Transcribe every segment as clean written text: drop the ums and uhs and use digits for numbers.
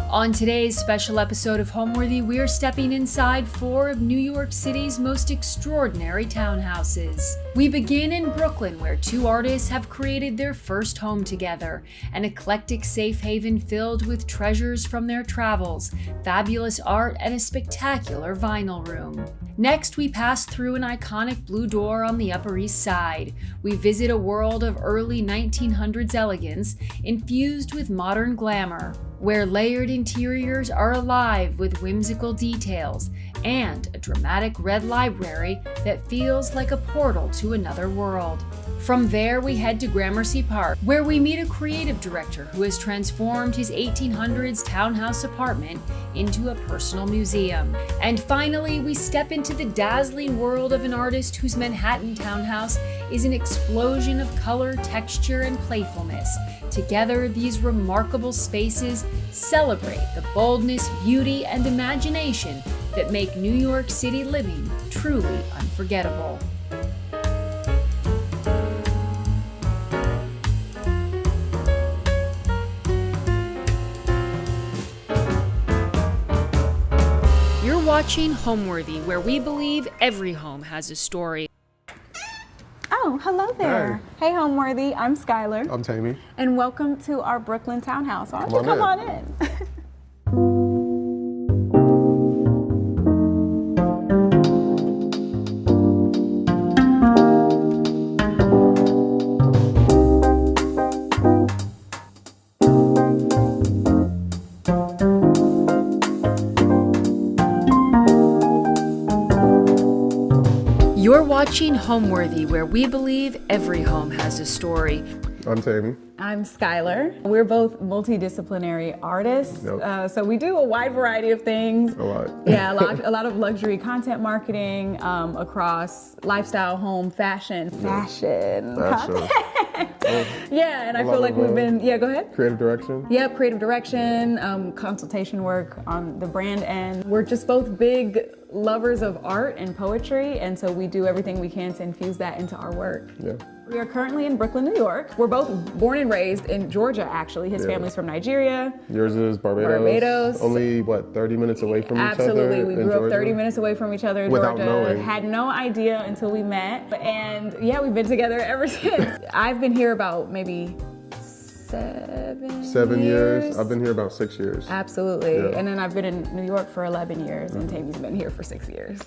On today's special episode of Homeworthy, we're stepping inside 4 of New York City's most extraordinary townhouses. We begin in Brooklyn, where 2 artists have created their first home together, an eclectic safe haven filled with treasures from their travels, fabulous art, and a spectacular vinyl room. Next, we pass through an iconic blue door on the Upper East Side. We visit a world of early 1900s elegance infused with modern glamour, where layered interiors are alive with whimsical details and a dramatic red library that feels like a portal to another world. From there, we head to Gramercy Park, where we meet a creative director who has transformed his 1800s townhouse apartment into a personal museum. And finally, we step into the dazzling world of an artist whose Manhattan townhouse is an explosion of color, texture, and playfulness. Together, these remarkable spaces celebrate the boldness, beauty, and imagination that make New York City living truly unforgettable. You're watching Homeworthy, where we believe every home has a story. Oh, hello there. Hey, Homeworthy. I'm Skylar. I'm Temi. And welcome to our Brooklyn townhouse. Why don't you come on in? You're watching Homeworthy, where we believe every home has a story. I'm Temi. I'm Skylar. We're both multidisciplinary artists, so we do a wide variety of things. A lot. Yeah, a lot of luxury content marketing across lifestyle, home, fashion. Content. Yeah, and I feel like we've been, go ahead. Creative direction. Yep, creative direction, consultation work on the brand end. We're just both big lovers of art and poetry, and so we do everything we can to infuse that into our work. Yeah. We are currently in Brooklyn, New York. We're both born and raised in Georgia, actually. His family's from Nigeria. Yours is Barbados. Only, 30 minutes away from each other? Absolutely. We grew Georgia? up 30 minutes away from each other in Without Georgia. knowing. Had no idea until we met. And yeah, we've been together ever since. I've been here about maybe 7 years. I've been here about 6 years. Absolutely. Yeah. And then I've been in New York for 11 years, and Tami's been here for 6 years.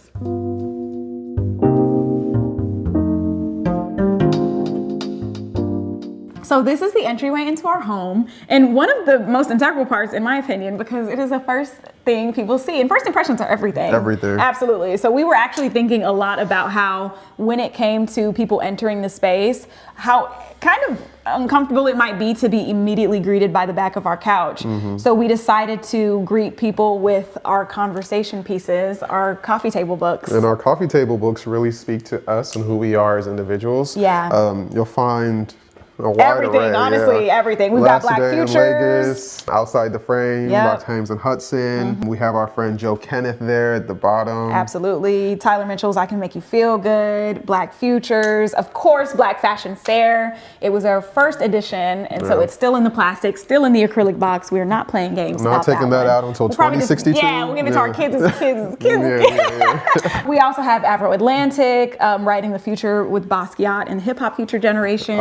So this is the entryway into our home, and one of the most integral parts, in my opinion, because it is the first thing people see, and first impressions are everything. Everything. Absolutely. So we were actually thinking a lot about how, when it came to people entering the space, how kind of uncomfortable it might be to be immediately greeted by the back of our couch. So we decided to greet people with our conversation pieces, our coffee table books. And our coffee table books really speak to us and who we are as individuals. Yeah. You'll find a wide everything, array, honestly, everything. We've got Black Futures. Vegas, Outside the Frame, Yep. Thames and Hudson. We have our friend Joe Kenneth there at the bottom. Absolutely. Tyler Mitchell's I Can Make You Feel Good, Black Futures, of course, Black Fashion Fair. It was our first edition, and so it's still in the plastic, still in the acrylic box. We're not playing games. Not taking that out until 2062. We'll give it to our kids as kids. We also have Afro Atlantic, Writing the Future with Basquiat and Hip Hop Future Generation.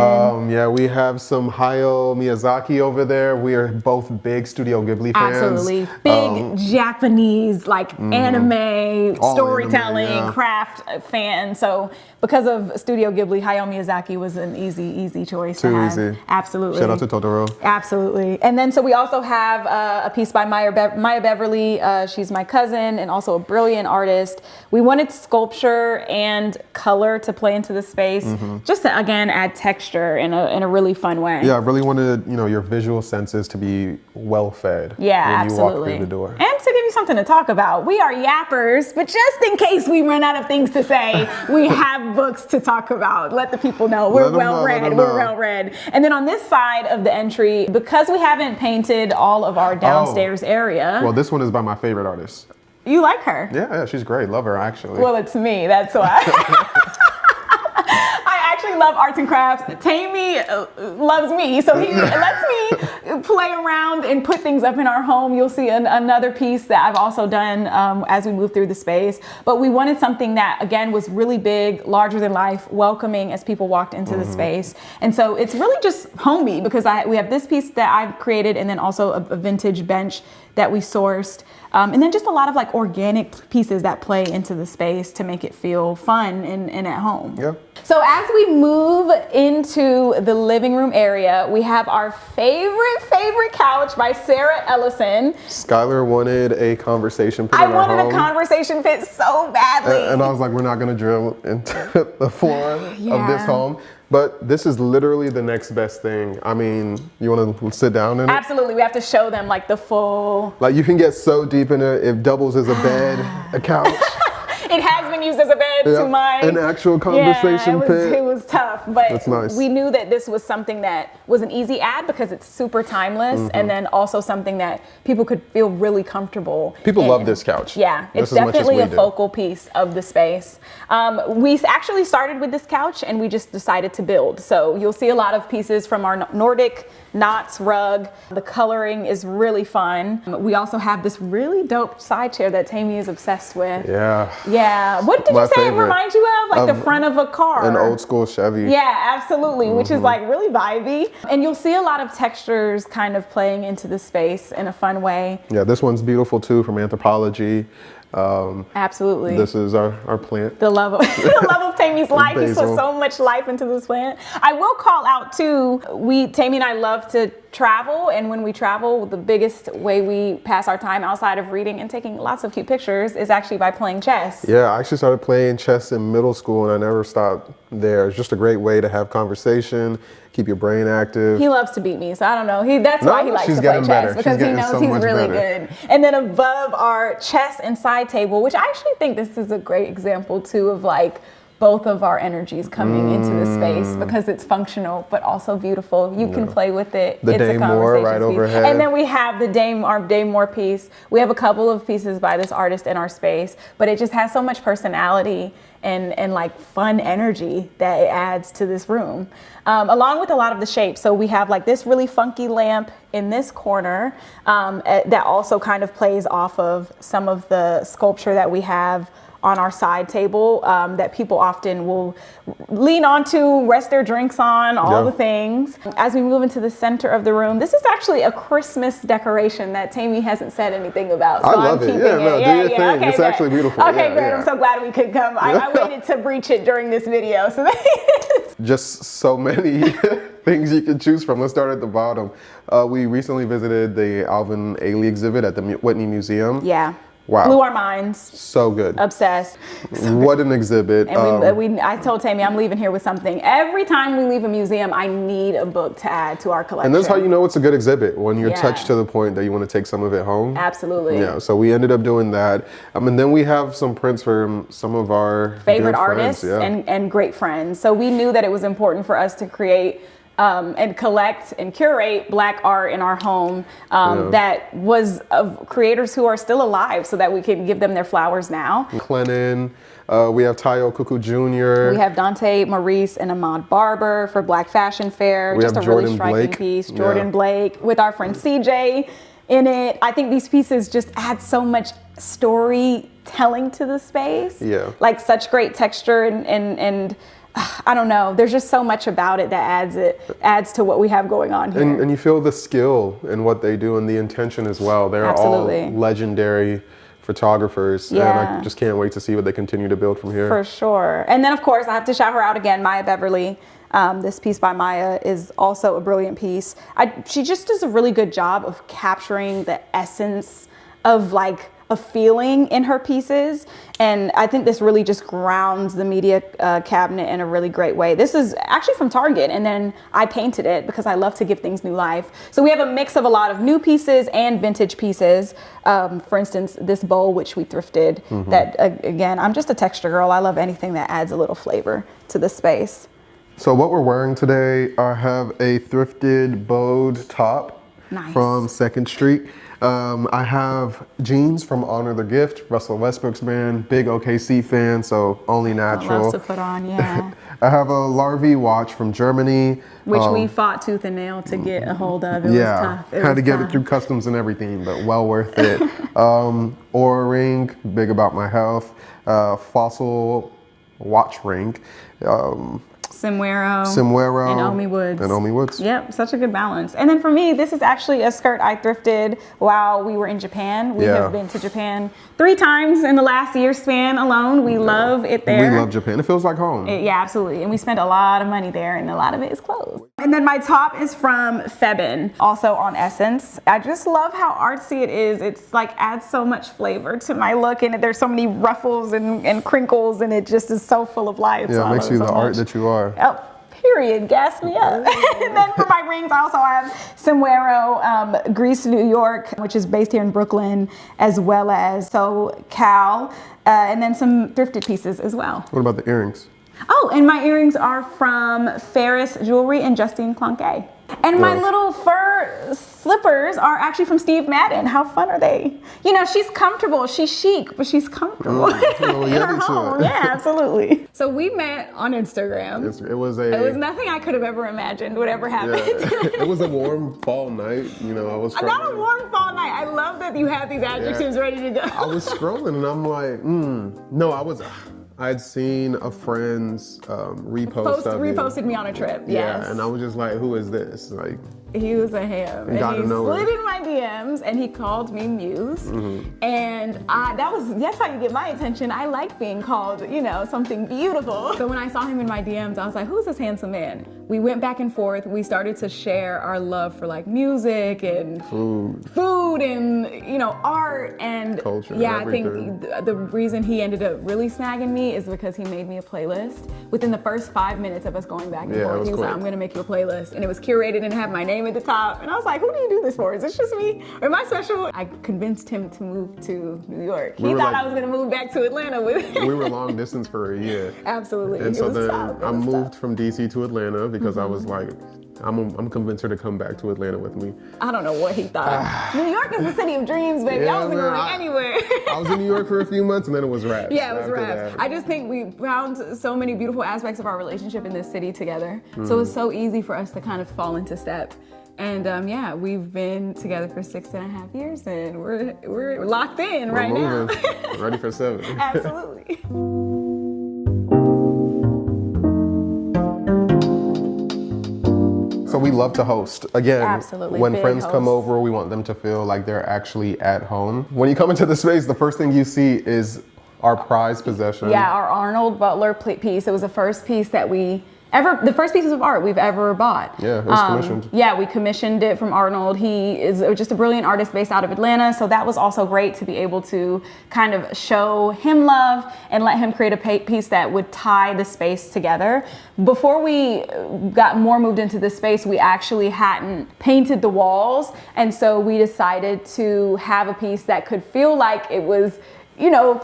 We have some Hayao Miyazaki over there. We are both big Studio Ghibli fans. Absolutely. Big Japanese, anime, storytelling, craft fan. So because of Studio Ghibli, Hayao Miyazaki was an easy choice to have. Too easy. Absolutely. Shout out to Totoro. Absolutely. And then so we also have a piece by Maya Beverly. She's my cousin and also a brilliant artist. We wanted sculpture and color to play into the space, just to, again, add texture in a really fun way. Yeah, I really wanted, your visual senses to be well fed when you walk through the door. And to give you something to talk about, we are yappers, but just in case we run out of things to say, we have books to talk about. Let the people know we're well read. We're well read. And then on this side of the entry, because we haven't painted all of our downstairs area. Well, this one is by my favorite artist. You like her? Yeah, she's great. Love her, actually. Well, it's me. That's why. I actually love arts and crafts. Temi loves me, so he lets me to play around and put things up in our home. You'll see another piece that I've also done as we move through the space. But we wanted something that, again, was really big, larger than life, welcoming as people walked into the space. And so it's really just homey because we have this piece that I've created and then also a vintage bench that we sourced. And then just a lot of like organic pieces that play into the space to make it feel fun and at home. Yeah. So as we move into the living room area, we have our favorite couch by Sarah Ellison. Skylar wanted a conversation pit I in our wanted home. a conversation pit so badly. And I was like, we're not gonna drill into the floor of this home. But this is literally the next best thing. I mean, you want to sit down in it? Absolutely, we have to show them like the full. Like you can get so deep in it. It doubles as a bed, a couch. It has been used as a bed to my an actual conversation pit. It was tough, but That's nice. We knew that this was something that was an easy add because it's super timeless, and then also something that people could feel really comfortable. People love this couch. Yeah, it's as much as definitely we a do. focal piece of the space. We actually started with this couch and we just decided to build. So you'll see a lot of pieces from our Nordic knots rug. The coloring is really fun. We also have this really dope side chair that Temi is obsessed with. Yeah. Yeah. What did My you say favorite. it reminds you of? Like the front of a car. An old school Chevy. Yeah, absolutely, which is like really vibey. And you'll see a lot of textures kind of playing into the space in a fun way. Yeah, this one's beautiful too from Anthropology. Absolutely. This is our plant. The love of Temi's life. He Basil. put so much life into this plant. I will call out too, Temi and I love to travel, and when we travel, the biggest way we pass our time outside of reading and taking lots of cute pictures is actually by playing chess. Yeah, I actually started playing chess in middle school and I never stopped there. It's just a great way to have conversation, keep your brain active. He loves to beat me, so I don't know. That's why he likes she's to play getting chess, better. because She's he getting knows so he's much really better. good. And then above our chess and side table, which I actually think this is a great example too of like both of our energies coming into the space because it's functional but also beautiful. You can play with it. The it's Dame a Moore conversation right piece. overhead. And then we have our Dame Moore piece. We have a couple of pieces by this artist in our space, but it just has so much personality and like fun energy that it adds to this room, along with a lot of the shapes. So we have like this really funky lamp in this corner that also kind of plays off of some of the sculpture that we have on our side table that people often will lean onto, rest their drinks on, all the things. As we move into the center of the room, this is actually a Christmas decoration that Temi hasn't said anything about. So I love it. Yeah, no, do your thing. Okay, It's good. actually beautiful. Okay, Yeah, good. yeah. I'm so glad we could come. I waited to breach it during this video. So Just so many things you can choose from. Let's start at the bottom. We recently visited the Alvin Ailey exhibit at the Whitney Museum. yeah. Wow. Blew our minds. So good. Obsessed. What an exhibit. And I told Temi I'm leaving here with something. Every time we leave a museum, I need a book to add to our collection. And that's how you know it's a good exhibit, when you're Yeah. touched to the point that you want to take some of it home. Absolutely. Yeah, so we ended up doing that. And then we have some prints from some of our favorite good artists friends, and great friends. So we knew that it was important for us to create and collect and curate Black art in our home that was of creators who are still alive, so that we can give them their flowers now. Clennon, we have Tayo Kuku Jr. We have Dante Maurice and Ahmad Barber for Black Fashion Fair. We Just have a really Jordan striking Blake. piece. Yeah. Jordan Blake with our friend CJ in it. I think these pieces just add so much storytelling to the space. Yeah. Like such great texture and I don't know. There's just so much about it that adds to what we have going on here. And you feel the skill in what they do and the intention as well. They're Absolutely. all legendary photographers, and Yeah. I just can't wait to see what they continue to build from here. For sure. And then of course I have to shout her out again, Maya Beverly. This piece by Maya is also a brilliant piece. She just does a really good job of capturing the essence of like a feeling in her pieces. And I think this really just grounds the media cabinet in a really great way. This is actually from Target, and then I painted it because I love to give things new life. So we have a mix of a lot of new pieces and vintage pieces. For instance, this bowl, which we thrifted, that again, I'm just a texture girl. I love anything that adds a little flavor to the space. So what we're wearing today, I have a thrifted bowed top Nice. from 2nd Street. I have jeans from Honor the Gift, Russell Westbrook's band, big OKC fan, so only natural. Loves to put on, yeah. I have a Larvi watch from Germany. Which we fought tooth and nail to get a hold of. It was tough. Had to get it through customs and everything, but well worth it. Oura ring, big about my health. Fossil watch ring. Simwero, and Omi Woods. Woods. Yep, such a good balance. And then for me, this is actually a skirt I thrifted while we were in Japan. We have been to Japan 3 times in the last year span alone. We love it there. We love Japan. It feels like home. Yeah, absolutely. And we spent a lot of money there, and a lot of it is clothes. And then my top is from Febin, also on Essence. I just love how artsy it is. It's like adds so much flavor to my look, and there's so many ruffles and crinkles, and it just is so full of life. Yeah, so it makes you so the art much. that you are. Oh, period. Gas me up. And then for my rings, I also have Simwero, Greece, New York, which is based here in Brooklyn, as well as Cal, and then some thrifted pieces as well. What about the earrings? Oh, and my earrings are from Ferris Jewelry and Justine Clonquet. And my little fur slippers are actually from Steve Madden. How fun are they? You know, she's comfortable, she's chic, but she's comfortable in her home. Yeah, absolutely. So we met on Instagram. It was nothing I could have ever imagined would ever happen. Yeah. It was a warm fall night. You know, I was scrolling. Not a warm fall night. I love that you have these adjectives ready to go. I was scrolling and I'm like, no, I'd seen a friend's reposted me on a trip. Yes. Yeah, and I was just like, who is this? Like, he was a ham. And he slid in my DMs and he called me Muse. Mm-hmm. And that's how you get my attention. I like being called, something beautiful. So when I saw him in my DMs, I was like, who's this handsome man? We went back and forth. We started to share our love for like music and food and, art and culture. Yeah, I think the reason he ended up really snagging me is because he made me a playlist. Within the first 5 minutes of us going back and forth, he was like, I'm going to make you a playlist. And it was curated and had my name at the top. And I was like, who do you do this for? Is this just me? Or am I special? I convinced him to move to New York. He thought I was going to move back to Atlanta with him. We were long distance for a year. Absolutely. And so then I moved from DC to Atlanta because I was like, I'm convinced her to come back to Atlanta with me. I don't know what he thought. New York is the city of dreams, baby. I wasn't going anywhere. I was in New York for a few months and then it was wraps. Yeah, it was wraps. I just think we found so many beautiful aspects of our relationship in this city together. So it's so easy for us to kind of fall into step. And we've been together for 6.5 years and we're locked in right now. Ready for 7. Absolutely. So we love to host. Again, absolutely. When friends come over, we want them to feel like they're actually at home. When you come into the space, the first thing you see is our prized possession. Yeah, our Arnold Butler piece. It was the first piece that the first pieces of art we've ever bought. Yeah, it was commissioned. Yeah, we commissioned it from Arnold. He is just a brilliant artist based out of Atlanta. So that was also great to be able to kind of show him love and let him create a piece that would tie the space together. Before we got more moved into the space, we actually hadn't painted the walls. And so we decided to have a piece that could feel like it was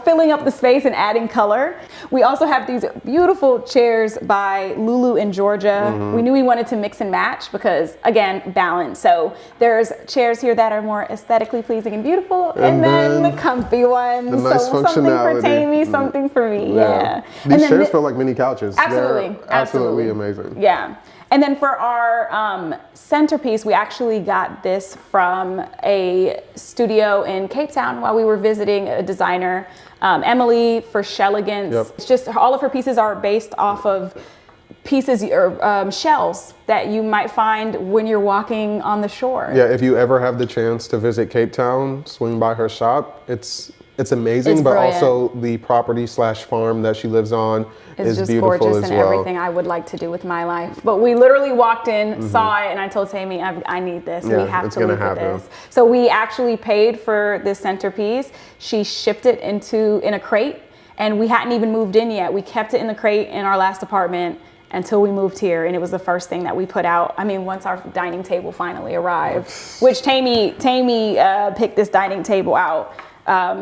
filling up the space and adding color. We also have these beautiful chairs by Lulu in Georgia. Mm-hmm. We knew we wanted to mix and match because, again, balance. So there's chairs here that are more aesthetically pleasing and beautiful, and then the comfy ones. The nice so something for Temi, something for me. Yeah. These chairs feel like mini couches. Absolutely. They're absolutely amazing. Yeah. And then for our centerpiece, we actually got this from a studio in Cape Town while we were visiting a designer, Emily, for Elegance. Yep. It's just all of her pieces are based off of pieces or shells that you might find when you're walking on the shore. Yeah, if you ever have the chance to visit Cape Town, swing by her shop. It's amazing, but also the property/farm that she lives on is just beautiful gorgeous as and well. Everything I would like to do with my life. But we literally walked in, saw it, and I told Temi, I need this. Yeah, we have to leave with this. So we actually paid for this centerpiece. She shipped it in a crate, and we hadn't even moved in yet. We kept it in the crate in our last apartment until we moved here, and it was the first thing that we put out. I mean, once our dining table finally arrived, which Temi picked this dining table out.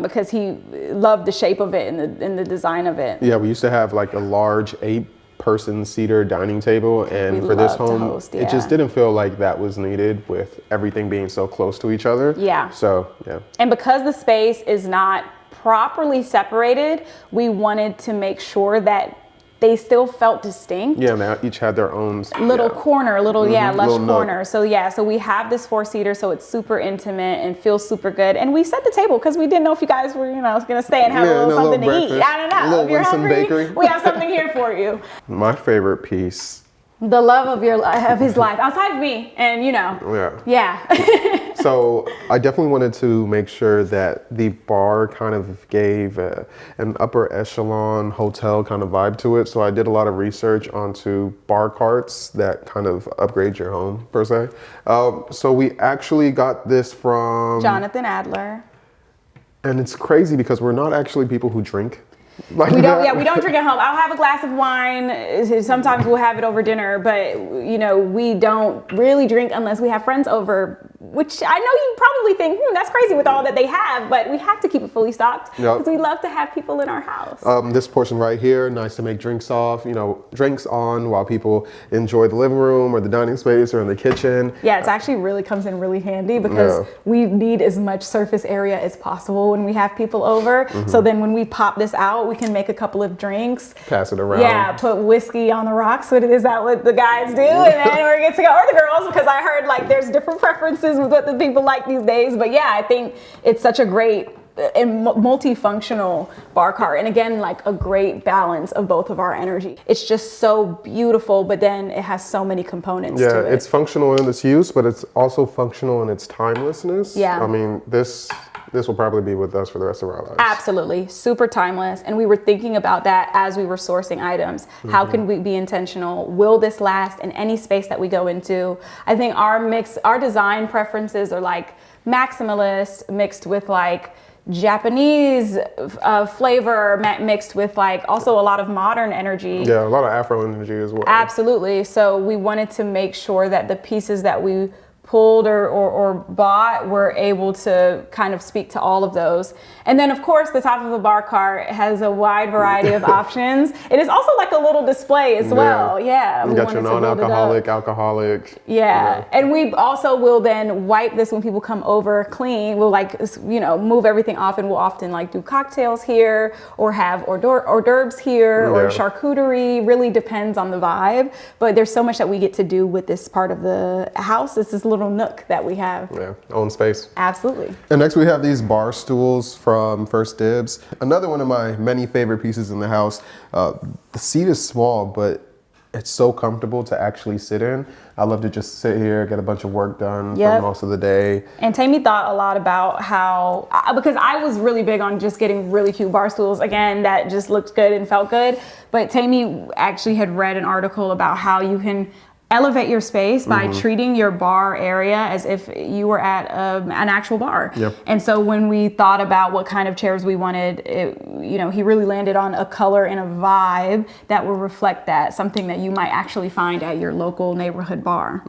Because he loved the shape of it and the design of it. Yeah, we used to have like a large 8 person cedar dining table, and We for this love to home, host, it just yeah. didn't feel like that was needed with everything being so close to each other. Yeah. So, yeah. And because the space is not properly separated, we wanted to make sure that they still felt distinct. Yeah, they each had their own Little corner, lush little nook. corner. So so we have this 4-seater, so it's super intimate and feels super good. And we set the table because we didn't know if you guys were, gonna stay and have a little something to eat. breakfast. I don't know. A little If you're Winston hungry, bakery. we have something here for you. My favorite piece. The love of his life, outside of me, and yeah. So I definitely wanted to make sure that the bar kind of gave an upper echelon hotel kind of vibe to it. So I did a lot of research onto bar carts that kind of upgrade your home per se. So we actually got this from Jonathan Adler. And it's crazy because we're not actually people who drink. We don't drink at home. I'll have a glass of wine. Sometimes we'll have it over dinner, but we don't really drink unless we have friends over, which I know you probably think, that's crazy with all that they have, but we have to keep it fully stocked because we love to have people in our house. This portion right here, nice to make drinks off, drinks on while people enjoy the living room or the dining space or in the kitchen. Yeah, it actually really comes in really handy because we need as much surface area as possible when we have people over. So then when we pop this out, we can make a couple of drinks. Pass it around. Yeah, put whiskey on the rocks. Is that what the guys do? And then we're get to go, or the girls, because I heard there's different preferences with what the people like these days. But yeah, I think it's such a great and multifunctional bar cart. And again, a great balance of both of our energy. It's just so beautiful, but then it has so many components to it. Yeah, it's functional in its use, but it's also functional in its timelessness. Yeah. I mean, this will probably be with us for the rest of our lives. Absolutely, super timeless. And we were thinking about that as we were sourcing items. How can we be intentional? Will this last in any space that we go into? I think our design preferences are maximalist mixed with Japanese flavor mixed with also a lot of modern energy. Yeah, a lot of Afro energy as well. Absolutely. So we wanted to make sure that the pieces that we pulled or bought were able to kind of speak to all of those. And then of course the top of the bar cart has a wide variety of options. It is also a little display as well. Yeah. You got your non-alcoholic, alcoholic. Yeah. And we also will then wipe this when people come over clean. We'll move everything off, and we'll often do cocktails here or have hors d'oeuvres here or charcuterie. Really depends on the vibe. But there's so much that we get to do with this part of the house. This is little nook that we have. Yeah, own space. Absolutely. And next we have these bar stools from First Dibs. Another one of my many favorite pieces in the house. The seat is small, but it's so comfortable to actually sit in. I love to just sit here, get a bunch of work done for most of the day. And Temi thought a lot about how, because I was really big on just getting really cute bar stools, again, that just looked good and felt good. But Temi actually had read an article about how you can elevate your space by treating your bar area as if you were at an actual bar. Yep. And so when we thought about what kind of chairs we wanted, he really landed on a color and a vibe that will reflect that, something that you might actually find at your local neighborhood bar.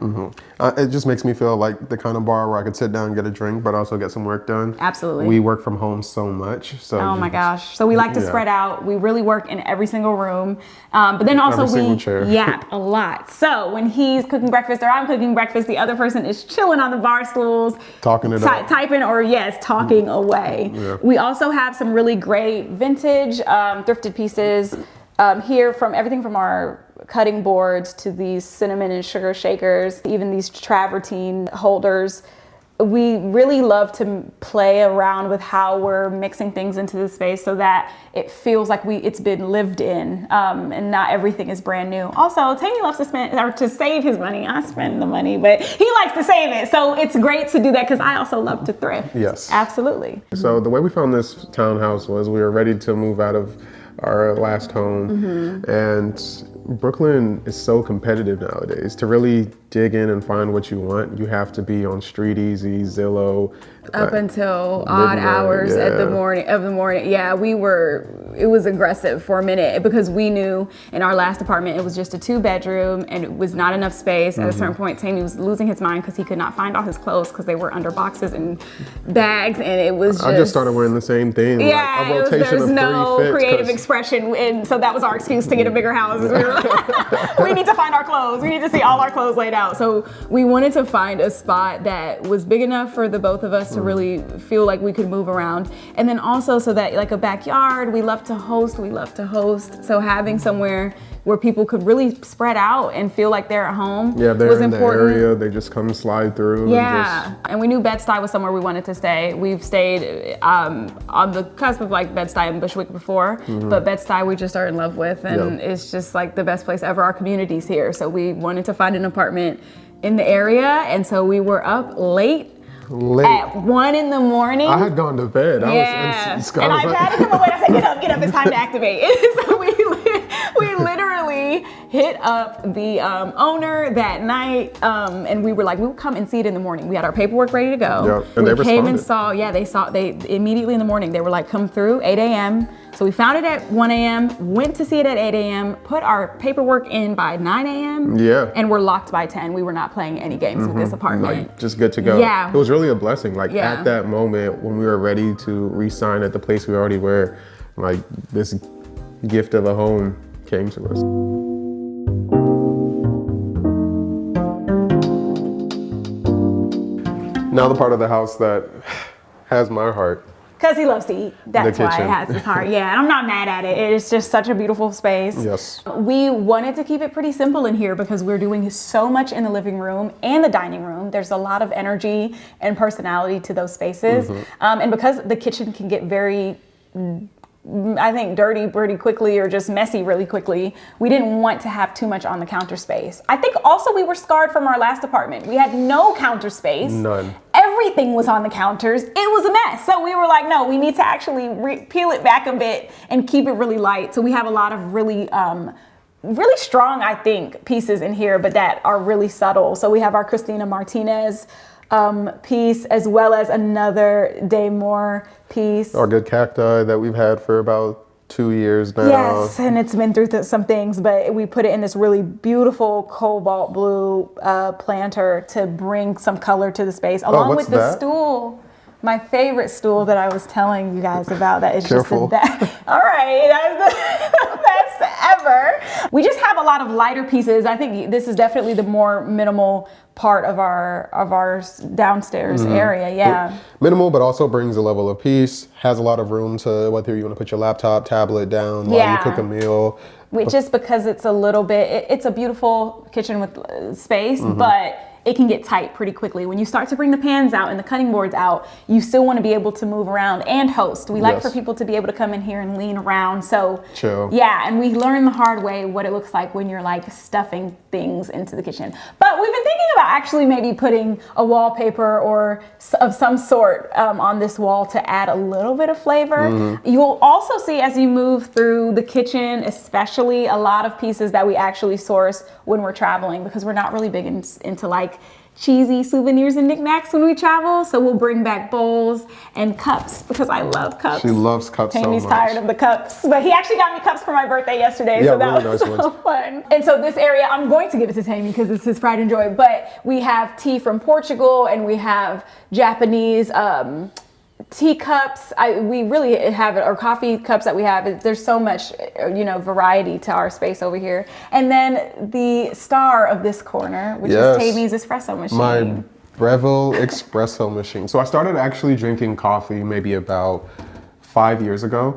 It just makes me feel like the kind of bar where I could sit down and get a drink, but also get some work done. Absolutely. We work from home so much. So oh my gosh. So we like to spread out. We really work in every single room. But then also we yap a lot. So when he's cooking breakfast or I'm cooking breakfast, the other person is chilling on the bar stools, talking it up, typing or talking away. Yeah. We also have some really great vintage thrifted pieces here, from everything from our cutting boards to these cinnamon and sugar shakers, even these travertine holders. We really love to play around with how we're mixing things into the space so that it feels like it's been lived in, and not everything is brand new. Also, Temi loves to save his money. I spend the money, but he likes to save it. So it's great to do that because I also love to thrift. Yes. Absolutely. So the way we found this townhouse was we were ready to move out of our last home, and Brooklyn is so competitive nowadays. To really dig in and find what you want, you have to be on Street Easy, Zillow. Up until odd hours of the morning. Yeah, it was aggressive for a minute because we knew in our last apartment it was just a 2-bedroom and it was not enough space. At a certain point, Temi was losing his mind because he could not find all his clothes because they were under boxes and bags, and it was just... I just started wearing the same thing. Yeah, like a rotation there's of no 3 fits, creative expression, and so that was our excuse to get a bigger house. We were We need to find our clothes. We need to see all our clothes laid out. So we wanted to find a spot that was big enough for the both of us to really feel like we could move around. And then also so that like a backyard, we love to host. So having somewhere where people could really spread out and feel like they're at home they're was in important. the area, they just come slide through. And we knew Bed-Stuy was somewhere we wanted to stay. We've stayed on the cusp of like Bed-Stuy and Bushwick before, but Bed-Stuy we just are in love with, and it's just like the best place ever. Our community's here, so we wanted to find an apartment in the area, and so we were up late. At 1 a.m. I had gone to bed. And I patted him away. I said, get up, it's time to activate. So we literally hit up the owner that night, and we were like, we'll come and see it in the morning. We had our paperwork ready to go. And we they came responded. and they immediately in the morning, they were like, come through, 8 a.m. So we found it at 1 a.m., went to see it at 8 a.m., put our paperwork in by 9 a.m., and we're locked by 10. We were not playing any games with this apartment. Like, just good to go. Yeah. It was really a blessing. Like, at that moment, when we were ready to re-sign at the place we already were, like, this gift of a home came to us. Now the part of the house that has my heart. Because he loves to eat. That's why it has his heart. Yeah, and I'm not mad at it. It's just such a beautiful space. Yes. We wanted to keep it pretty simple in here because we're doing so much in the living room and the dining room. There's a lot of energy and personality to those spaces. And because the kitchen can get very, I think, dirty pretty quickly or just messy really quickly, we didn't want to have too much on the counter space. I think also we were scarred from our last apartment. We had no counter space. None. Everything was on the counters. It was a mess. So we were like, no, we need to actually peel it back a bit and keep it really light. So we have a lot of really strong, I think, pieces in here, but that are really subtle. So we have our Christina Martinez piece, as well as another Daymore piece. Our good cacti that we've had for about 2 years now. Yes, and it's been through some things, but we put it in this really beautiful cobalt blue planter to bring some color to the space, along with the stool. My favorite stool that I was telling you guys about, that is just the best. All right, that's the best ever. We just have a lot of lighter pieces. I think this is definitely the more minimal part of our downstairs area. Minimal, but also brings a level of peace, has a lot of room to, whether you want to put your laptop, tablet down while you cook a meal. Just because it's a little bit, it's a beautiful kitchen with space, but it can get tight pretty quickly. When you start to bring the pans out and the cutting boards out, you still want to be able to move around and host. We like for people to be able to come in here and lean around. So chill. Yeah, and we learned the hard way what it looks like when you're like stuffing things into the kitchen. But we've been thinking about actually maybe putting a wallpaper or of some sort on this wall to add a little bit of flavor. You will also see as you move through the kitchen, especially, a lot of pieces that we actually source when we're traveling, because we're not really big into like cheesy souvenirs and knickknacks when we travel. So we'll bring back bowls and cups, because I love cups. She loves cups so much. Temi's tired of the cups, but he actually got me cups for my birthday yesterday, so that really was nice so fun. And so this area, I'm going to give it to Temi because it's his pride and joy, but we have tea from Portugal and we have Japanese teacups. We really have it, or coffee cups that we have. There's so much, variety to our space over here. And then the star of this corner, which is Temi's espresso machine. My Breville espresso machine. So I started actually drinking coffee maybe about 5 years ago.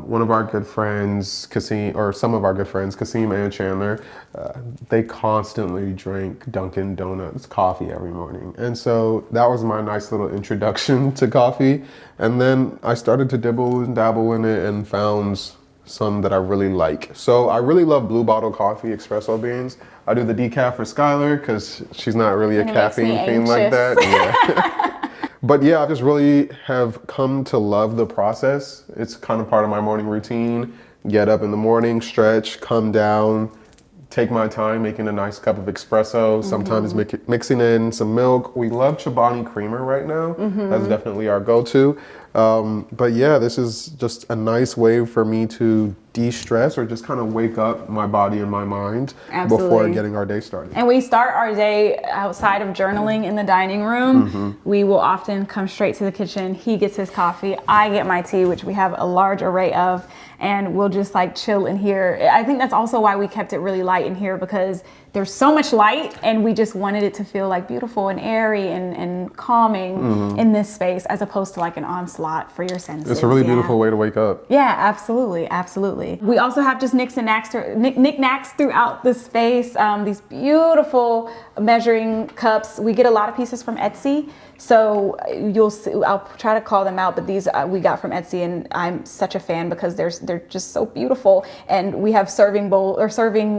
One of our good friends, some of our good friends, Kasim and Chandler, they constantly drank Dunkin' Donuts coffee every morning. And so that was my nice little introduction to coffee. And then I started to dibble and dabble in it and found some that I really like. So I really love Blue Bottle Coffee espresso beans. I do the decaf for Skylar because she's not really a caffeine fiend like that. Yeah. But yeah, I just really have come to love the process. It's kind of part of my morning routine. Get up in the morning, stretch, come down, take my time making a nice cup of espresso, sometimes mixing in some milk. We love Chobani creamer right now. That's definitely our go-to. But yeah, this is just a nice way for me to de-stress or just kind of wake up my body and my mind before getting our day started. And we start our day outside of journaling in the dining room. We will often come straight to the kitchen. He gets his coffee, I get my tea, which we have a large array of, and we'll just like chill in here. I think that's also why we kept it really light in here, because there's so much light and we just wanted it to feel like beautiful and airy and calming in this space, as opposed to like an onslaught for your senses. It's a really beautiful way to wake up. Yeah, absolutely, absolutely. We also have just knickknacks throughout the space. These beautiful measuring cups. We get a lot of pieces from Etsy. So you'll see, I'll try to call them out, but these we got from Etsy, and I'm such a fan because they're just so beautiful. And we have serving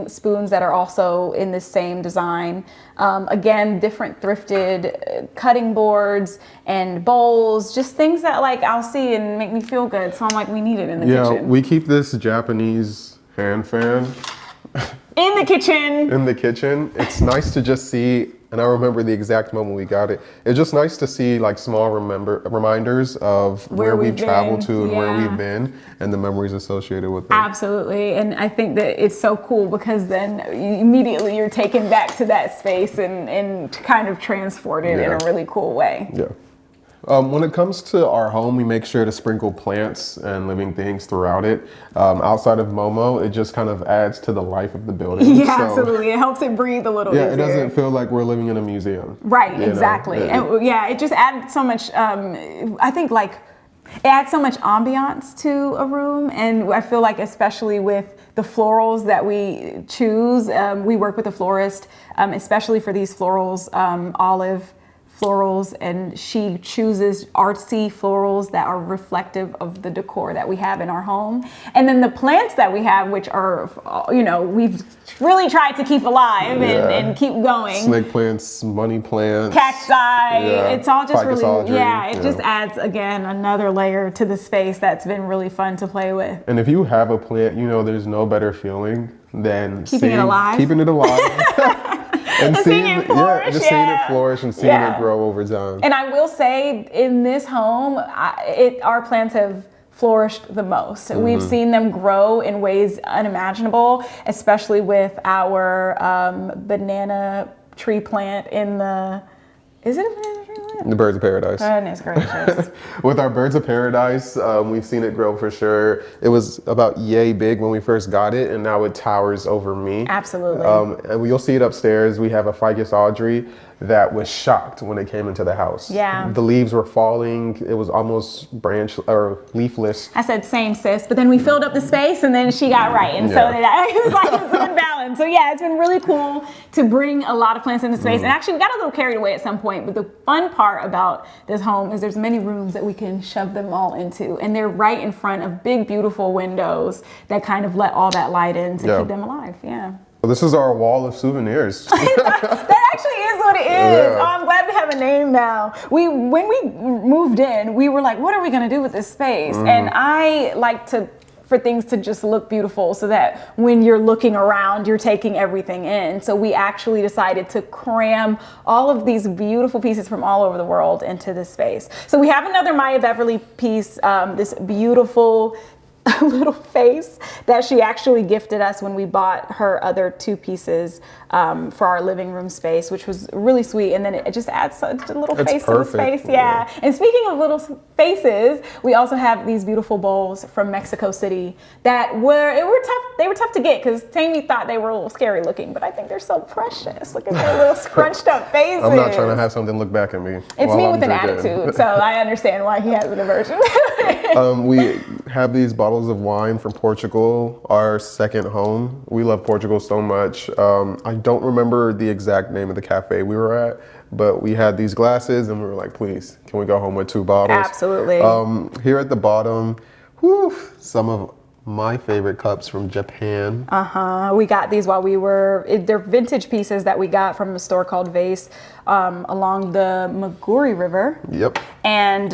spoons that are also in this same design. Again, different thrifted cutting boards and bowls, just things that like I'll see and make me feel good. So I'm like, we need it in the kitchen. Yeah, we keep this Japanese hand fan in the kitchen. In the kitchen. It's nice to just see. And I remember the exact moment we got it. It's just nice to see like small reminders of where we've traveled to and where we've been and the memories associated with it. Absolutely. And I think that it's so cool because then immediately you're taken back to that space and kind of transported in a really cool way. Yeah. When it comes to our home, we make sure to sprinkle plants and living things throughout it. Outside of Momo, it just kind of adds to the life of the building. Yeah, so, absolutely. It helps it breathe a little easier. It doesn't feel like we're living in a museum. Right, exactly. And it just adds so much, I think like, it adds so much ambiance to a room. And I feel like especially with the florals that we choose, we work with a florist, especially for these florals, Olive florals, and she chooses artsy florals that are reflective of the decor that we have in our home. And then the plants that we have, which are, we've really tried to keep alive and keep going. Snake plants, money plants. Cacti, it's all just really, it just adds, again, another layer to the space that's been really fun to play with. And if you have a plant, there's no better feeling than keeping it alive. And seeing it flourish, seeing it flourish and seeing it grow over time. And I will say, in this home, our plants have flourished the most. We've seen them grow in ways unimaginable, especially with our banana tree plant in the. Is it a banana tree plant? The Birds of Paradise. Goodness gracious. With our Birds of Paradise, we've seen it grow for sure. It was about yay big when we first got it, and now it towers over me. Absolutely. And you'll see it upstairs. We have a Ficus Audrey that was shocked when it came into the house. Yeah. The leaves were falling. It was almost branch or leafless. I said, same sis, but then we filled up the space and then she got right. And so did I. It was like, it was a good balance. So yeah, it's been really cool to bring a lot of plants into space. And actually we got a little carried away at some point, but the fun part about this home is there's many rooms that we can shove them all into. And they're right in front of big, beautiful windows that kind of let all that light in to keep them alive. Yeah. Well, this is our wall of souvenirs. That actually is what it is. Yeah. Oh, I'm glad we have a name now. When we moved in, we were like, what are we going to do with this space? And I like for things to just look beautiful so that when you're looking around, you're taking everything in. So we actually decided to cram all of these beautiful pieces from all over the world into this space. So we have another Maya Beverly piece, this beautiful little face that she actually gifted us when we bought her other two pieces for our living room space, which was really sweet. And then it just adds such a little face to the space. Yeah. And speaking of little faces, we also have these beautiful bowls from Mexico City that were tough. They were tough to get because Temi thought they were a little scary looking, but I think they're so precious. Look at their little scrunched up faces. I'm not trying to have something look back at me. It's me with an attitude, so I understand why he has an aversion. We have these bottles of wine from Portugal, our second home. We love Portugal so much. I don't remember the exact name of the cafe we were at, but we had these glasses and we were like, please, can we go home with 2 bottles? Absolutely. Here at the bottom, some of my favorite cups from Japan. We got these while they're vintage pieces that we got from a store called Vase along the Maguri River. Yep. And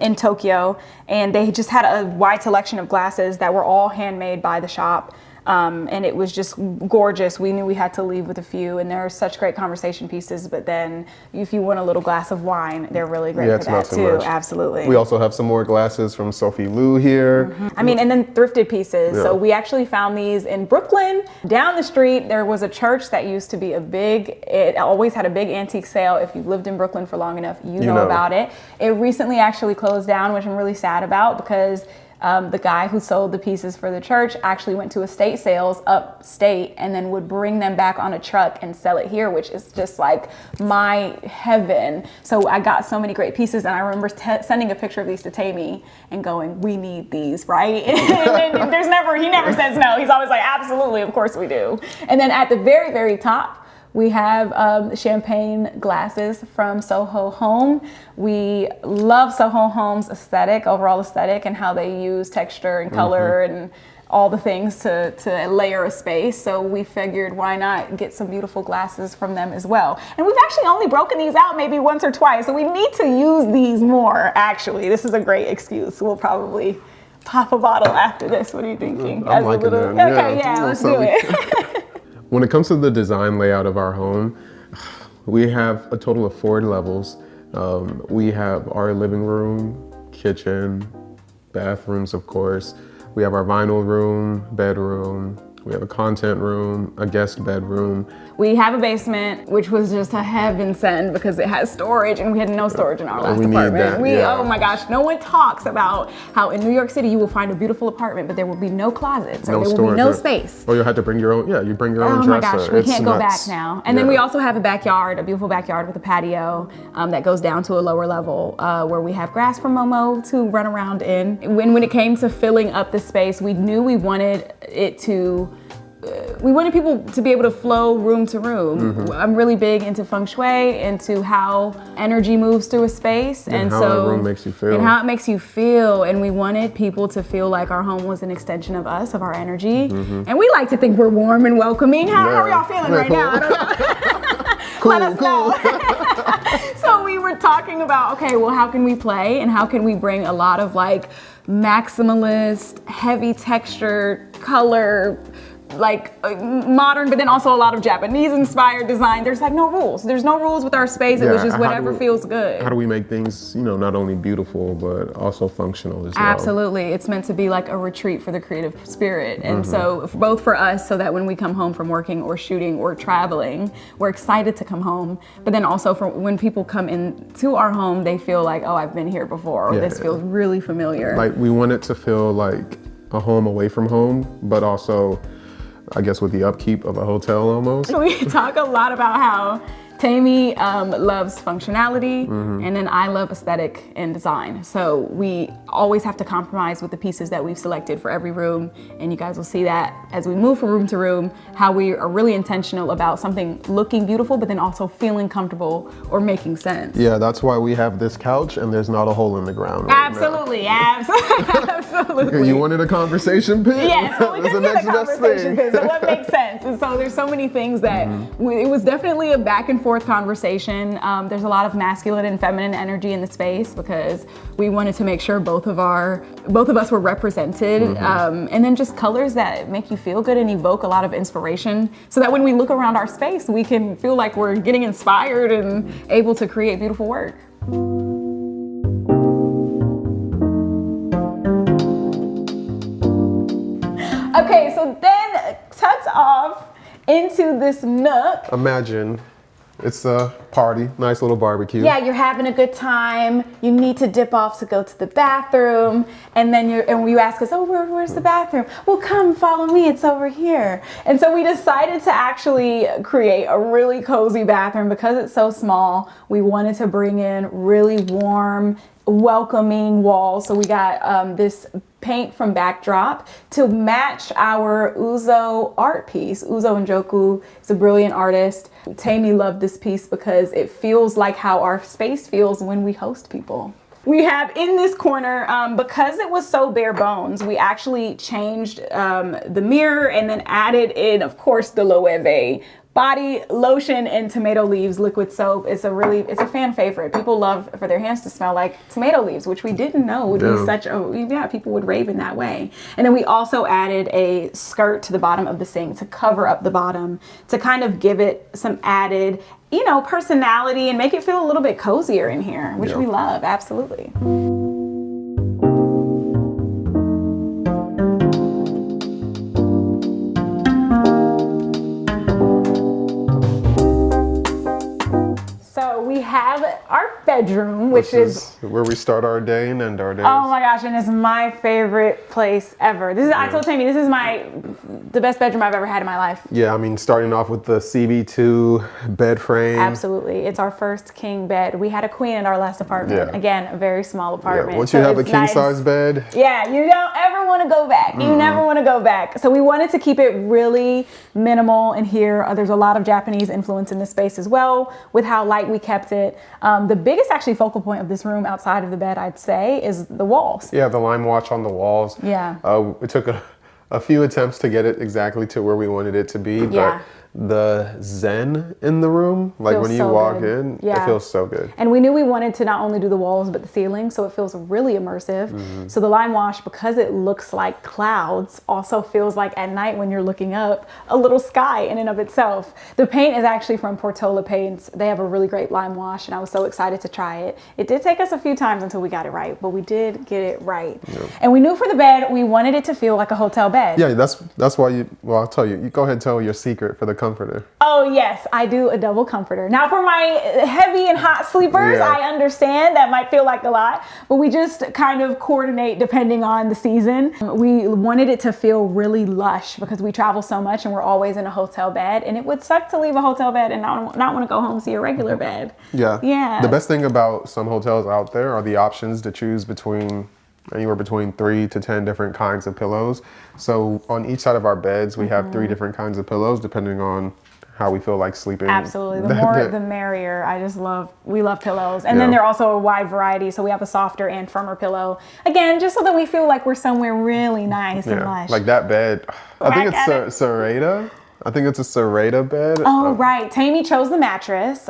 in Tokyo. And they just had a wide selection of glasses that were all handmade by the shop. and it was just gorgeous. We knew we had to leave with a few, and there are such great conversation pieces, but then if you want a little glass of wine, they're really great for that too. Much. Absolutely. We also have some more glasses from Sophie Lou here. I mean, and then thrifted pieces. Yeah. So we actually found these in Brooklyn. Down the street, there was a church that used to be it always had a big antique sale. If you've lived in Brooklyn for long enough, you know about it. It recently actually closed down, which I'm really sad about, because the guy who sold the pieces for the church actually went to estate sales upstate and then would bring them back on a truck and sell it here, which is just like my heaven. So I got so many great pieces, and I remember sending a picture of these to Temi and going, we need these, right? And he never says no. He's always like, absolutely, of course we do. And then at the very, very top, we have champagne glasses from Soho Home. We love Soho Home's overall aesthetic, and how they use texture and color and all the things to layer a space. So we figured, why not get some beautiful glasses from them as well? And we've actually only broken these out maybe once or twice, so we need to use these more, actually. This is a great excuse. We'll probably pop a bottle after this. What are you thinking? I'm liking that. Okay, yeah, let's do it. When it comes to the design layout of our home, we have a total of 4 levels. We have our living room, kitchen, bathrooms, of course. We have our vinyl room, bedroom. We have a content room, a guest bedroom. We have a basement, which was just a heaven send because it has storage, and we had no storage in our last apartment. Oh my gosh, no one talks about how in New York City you will find a beautiful apartment, but there will be no closets, or there will be no space. Or you'll have to bring your own, you bring your own dresser. Oh my gosh, we can't go back now. And then we also have a backyard, a beautiful backyard with a patio that goes down to a lower level where we have grass for Momo to run around in. When it came to filling up the space, we knew we wanted people to be able to flow room to room. I'm really big into feng shui, into how energy moves through a space, and how a room makes you feel. And how it makes you feel. And we wanted people to feel like our home was an extension of us, of our energy. And we like to think we're warm and welcoming. How are y'all feeling right now? I don't know. Let us know. So we were talking about, okay, well, how can we play, and how can we bring a lot of like maximalist, heavy texture, color, like modern, but then also a lot of Japanese inspired design. There's like no rules. There's no rules with our space. It was just whatever feels good. How do we make things, not only beautiful, but also functional as well? Absolutely. It's meant to be like a retreat for the creative spirit. And so both for us, so that when we come home from working or shooting or traveling, we're excited to come home. But then also for when people come into our home, they feel like, oh, I've been here before, or this feels really familiar. Like we want it to feel like a home away from home, but also, I guess, with the upkeep of a hotel almost. We talk a lot about how Temi loves functionality, and then I love aesthetic and design. So we always have to compromise with the pieces that we've selected for every room, and you guys will see that as we move from room to room, how we are really intentional about something looking beautiful, but then also feeling comfortable or making sense. Yeah, that's why we have this couch and there's not a hole in the ground. Absolutely. You wanted a conversation pin? Yeah, so we did get a conversation pin, so what makes sense? And so there's so many things that it was definitely a back and forth conversation. There's a lot of masculine and feminine energy in the space because we wanted to make sure both of us were represented, and then just colors that make you feel good and evoke a lot of inspiration, so that when we look around our space, we can feel like we're getting inspired and able to create beautiful work. Okay, so then tucked off into this nook. Imagine it's a party, nice little barbecue. Yeah, you're having a good time. You need to dip off to go to the bathroom, and then you ask us, oh, where's the bathroom? Well, come follow me, it's over here. And so we decided to actually create a really cozy bathroom because it's so small. We wanted to bring in really warm, welcoming walls. So we got this paint from Backdrop to match our Uzo art piece. Uzo Njoku is a brilliant artist. Temi loved this piece because it feels like how our space feels when we host people. We have in this corner, because it was so bare bones, we actually changed the mirror and then added in, of course, the Loewe body lotion and tomato leaves liquid soap. It's a fan favorite. People love for their hands to smell like tomato leaves, which we didn't know would be such a, people would rave in that way. And then we also added a skirt to the bottom of the sink to cover up the bottom, to kind of give it some added, personality and make it feel a little bit cozier in here, which we love, absolutely. We have our bedroom, which is where we start our day and end our days. Oh my gosh, and it's my favorite place ever. I told Temi, this is the best bedroom I've ever had in my life. Yeah, I mean, starting off with the CB2 bed frame. Absolutely. It's our first king bed. We had a queen in our last apartment. Yeah. Again, a very small apartment. Yeah. Once you have a king size bed. Yeah, you don't ever want to go back. You never want to go back. So we wanted to keep it really minimal in here. There's a lot of Japanese influence in this space as well, with how light we kept it. The biggest actually focal point of this room outside of the bed, I'd say, is the walls. Yeah, the lime wash on the walls. Yeah. It took a few attempts to get it exactly to where we wanted it to be, but the zen in the room, like feels when you so walk good. in, it feels so good. And we knew we wanted to not only do the walls, but the ceiling, so it feels really immersive. So the lime wash, because it looks like clouds, also feels like at night when you're looking up, a little sky in and of itself. The paint is actually from Portola Paints. They have a really great lime wash, and I was so excited to try it. It did take us a few times until we got it right, but we did get it right. And we knew for the bed, we wanted it to feel like a hotel bed. Yeah, that's why I'll tell you. You go ahead and tell your secret for the comforter. Oh yes, I do a double comforter. Now for my heavy and hot sleepers, I understand that might feel like a lot, but we just kind of coordinate depending on the season. We wanted it to feel really lush because we travel so much and we're always in a hotel bed, and it would suck to leave a hotel bed and not want to go home to your regular bed. Yeah. The best thing about some hotels out there are the options to choose anywhere between 3 to 10 different kinds of pillows. So on each side of our beds, we have 3 different kinds of pillows depending on how we feel like sleeping. Absolutely. The more, the merrier. We love pillows. And then they're also a wide variety. So we have a softer and firmer pillow. Again, just so that we feel like we're somewhere really nice and lush. Like that bed, I think it's Serrata. I think it's a Serrata bed. Oh, right. Temi chose the mattress.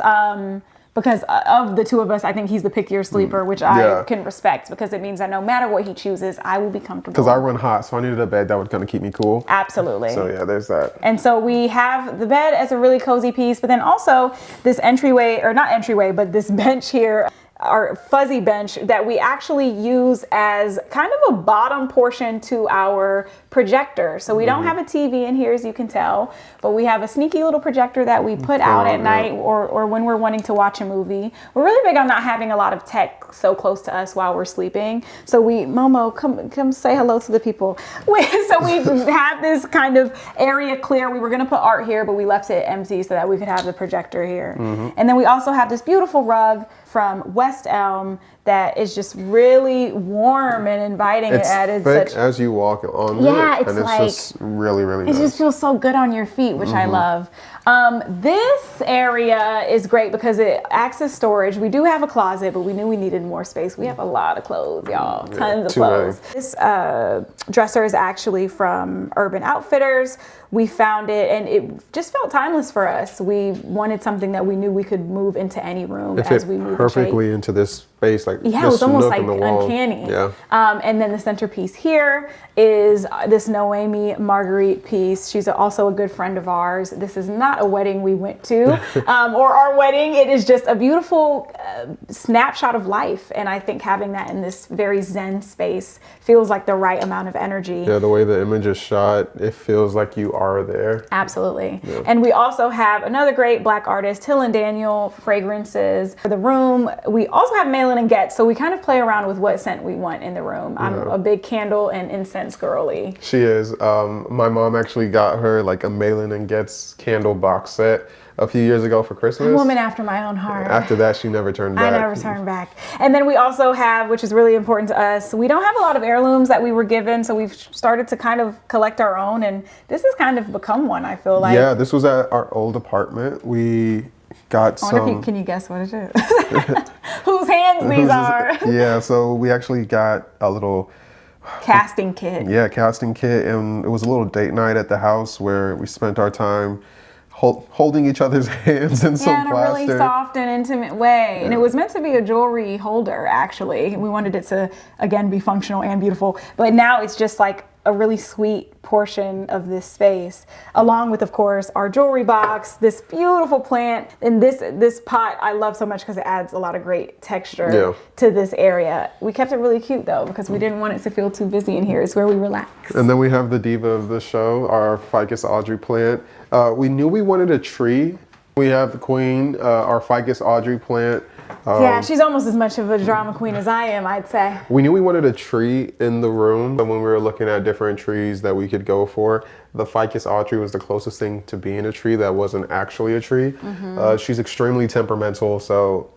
Because of the two of us, I think he's the pickier sleeper, which I can respect, because it means that no matter what he chooses, I will be comfortable. Because I run hot, so I needed a bed that would kind of keep me cool. Absolutely. So yeah, there's that. And so we have the bed as a really cozy piece, but then also this entryway, or not entryway, but this bench here, our fuzzy bench that we actually use as kind of a bottom portion to our projector. So we don't have a TV in here, as you can tell, but we have a sneaky little projector that we put out at night or when we're wanting to watch a movie. We're really big on not having a lot of tech so close to us while we're sleeping. So Momo, come say hello to the people. So we have this kind of area clear. We were gonna put art here, but we left it empty so that we could have the projector here. And then we also have this beautiful rug from West Elm that is just really warm and inviting. It's added thick such as you walk on it, and it's just really, really nice. It just feels so good on your feet, which I love. This area is great because it acts as storage. We do have a closet, but we knew we needed more space. We have a lot of clothes, y'all, tons of clothes. This dresser is actually from Urban Outfitters. We found it and it just felt timeless for us. We wanted something that we knew we could move into any room as we moved perfectly into this space, like it was almost like uncanny. And then the centerpiece here is this Noemi Marguerite piece. She's also a good friend of ours. This is not a wedding we went to or our wedding. It is just a beautiful snapshot of life, and I think having that in this very zen space feels like the right amount of energy. Yeah, the way the image is shot, it feels like you are there. Absolutely. And we also have another great Black artist, Hill and Daniel fragrances for the room. We also have Malin and Getz, so we kind of play around with what scent we want in the room. I'm a big candle and incense girly. She is. My mom actually got her like a Malin and Getz candle box set a few years ago for Christmas. A woman after my own heart. After that, she never turned back. I never turned back. And then we also have, which is really important to us, we don't have a lot of heirlooms that we were given, so we've started to kind of collect our own, and this has kind of become one, I feel like. Yeah, this was at our old apartment. We got some... Can you guess what it is? Whose hands these are? Yeah, so we actually got a little... casting kit. Yeah, casting kit, and it was a little date night at the house where we spent our time holding each other's hands in some in a plaster. really soft and intimate way. And it was meant to be a jewelry holder, actually. We wanted it to, again, be functional and beautiful. But now it's just like a really sweet portion of this space, along with, of course, our jewelry box, this beautiful plant, and this pot I love so much because it adds a lot of great texture to this area. We kept it really cute though because we didn't want it to feel too busy in here. It's where we relax. And then we have the diva of the show, our Ficus Audrey plant. We knew we wanted a tree. We have the queen, our Ficus Audrey plant. Yeah, she's almost as much of a drama queen as I am, I'd say. We knew we wanted a tree in the room, but when we were looking at different trees that we could go for, the Ficus Audrey was the closest thing to being a tree that wasn't actually a tree. She's extremely temperamental, so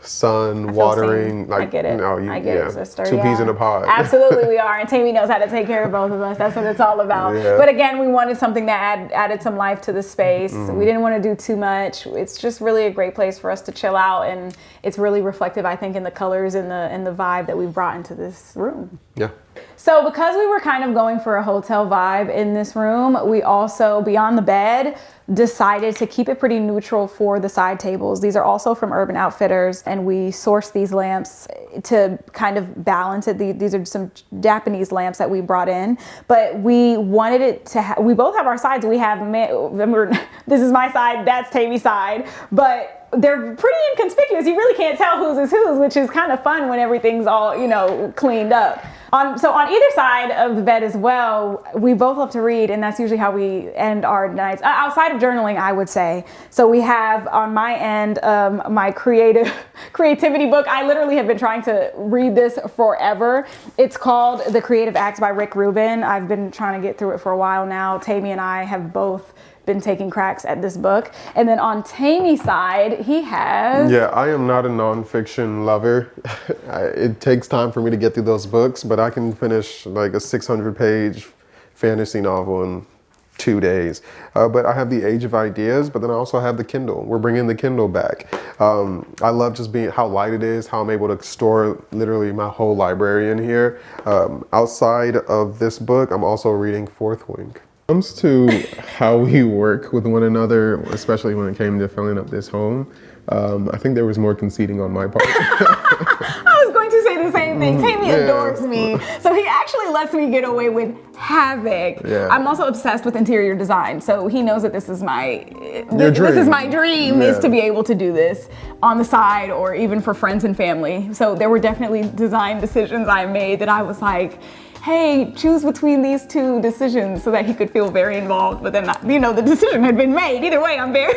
sun, watering, like, I get it. I get it, sister. Two peas in a pod. Absolutely, we are. And Temi knows how to take care of both of us. That's what it's all about. But again, we wanted something that added some life to the space. We didn't want to do too much. It's just really a great place for us to chill out, and it's really reflective, I think, in the colors and the vibe that we've brought into this room. Yeah. So because we were kind of going for a hotel vibe in this room, we also, beyond the bed, decided to keep it pretty neutral for the side tables. These are also from Urban Outfitters, and we sourced these lamps to kind of balance it. These are some Japanese lamps that we brought in, but we wanted it to we both have our sides. We have, remember, this is my side, that's Temi's side, but they're pretty inconspicuous. You really can't tell whose is whose, which is kind of fun when everything's all, cleaned up. So on either side of the bed as well, we both love to read, and that's usually how we end our nights. Outside of journaling, I would say. So we have on my end my creativity book. I literally have been trying to read this forever. It's called The Creative Act by Rick Rubin. I've been trying to get through it for a while now. Temi and I have both been taking cracks at this book. And then on Temi's side, he has... Yeah, I am not a nonfiction lover. It takes time for me to get through those books, but I can finish like a 600-page fantasy novel in 2 days. But I have the Age of Ideas, but then I also have the Kindle. We're bringing the Kindle back. I love just how light it is, how I'm able to store literally my whole library in here. Outside of this book, I'm also reading Fourth Wing. When it comes to how we work with one another, especially when it came to filling up this home, I think there was more conceding on my part. I was going to say the same thing. Temi adores me. So he actually lets me get away with havoc. Yeah. I'm also obsessed with interior design. So he knows that this is my dream is to be able to do this on the side or even for friends and family. So there were definitely design decisions I made that I was like, hey, choose between these two decisions, so that he could feel very involved. But then, the decision had been made. Either way, I'm very,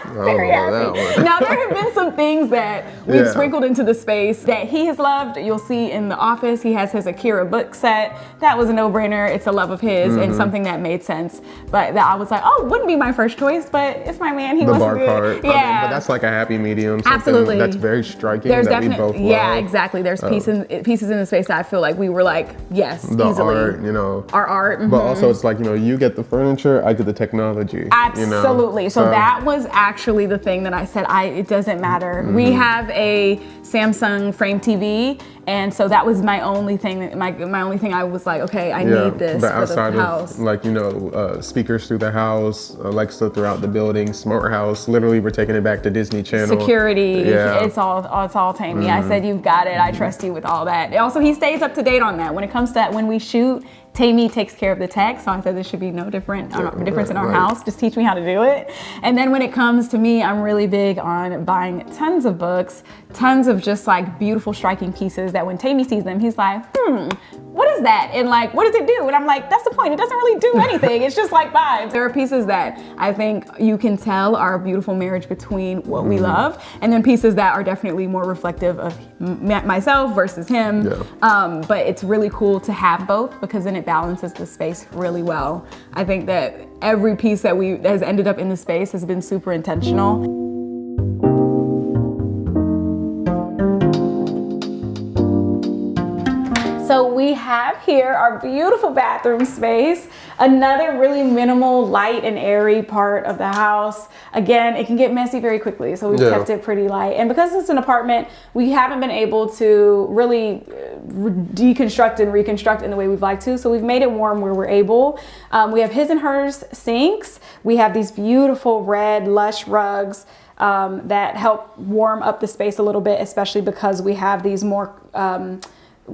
very happy. Now, there have been some things that we've sprinkled into the space that he has loved. You'll see in the office, he has his Akira book set. That was a no-brainer. It's a love of his and something that made sense. But that I was like, wouldn't be my first choice, but it's my man. He wants to do it. Yeah. But that's like a happy medium. Absolutely. That's very striking. There's that we both love. Yeah, exactly. There's pieces in the space that I feel like we were like, yes, the easily. Art, our art. But also it's like, you get the furniture, I get the technology. Absolutely. So that was actually the thing that I said, it doesn't matter. We have a Samsung frame TV, and so that was my only thing. My only thing I was like, okay, I need this but for outside the house. Of speakers through the house, Alexa throughout the building, smart house. Literally, we're taking it back to Disney Channel. Security. Yeah. It's all Temi. I said, you've got it. I trust you with all that. Also, he stays up to date on that. When it comes to when we shoot, Temi takes care of the tech, so I said there should be no difference in our house. Just teach me how to do it. And then when it comes to me, I'm really big on buying tons of books, tons of just like beautiful, striking pieces that when Temi sees them, he's like, what is that? And like, what does it do? And I'm like, that's the point. It doesn't really do anything. It's just like vibes. There are pieces that I think you can tell are a beautiful marriage between what we love, and then pieces that are definitely more reflective of myself versus him. Yeah. But it's really cool to have both because then it balances the space really well. I think that every piece that has ended up in the space has been super intentional. So we have here our beautiful bathroom space, another really minimal, light and airy part of the house. Again, it can get messy very quickly, so we've kept it pretty light. And because it's an apartment, we haven't been able to really deconstruct and reconstruct in the way we'd like to, so we've made it warm where we're able. We have his and hers sinks. We have these beautiful red lush rugs that help warm up the space a little bit, especially because we have these more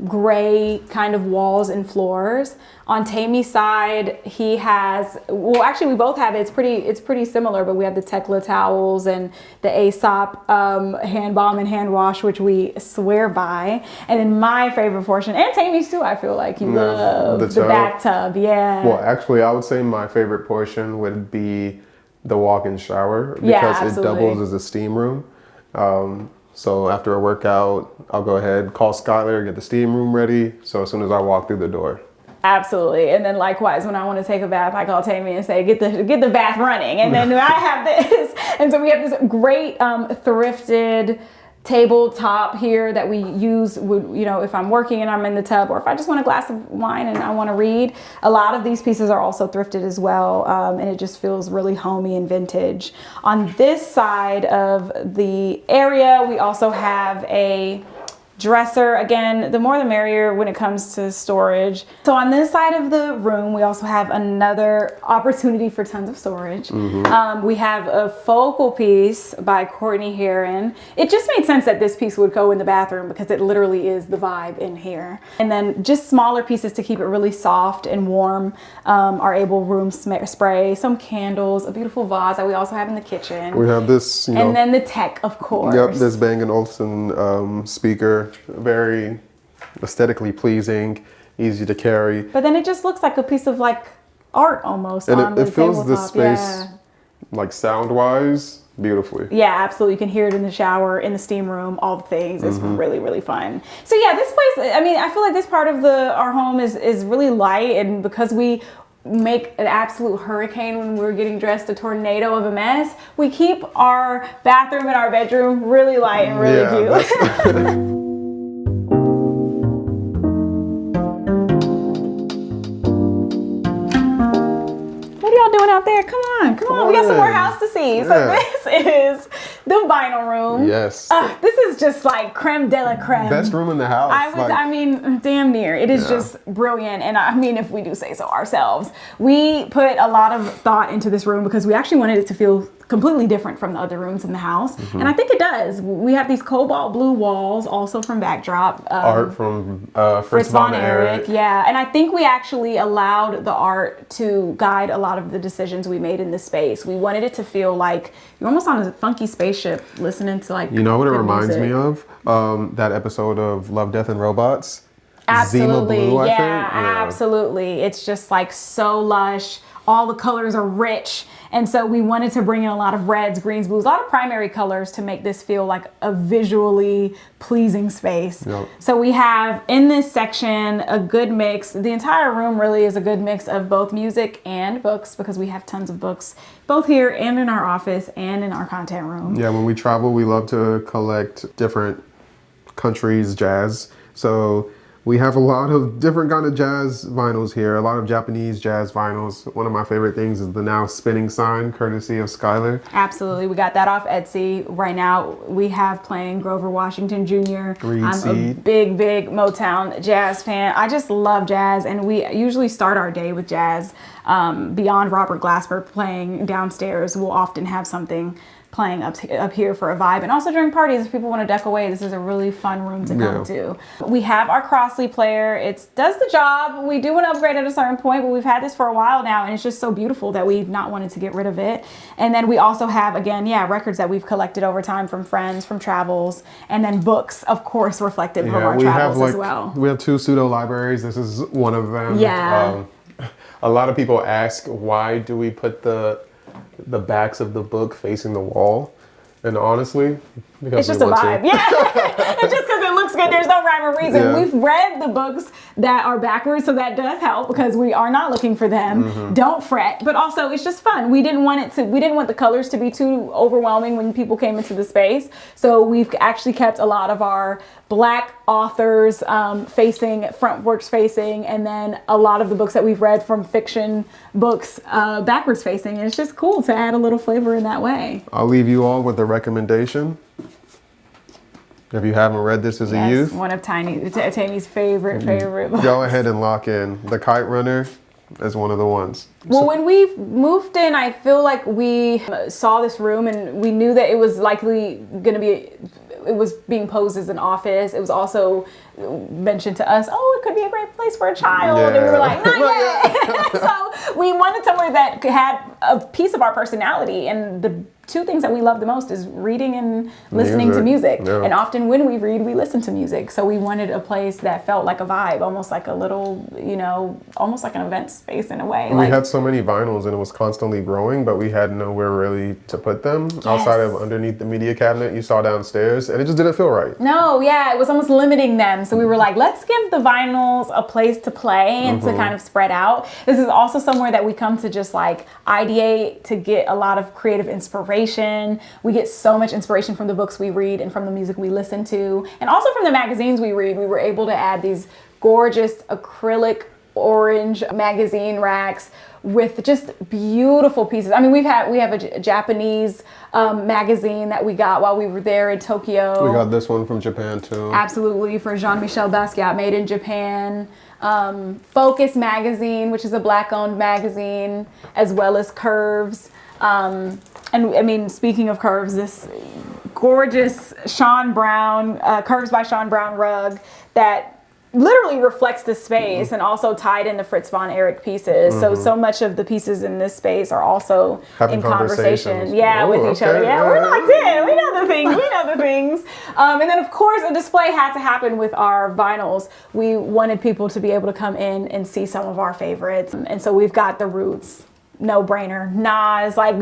gray kind of walls and floors. On Temi's side, he has, well, actually we both have it. It's pretty similar, but we have the Tekla towels and the Aesop hand balm and hand wash, which we swear by. And then my favorite portion, and Temi's too, I feel like you love the bathtub. Yeah. Well, actually, I would say my favorite portion would be the walk-in shower, because it doubles as a steam room. So after a workout, I'll go ahead, call Skylar, get the steam room ready. So as soon as I walk through the door. Absolutely. And then likewise, when I want to take a bath, I call Temi and say, get the bath running. And then I have this. And so we have this great thrifted tabletop here that we use, you know, if I'm working and I'm in the tub, or if I just want a glass of wine and I want to read. A lot of these pieces are also thrifted as well, and it just feels really homey and vintage. On this side of the area, we also have a dresser. Again, the more the merrier when it comes to storage. So on this side of the room, we also have another opportunity for tons of storage. We have a focal piece by Courtney Heron. It just made sense that this piece would go in the bathroom because it literally is the vibe in here. And then just smaller pieces to keep it really soft and warm. Our Able Room spray, some candles, a beautiful vase that we also have in the kitchen. We have this, you know, and then the tech, of course. Yep, this Bang & Olufsen speaker. Very aesthetically pleasing, easy to carry. But then it just looks like a piece of like art almost. And it fills the space like sound-wise beautifully. Yeah, absolutely. You can hear it in the shower, in the steam room, all the things. It's really, really fun. So yeah, this place, I mean, I feel like this part of our home is really light, and because we make an absolute hurricane when we're getting dressed, a tornado of a mess, we keep our bathroom and our bedroom really light and really cute. Doing out there? Come on. We got some more house to see. So this is the vinyl room. Yes. This is just like creme de la creme. Best room in the house. I mean, damn near. It is just brilliant. And I mean, if we do say so ourselves, we put a lot of thought into this room because we actually wanted it to feel completely different from the other rooms in the house. And I think it does. We have these cobalt blue walls, also from Backdrop. Art from Fritz von Erich. Yeah, and I think we actually allowed the art to guide a lot of the decisions we made in this space. We wanted it to feel like you're almost on a funky spaceship listening to like, you know what it reminds me of? That episode of Love, Death and Robots. Absolutely. Zima Blue, I think. Absolutely. It's just like so lush. All the colors are rich. And so we wanted to bring in a lot of reds, greens, blues, a lot of primary colors to make this feel like a visually pleasing space. Yep. So we have in this section a good mix. The entire room really is a good mix of both music and books because we have tons of books both here and in our office and in our content room. Yeah, when we travel, we love to collect different countries' jazz. So we have a lot of different kind of jazz vinyls here, a lot of Japanese jazz vinyls. One of my favorite things is the now spinning sign, courtesy of Skylar. Absolutely. We got that off Etsy. Right now we have playing Grover Washington Jr. I'm a big Motown jazz fan. I just love jazz, and we usually start our day with jazz. Beyond Robert Glasper playing downstairs, we'll often have something playing up here for a vibe. And also during parties, if people want to deck away, this is a really fun room to come to. We have our Crossley player. It does the job. We do want to upgrade at a certain point, but we've had this for a while now, and it's just so beautiful that we've not wanted to get rid of it. And then we also have, again, records that we've collected over time from friends, from travels, and then books, of course, reflective of our travels as well. We have 2 pseudo libraries. This is one of them. Yeah. A lot of people ask, why do we put the backs of the book facing the wall? And honestly, It's just a vibe. Yeah. It's just because it looks good. There's no rhyme or reason. Yeah. We've read the books that are backwards, so that does help because we are not looking for them. Don't fret. But also, it's just fun. We didn't want the colors to be too overwhelming when people came into the space. So we've actually kept a lot of our Black authors facing, frontwards facing, and then a lot of the books that we've read from fiction books backwards facing. And it's just cool to add a little flavor in that way. I'll leave you all with a recommendation. If you haven't read this as a youth, one of Temi's favorite books. go ahead and lock in. The Kite Runner is one of the ones. Well, when we moved in, I feel like we saw this room and we knew that it was likely going to be, it was being posed as an office. It was also mentioned to us, oh, it could be a great place for a child. Yeah. And we were like, not yet. So we wanted somewhere that had a piece of our personality. And the two things that we love the most is reading and listening to music. Yeah. And often when we read, we listen to music. So we wanted a place that felt like a vibe, almost like a little, almost like an event space in a way. We had so many vinyls and it was constantly growing, but we had nowhere really to put them outside of underneath the media cabinet you saw downstairs, and it just didn't feel right. No, yeah, it was almost limiting them. So we were like, let's give the vinyls a place to play and to kind of spread out. This is also somewhere that we come to just like ideate, to get a lot of creative inspiration. We get so much inspiration from the books we read and from the music we listen to, and also from the magazines we read. We were able to add these gorgeous acrylic orange magazine racks with just beautiful pieces. I mean, we have a Japanese magazine that we got while we were there in Tokyo. We got this one from Japan too. Absolutely, for Jean-Michel Basquiat, made in Japan. Focus magazine, which is a Black-owned magazine, as well as Curves. And I mean, speaking of Curves, this gorgeous Sean Brown, Curves by Sean Brown rug that literally reflects the space and also tied into Fritz von Erich pieces. So much of the pieces in this space are also having in conversation. Ooh, With each other. Yeah, we're locked in. We know the things. And then of course a display had to happen with our vinyls. We wanted people to be able to come in and see some of our favorites. And so we've got The Roots, no brainer. Nas, like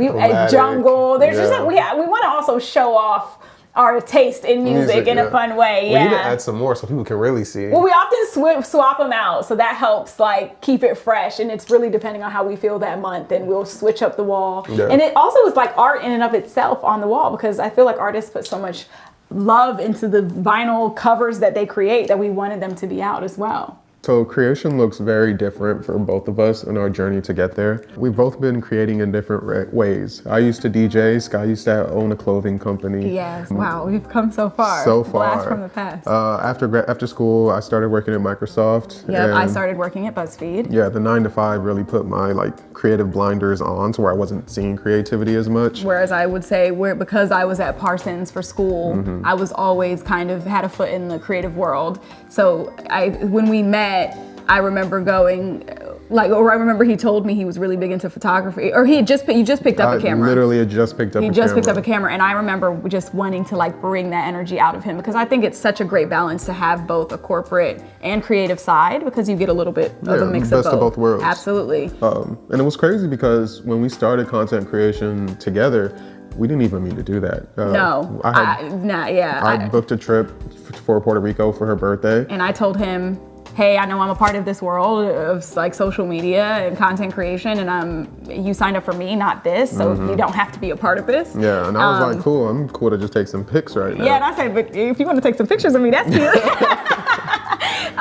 Jungle. There's just like, we want to also show off our taste in music in a fun way. We need to add some more so people can really see. Well, we often swap them out, so that helps like keep it fresh, and it's really depending on how we feel that month, and we'll switch up the wall. Yeah. And it also is like art in and of itself on the wall, because I feel like artists put so much love into the vinyl covers that they create that we wanted them to be out as well. So creation looks very different for both of us in our journey to get there. We've both been creating in different ways. I used to DJ, Sky used to own a clothing company. Yes, wow, we've come so far. So far. Blast from the past. After school, I started working at Microsoft. Yep, I started working at BuzzFeed. Yeah, the 9 to 5 really put my creative blinders on, to where I wasn't seeing creativity as much. Whereas I would say, because I was at Parsons for school, I was always kind of had a foot in the creative world. So when we met, I remember going, I remember he told me he was really big into photography, or you just picked up a camera. Literally had just picked up a camera. He just picked up a camera, and I remember just wanting to bring that energy out of him, because I think it's such a great balance to have both a corporate and creative side, because you get a little bit of a mix of both. Best of both worlds. Absolutely. And it was crazy because when we started content creation together, we didn't even mean to do that. I booked a trip for Puerto Rico for her birthday. And I told him, hey, I know I'm a part of this world of social media and content creation, and you signed up for me, not this, so you don't have to be a part of this. Yeah, and I was cool, I'm cool to just take some pics right now. Yeah, and I said, but if you want to take some pictures of me, that's cute.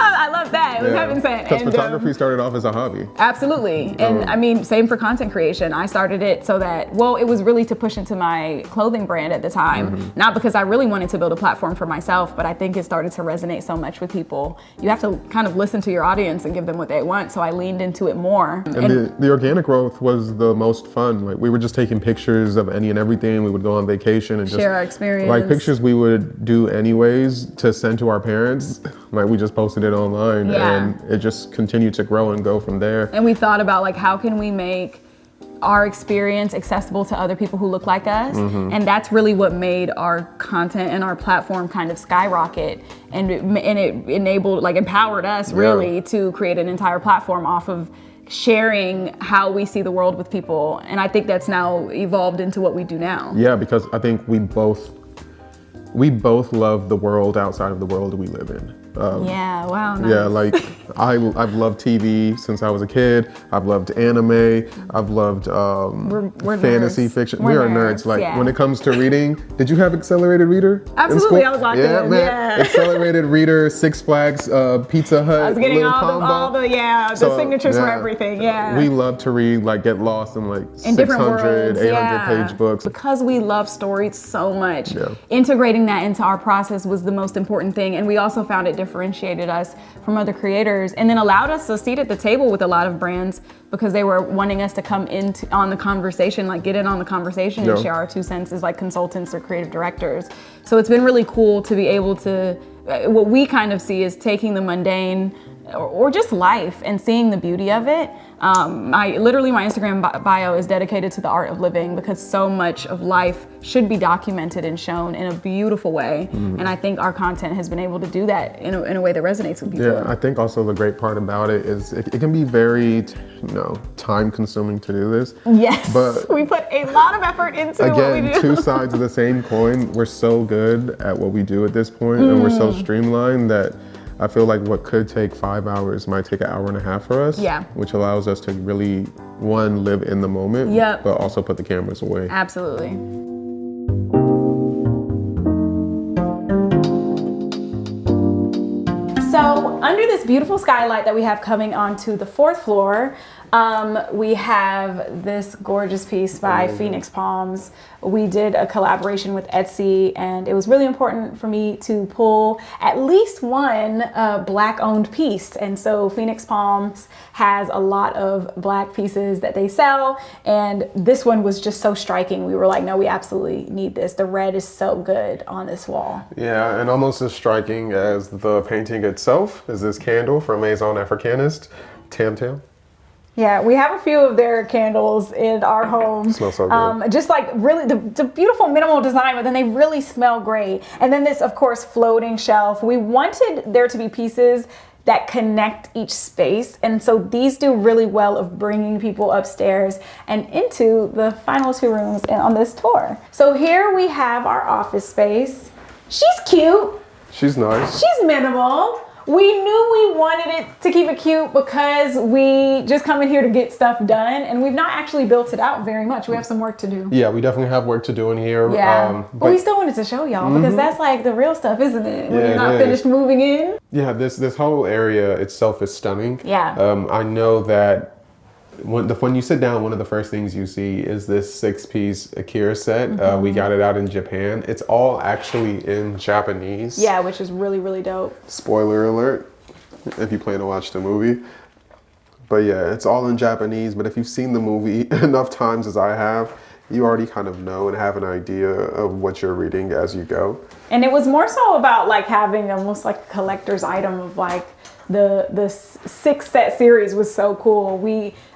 I love that. It was heaven sent. Because photography started off as a hobby. Absolutely. And I mean, same for content creation. I started it so that, it was really to push into my clothing brand at the time. Not because I really wanted to build a platform for myself, but I think it started to resonate so much with people. You have to kind of listen to your audience and give them what they want. So I leaned into it more. And the organic growth was the most fun. We were just taking pictures of any and everything. We would go on vacation and share our experience. Pictures we would do anyways to send to our parents. We just posted it online, and it just continued to grow and go from there. And we thought about how can we make our experience accessible to other people who look like us, and that's really what made our content and our platform kind of skyrocket, and it enabled, empowered us really to create an entire platform off of sharing how we see the world with people. And I think that's now evolved into what we do now. Yeah, because I think we both we both love the world outside of the world we live in. Yeah, wow, nice. Yeah, like I've loved TV since I was a kid. I've loved anime. I've loved we're fantasy nerds. fiction. We're We are nerds, nerds. Like yeah. when it comes to reading, did you have accelerated reader? Absolutely, in school? I was locked Yeah, in. man. Yeah. Accelerated reader, Six Flags, Pizza Hut. I was getting little all combo. the So, signatures for yeah. everything. Yeah. We love to read, like get lost in like In different 600, worlds, 800 yeah. page books. Because we love stories so much, Yeah. integrating that into our process was the most important thing. And we also found it differentiated us from other creators and then allowed us a seat at the table with a lot of brands because they were wanting us to come in on the conversation, like get in on the conversation and Yeah. share our 2 cents as like consultants or creative directors. So it's been really cool to be able to, what we kind of see is taking the mundane or just life and seeing the beauty of it. My Instagram bio is dedicated to the art of living because so much of life should be documented and shown in a beautiful way. And I think our content has been able to do that in a way that resonates with people. Yeah, I think also the great part about it is it can be very, time consuming to do this. Yes, But we put a lot of effort into what we again, do. 2 sides of the same coin. We're so good at what we do at this point, and we're so streamlined that I feel like what could take 5 hours might take 1.5 hours for us. Yeah. Which allows us to really, one, live in the moment, Yep. but also put the cameras away. Absolutely. So under this beautiful skylight that we have coming onto the 4th floor, we have this gorgeous piece by Phoenix Palms. We did a collaboration with Etsy, and it was really important for me to pull at least one Black-owned piece. And so Phoenix Palms has a lot of Black pieces that they sell, and this one was just so striking. We were like, no, we absolutely need this. The red is so good on this wall. Yeah, and almost as striking as the painting itself is this candle from Maison Africanist, Tam Tam. Yeah, we have a few of their candles in our home. Smells so good. Just like really the beautiful minimal design, but then they really smell great. And then this, of course, floating shelf. We wanted there to be pieces that connect each space. And so these do really well of bringing people upstairs and into the final 2 rooms on this tour. So here we have our office space. She's cute. She's nice. She's minimal. We knew we wanted it to keep it cute because we just come in here to get stuff done, and we've not actually built it out very much. We have some work to do. Yeah, we definitely have work to do in here. Yeah, but we still wanted to show y'all because that's like the real stuff, isn't it? When Yeah, you're not it finished is. moving in. Yeah, this whole area itself is stunning. Yeah. I know that when you sit down, one of the first things you see is this 6-piece Akira set. We got it out in Japan. It's all actually in Japanese. Yeah, which is really, really dope. Spoiler alert, if you plan to watch the movie. But yeah, it's all in Japanese. But if you've seen the movie enough times as I have, you already kind of know and have an idea of what you're reading as you go. And it was more so about like having almost like a collector's item of like the 6 set series was so cool.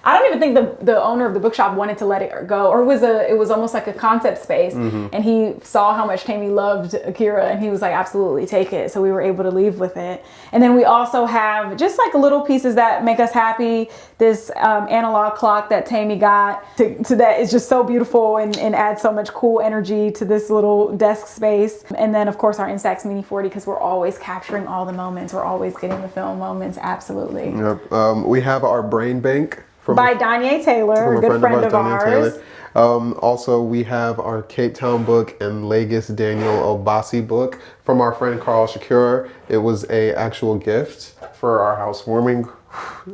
I don't even think the owner of the bookshop wanted to let it go, or it was almost like a concept space. And he saw how much Temi loved Akira, and he was like, absolutely, take it. So we were able to leave with it. And then we also have just like little pieces that make us happy. This analog clock that Temi got to that is just so beautiful and adds so much cool energy to this little desk space. And then of course our Instax Mini 40, because we're always capturing all the moments. We're always getting the film moments. Absolutely. Yep. We have our brain bank by Danye Taylor, a good friend of ours. Also, we have our Cape Town book and Lagos Daniel Obasi book from our friend Carl Shakur. It was a actual gift for our housewarming.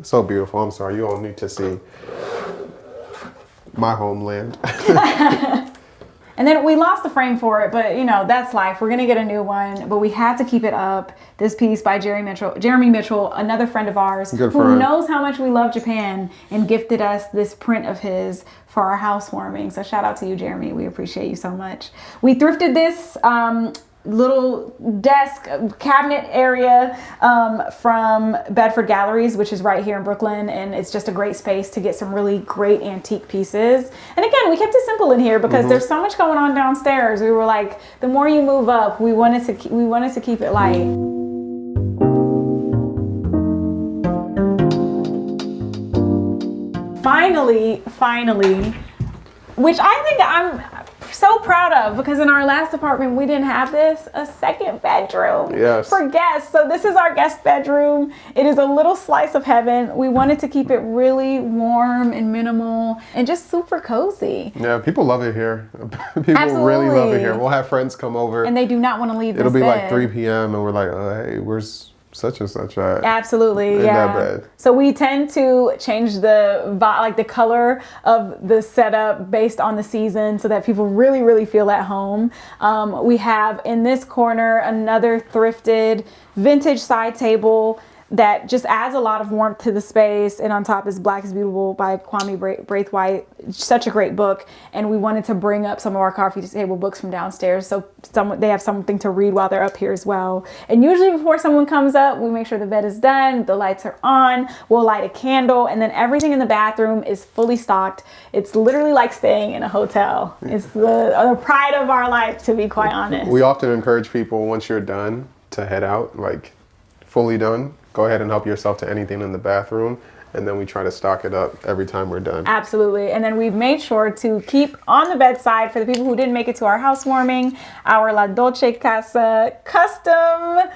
So beautiful. I'm sorry, you all need to see my homeland. And then we lost the frame for it, but that's life. We're gonna get a new one, but we had to keep it up. This piece by Jeremy Mitchell, another friend of ours, who knows how much we love Japan and gifted us this print of his for our housewarming. So shout out to you, Jeremy. We appreciate you so much. We thrifted this little desk cabinet area from Bedford Galleries, which is right here in Brooklyn, and it's just a great space to get some really great antique pieces. And again, we kept it simple in here because there's so much going on downstairs. We were like, the more you move up, we wanted to keep it light. Finally, which I think I'm so proud of, because in our last apartment we didn't have this, a second bedroom for guests. So this is our guest bedroom. It is a little slice of heaven. We wanted to keep it really warm and minimal and just super cozy. Yeah, people love it here. People Absolutely. really love it here. We'll have friends come over And they do not want to leave It'll this be bed. like 3 p.m. and we're like, hey, where's such and such at? Absolutely, in yeah. that bed. So we tend to change the color of the setup based on the season so that people really, really feel at home. We have in this corner another thrifted vintage side table that just adds a lot of warmth to the space. And on top is Black is Beautiful by Kwame Braithwaite. Such a great book. And we wanted to bring up some of our coffee table books from downstairs so they have something to read while they're up here as well. And usually before someone comes up, we make sure the bed is done, the lights are on, we'll light a candle, and then everything in the bathroom is fully stocked. It's literally like staying in a hotel. It's the pride of our life, to be quite honest. We often encourage people, once you're done, to head out, like fully done. Go ahead and help yourself to anything in the bathroom, and then we try to stock it up every time we're done. Absolutely. And then we've made sure to keep on the bedside, for the people who didn't make it to our housewarming, our La Dolce Casa custom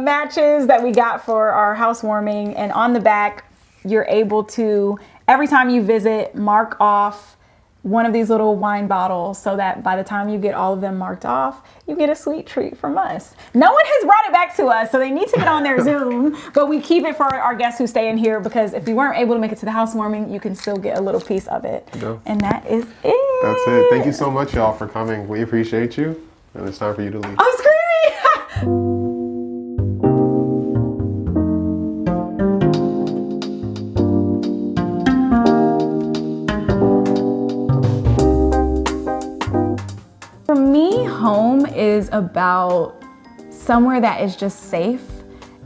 matches that we got for our housewarming. And on the back, you're able to, every time you visit, mark off one of these little wine bottles so that by the time you get all of them marked off, you get a sweet treat from us. No one has brought it back to us, so they need to get on their Zoom, but we keep it for our guests who stay in here, because if you weren't able to make it to the housewarming, you can still get a little piece of it. Yeah. And that is it. That's it. Thank you so much, y'all, for coming. We appreciate you, and it's time for you to leave. I'm screaming! For me, home is about somewhere that is just safe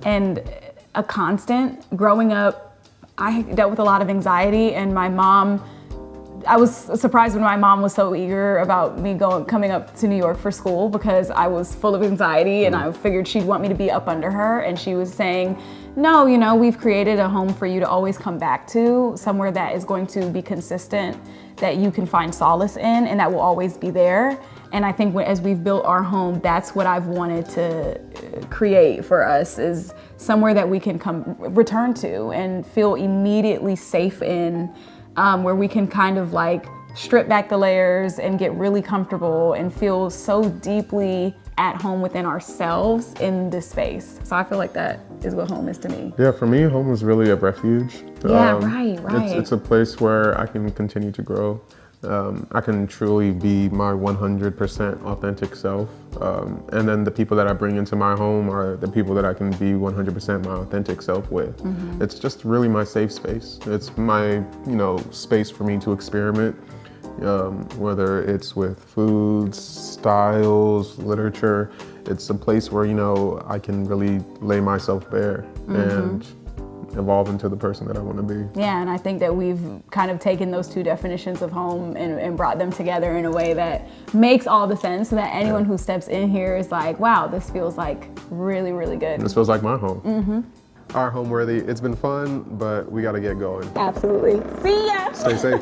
and a constant. Growing up, I dealt with a lot of anxiety, and I was surprised when my mom was so eager about me coming up to New York for school, because I was full of anxiety and I figured she'd want me to be up under her. And she was saying, no, we've created a home for you to always come back to, somewhere that is going to be consistent, that you can find solace in, and that will always be there. And I think as we've built our home, that's what I've wanted to create for us, is somewhere that we can return to and feel immediately safe in, where we can kind of like strip back the layers and get really comfortable and feel so deeply at home within ourselves in this space. So I feel like that is what home is to me. Yeah, for me, home is really a refuge. Yeah, right. It's a place where I can continue to grow. I can truly be my 100% authentic self. And then the people that I bring into my home are the people that I can be 100% my authentic self with. Mm-hmm. It's just really my safe space. It's my, space for me to experiment, whether it's with foods, styles, literature. It's a place where, I can really lay myself bare and evolve into the person that I want to be. Yeah, and I think that we've kind of taken those two definitions of home and brought them together in a way that makes all the sense, so that anyone who steps in here is like, wow, this feels like really, really good. This feels like my home. Mm-hmm. Our Homeworthy, it's been fun, but we got to get going. Absolutely. See ya. Stay safe.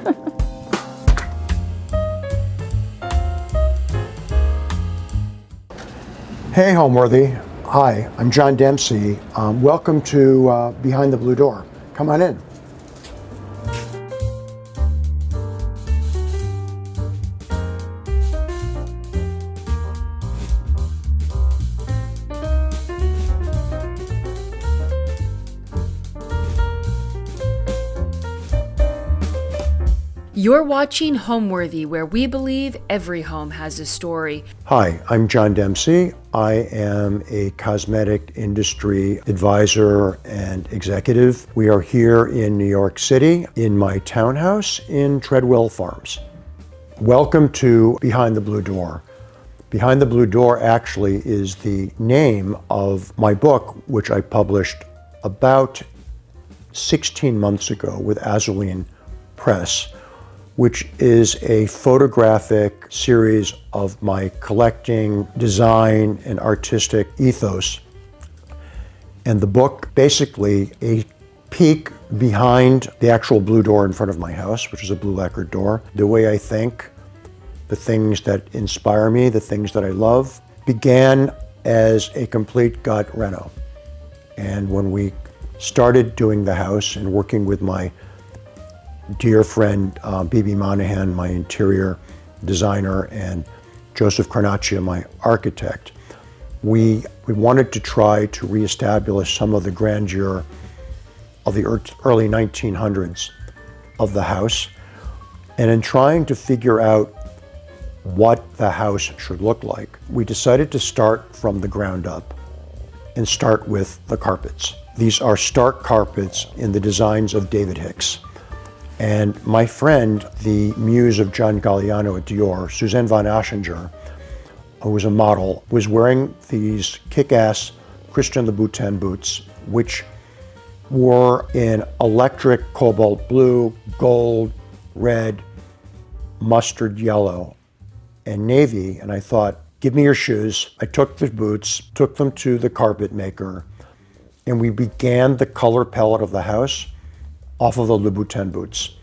Hey, Homeworthy. Hi, I'm John Demsey. Welcome to Behind the Blue Door. Come on in. You're watching Homeworthy, where we believe every home has a story. Hi, I'm John Demsey. I am a cosmetic industry advisor and executive. We are here in New York City in my townhouse in Treadwell Farms. Welcome to Behind the Blue Door. Behind the Blue Door actually is the name of my book, which I published about 16 months ago with Azuline Press, which is a photographic series of my collecting, design, and artistic ethos. And the book, basically a peek behind the actual blue door in front of my house, which is a blue lacquered door, the way I think, the things that inspire me, the things that I love, began as a complete gut reno. And when we started doing the house and working with my dear friend Bibi Monahan, my interior designer, and Joseph Carnaccia, my architect, we wanted to try to reestablish some of the grandeur of the early 1900s of the house. And in trying to figure out what the house should look like, we decided to start from the ground up and start with the carpets. These are stark carpets in the designs of David Hicks. And my friend, the muse of John Galliano at Dior, Suzanne von Aschinger, who was a model, was wearing these kick-ass Christian Louboutin boots, which were in electric cobalt blue, gold, red, mustard yellow, and navy. And I thought, give me your shoes. I took the boots, took them to the carpet maker, and we began the color palette of the house off of the Louboutin boots.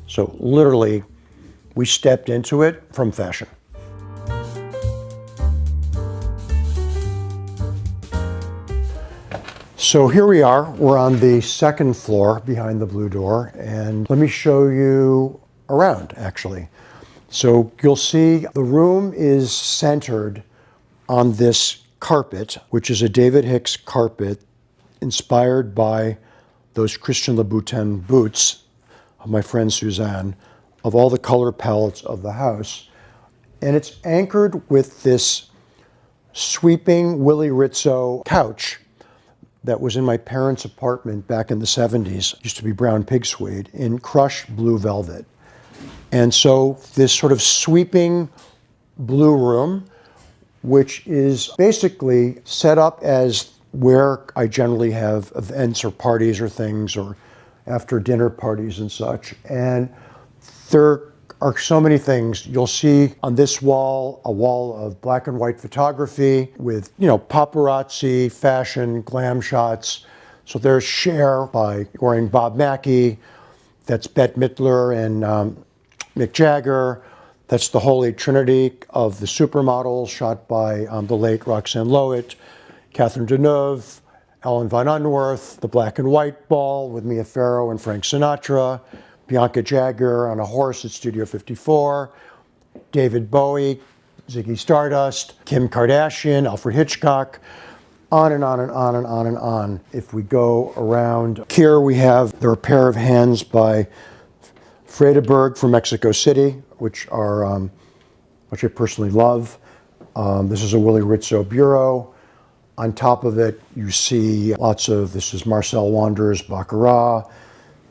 So literally, we stepped into it from fashion. So here we are, we're on the second floor behind the blue door, and let me show you around, actually. So you'll see the room is centered on this carpet, which is a David Hicks carpet inspired by those Christian Louboutin boots of my friend Suzanne, of all the color palettes of the house. And it's anchored with this sweeping Willie Rizzo couch that was in my parents' apartment back in the 70s, used to be brown pig suede, in crushed blue velvet. And so this sort of sweeping blue room, which is basically set up as where I generally have events or parties or things, or after dinner parties and such. And there are so many things. You'll see on this wall, a wall of black and white photography with, paparazzi, fashion, glam shots. So there's Cher by wearing Bob Mackie. That's Bette Midler and Mick Jagger. That's the Holy Trinity of the supermodels shot by the late Roxanne Lowitt, Catherine Deneuve, Ellen von Unworth, the black and white ball with Mia Farrow and Frank Sinatra, Bianca Jagger on a horse at Studio 54, David Bowie, Ziggy Stardust, Kim Kardashian, Alfred Hitchcock, on and on and on and on and on. If we go around here, there are a pair of hands by Frederberg from Mexico City, which I personally love. This is a Willie Rizzo bureau. On top of it, you see this is Marcel Wander's Baccarat,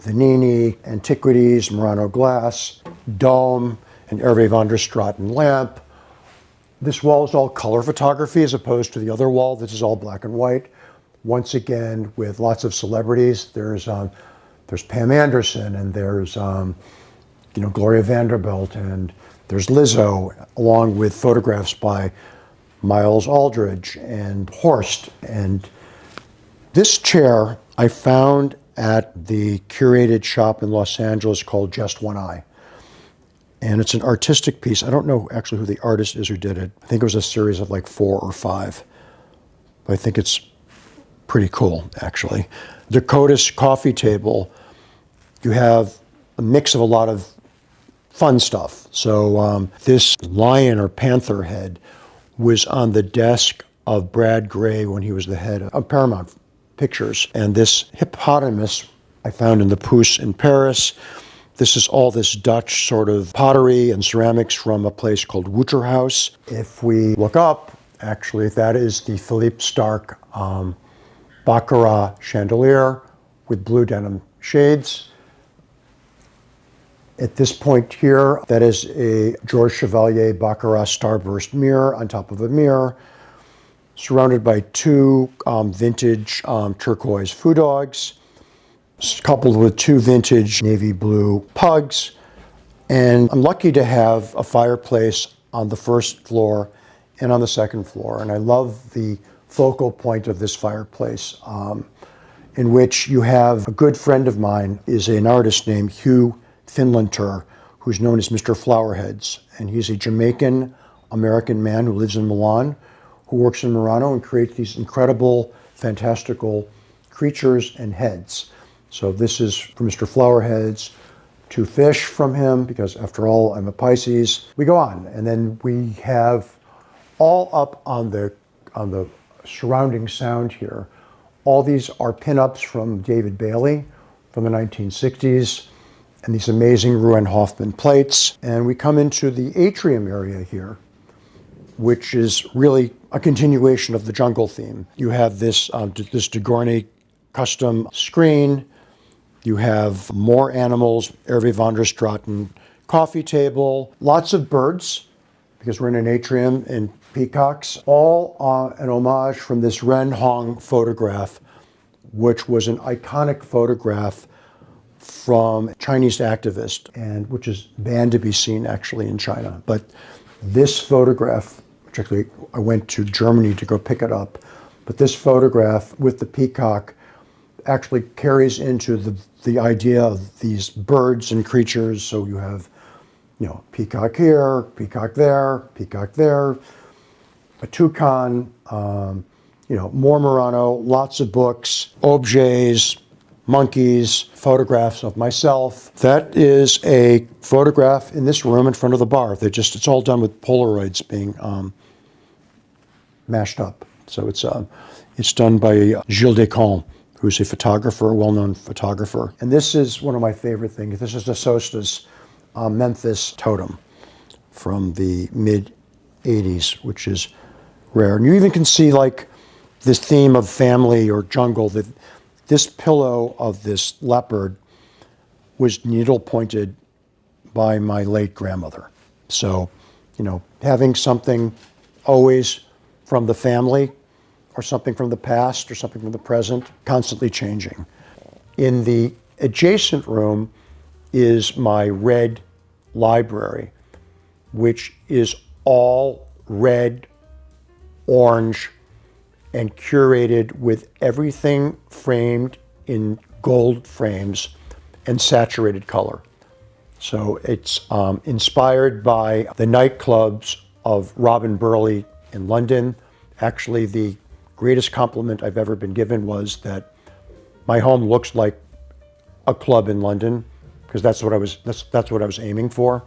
Vanini, Antiquities, Murano glass, Dome, and Hervé van der Straten lamp. This wall is all color photography as opposed to the other wall. This is all black and white. Once again, with lots of celebrities. There's Pam Anderson, and there's Gloria Vanderbilt, and there's Lizzo, along with photographs by Miles Aldridge and Horst. And this chair I found at the curated shop in Los Angeles called Just One Eye. And it's an artistic piece. I don't know actually who the artist is who did it. I think it was a series of like 4 or 5. But I think it's pretty cool, actually. The Dakota's coffee table, you have a mix of a lot of fun stuff. So this lion or panther head was on the desk of Brad Gray when he was the head of Paramount Pictures. And this hippopotamus I found in the Pousse in Paris. This is all this Dutch sort of pottery and ceramics from a place called Wouterhouse. If we look up, actually, that is the Philippe Starck Baccarat chandelier with blue denim shades. At this point here, that is a Georges Chevalier Baccarat starburst mirror on top of a mirror, surrounded by 2 vintage turquoise foo dogs, coupled with 2 vintage navy blue pugs. And I'm lucky to have a fireplace on the first floor and on the second floor. And I love the focal point of this fireplace, in which you have a good friend of mine is an artist named Hugh Finlanter, who's known as Mr. Flowerheads. And he's a Jamaican-American man who lives in Milan, who works in Murano and creates these incredible, fantastical creatures and heads. So this is for Mr. Flowerheads, 2 fish from him, because after all, I'm a Pisces. We go on, and then we have all up on the surrounding sound here. All these are pinups from David Bailey from the 1960s, and these amazing Ruan Hoffman plates. And we come into the atrium area here, which is really a continuation of the jungle theme. You have this de Gournay custom screen. You have more animals, Hervé van der Straten coffee table, lots of birds, because we're in an atrium, and peacocks, all an homage from this Ren Hong photograph, which was an iconic photograph from a Chinese activist, and which is banned to be seen actually in China. But this photograph, particularly I went to Germany to go pick it up, but this photograph with the peacock actually carries into the idea of these birds and creatures. So you have, peacock here, peacock there, a toucan, more Murano, lots of books, objets, monkeys, photographs of myself. That is a photograph in this room in front of the bar. It's all done with Polaroids being mashed up. So it's done by Gilles Descamps, who's a photographer, a well-known photographer. And this is one of my favorite things. This is the Sostas Memphis totem from the mid-'80s, which is rare. And you even can see like this theme of family or jungle. That this pillow of this leopard was needle-pointed by my late grandmother. So, having something always from the family, or something from the past, or something from the present, constantly changing. In the adjacent room is my red library, which is all red, orange, and curated with everything framed in gold frames and saturated color. So it's inspired by the nightclubs of Robin Burley in London. Actually, the greatest compliment I've ever been given was that my home looks like a club in London, because that's what I was aiming for.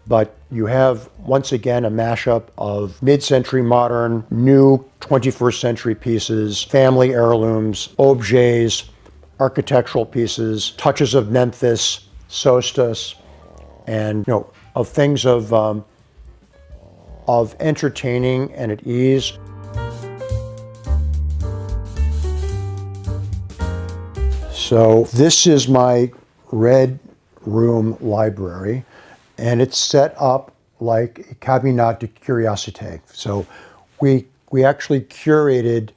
But you have, once again, a mashup of mid-century modern, new 21st century pieces, family heirlooms, objets, architectural pieces, touches of Memphis, Sostas, and of things of entertaining and at ease. So this is my red room library, and it's set up like a cabinet de curiosité. So we actually curated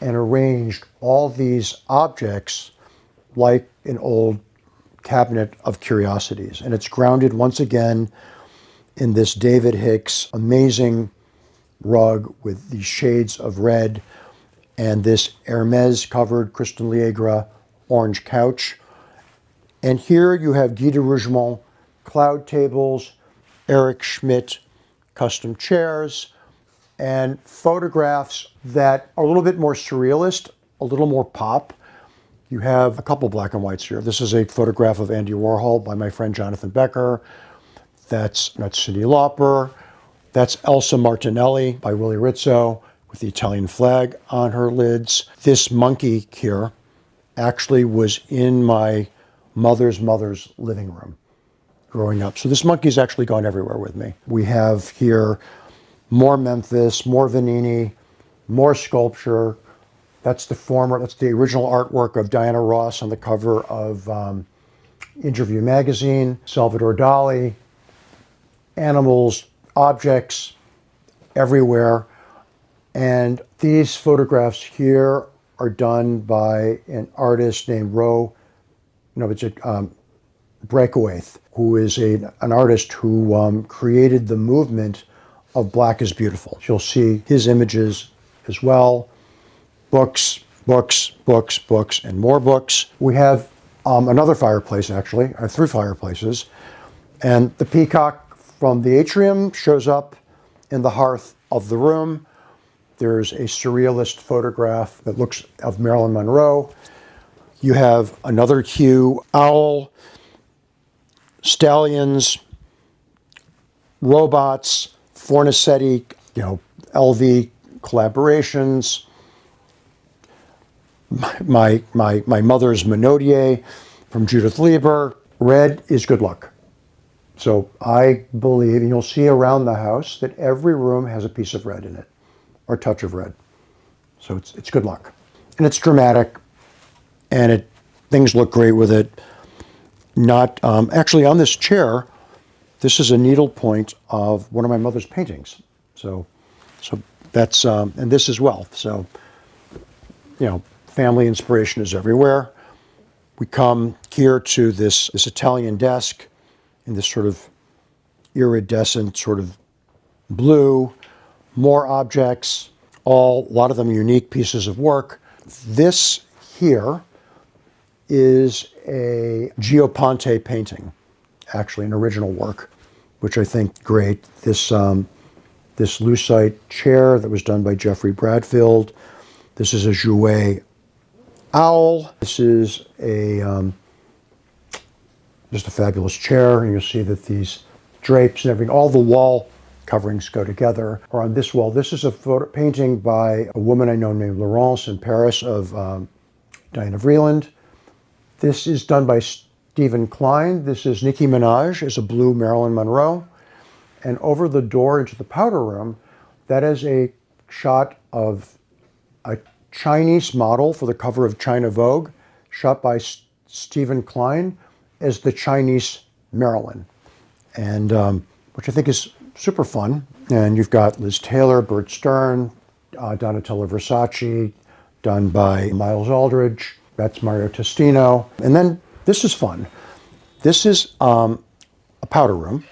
and arranged all these objects like an old cabinet of curiosities. And it's grounded once again in this David Hicks amazing rug with these shades of red and this Hermes covered Christian Liègre orange couch. And here you have Guy de Rougemont cloud tables, Eric Schmidt custom chairs, and photographs that are a little bit more surrealist, a little more pop. You have a couple black and whites here. This is a photograph of Andy Warhol by my friend Jonathan Becker. That's Cyndi Lauper. That's Elsa Martinelli by Willie Rizzo with the Italian flag on her lids. This monkey here actually was in my mother's living room growing up. So this monkey's actually gone everywhere with me. We have here more Memphis, more Vanini, more sculpture. That's the original artwork of Diana Ross on the cover of Interview magazine, Salvador Dali, animals, objects everywhere. And these photographs here are done by an artist named Breakawaith, who is an artist who created the movement of Black is Beautiful. You'll see his images as well. Books, and more books. We have another fireplace, actually. I have 3 fireplaces. And the peacock from the atrium shows up in the hearth of the room. There's a surrealist photograph that looks of Marilyn Monroe. You have another hue, owl, stallions, robots, Fornasetti, LV collaborations. My mother's Minaudier from Judith Lieber. Red is good luck. So I believe, and you'll see around the house, that every room has a piece of red in it, or a touch of red. So it's good luck. And it's dramatic, and things look great with it. Not, actually on this chair, this is a needlepoint of one of my mother's paintings. So that's, and this as well. So, family inspiration is everywhere. We come here to this Italian desk in this sort of iridescent sort of blue, more objects, a lot of them unique pieces of work. This here is a Gioponte painting, actually an original work, which I think great. This lucite chair that was done by Jeffrey Bradfield. This is a Jouet owl. This is just a fabulous chair, and you'll see that these drapes and everything, all the wall coverings go together. Or on this wall, this is a photo painting by a woman I know named Laurence in Paris of Diana Vreeland. This is done by Stephen Klein. This is Nicki Minaj as a blue Marilyn Monroe. And over the door into the powder room, that is a shot of a Chinese model for the cover of China Vogue, shot by Stephen Klein as the Chinese Marilyn, and which I think is super fun. And you've got Liz Taylor, Bert Stern, Donatella Versace, done by Miles Aldridge. That's Mario Testino. And then this is fun. This is a powder room.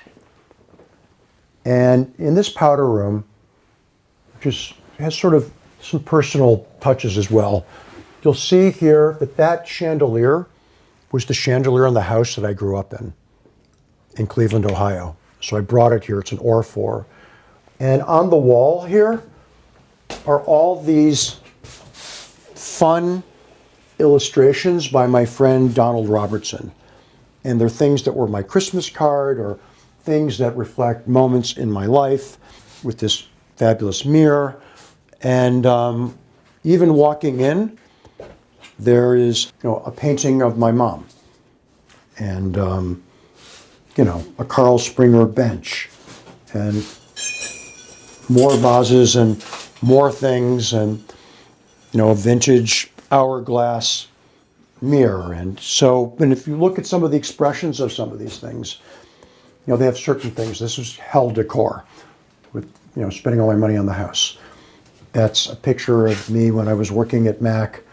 And in this powder room, which has sort of some personal touches as well, you'll see here that chandelier was the chandelier in the house that I grew up in Cleveland, Ohio. So I brought it here. It's an Orfor. And on the wall here are all these fun illustrations by my friend Donald Robertson. And they're things that were my Christmas card or things that reflect moments in my life, with this fabulous mirror. And even walking in, there is a painting of my mom, and a Carl Springer bench, and more vases and more things, and a vintage hourglass mirror. And if you look at some of the expressions of some of these things, they have certain things. This was hell decor, with spending all my money on the house. That's a picture of me when I was working at Mac,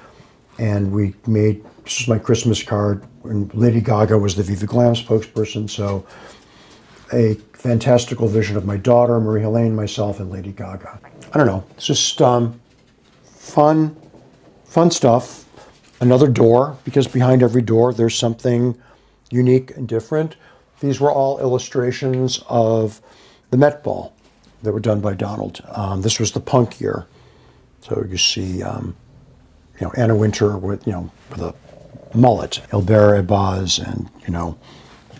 and this is my Christmas card, and Lady Gaga was the Viva Glam spokesperson, so a fantastical vision of my daughter, Marie Helene, myself, and Lady Gaga. I don't know, it's just fun stuff. Another door, because behind every door there's something unique and different. These were all illustrations of the Met Ball that were done by Donald. This was the punk year. So you see, Anna Wintour with a mullet, Albert Ebaz,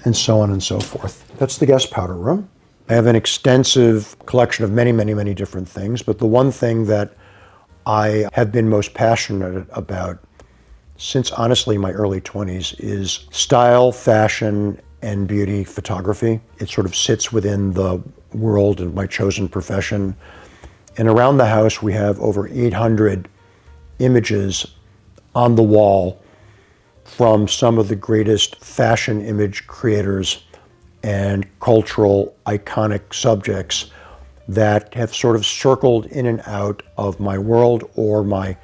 and so on and so forth. That's the guest powder room. I have an extensive collection of many, many, many different things, but the one thing that I have been most passionate about since honestly my early 20s is style, fashion, and beauty photography. It sort of sits within the world of my chosen profession. And around the house, we have over 800 images on the wall from some of the greatest fashion image creators and cultural iconic subjects that have sort of circled in and out of my world or my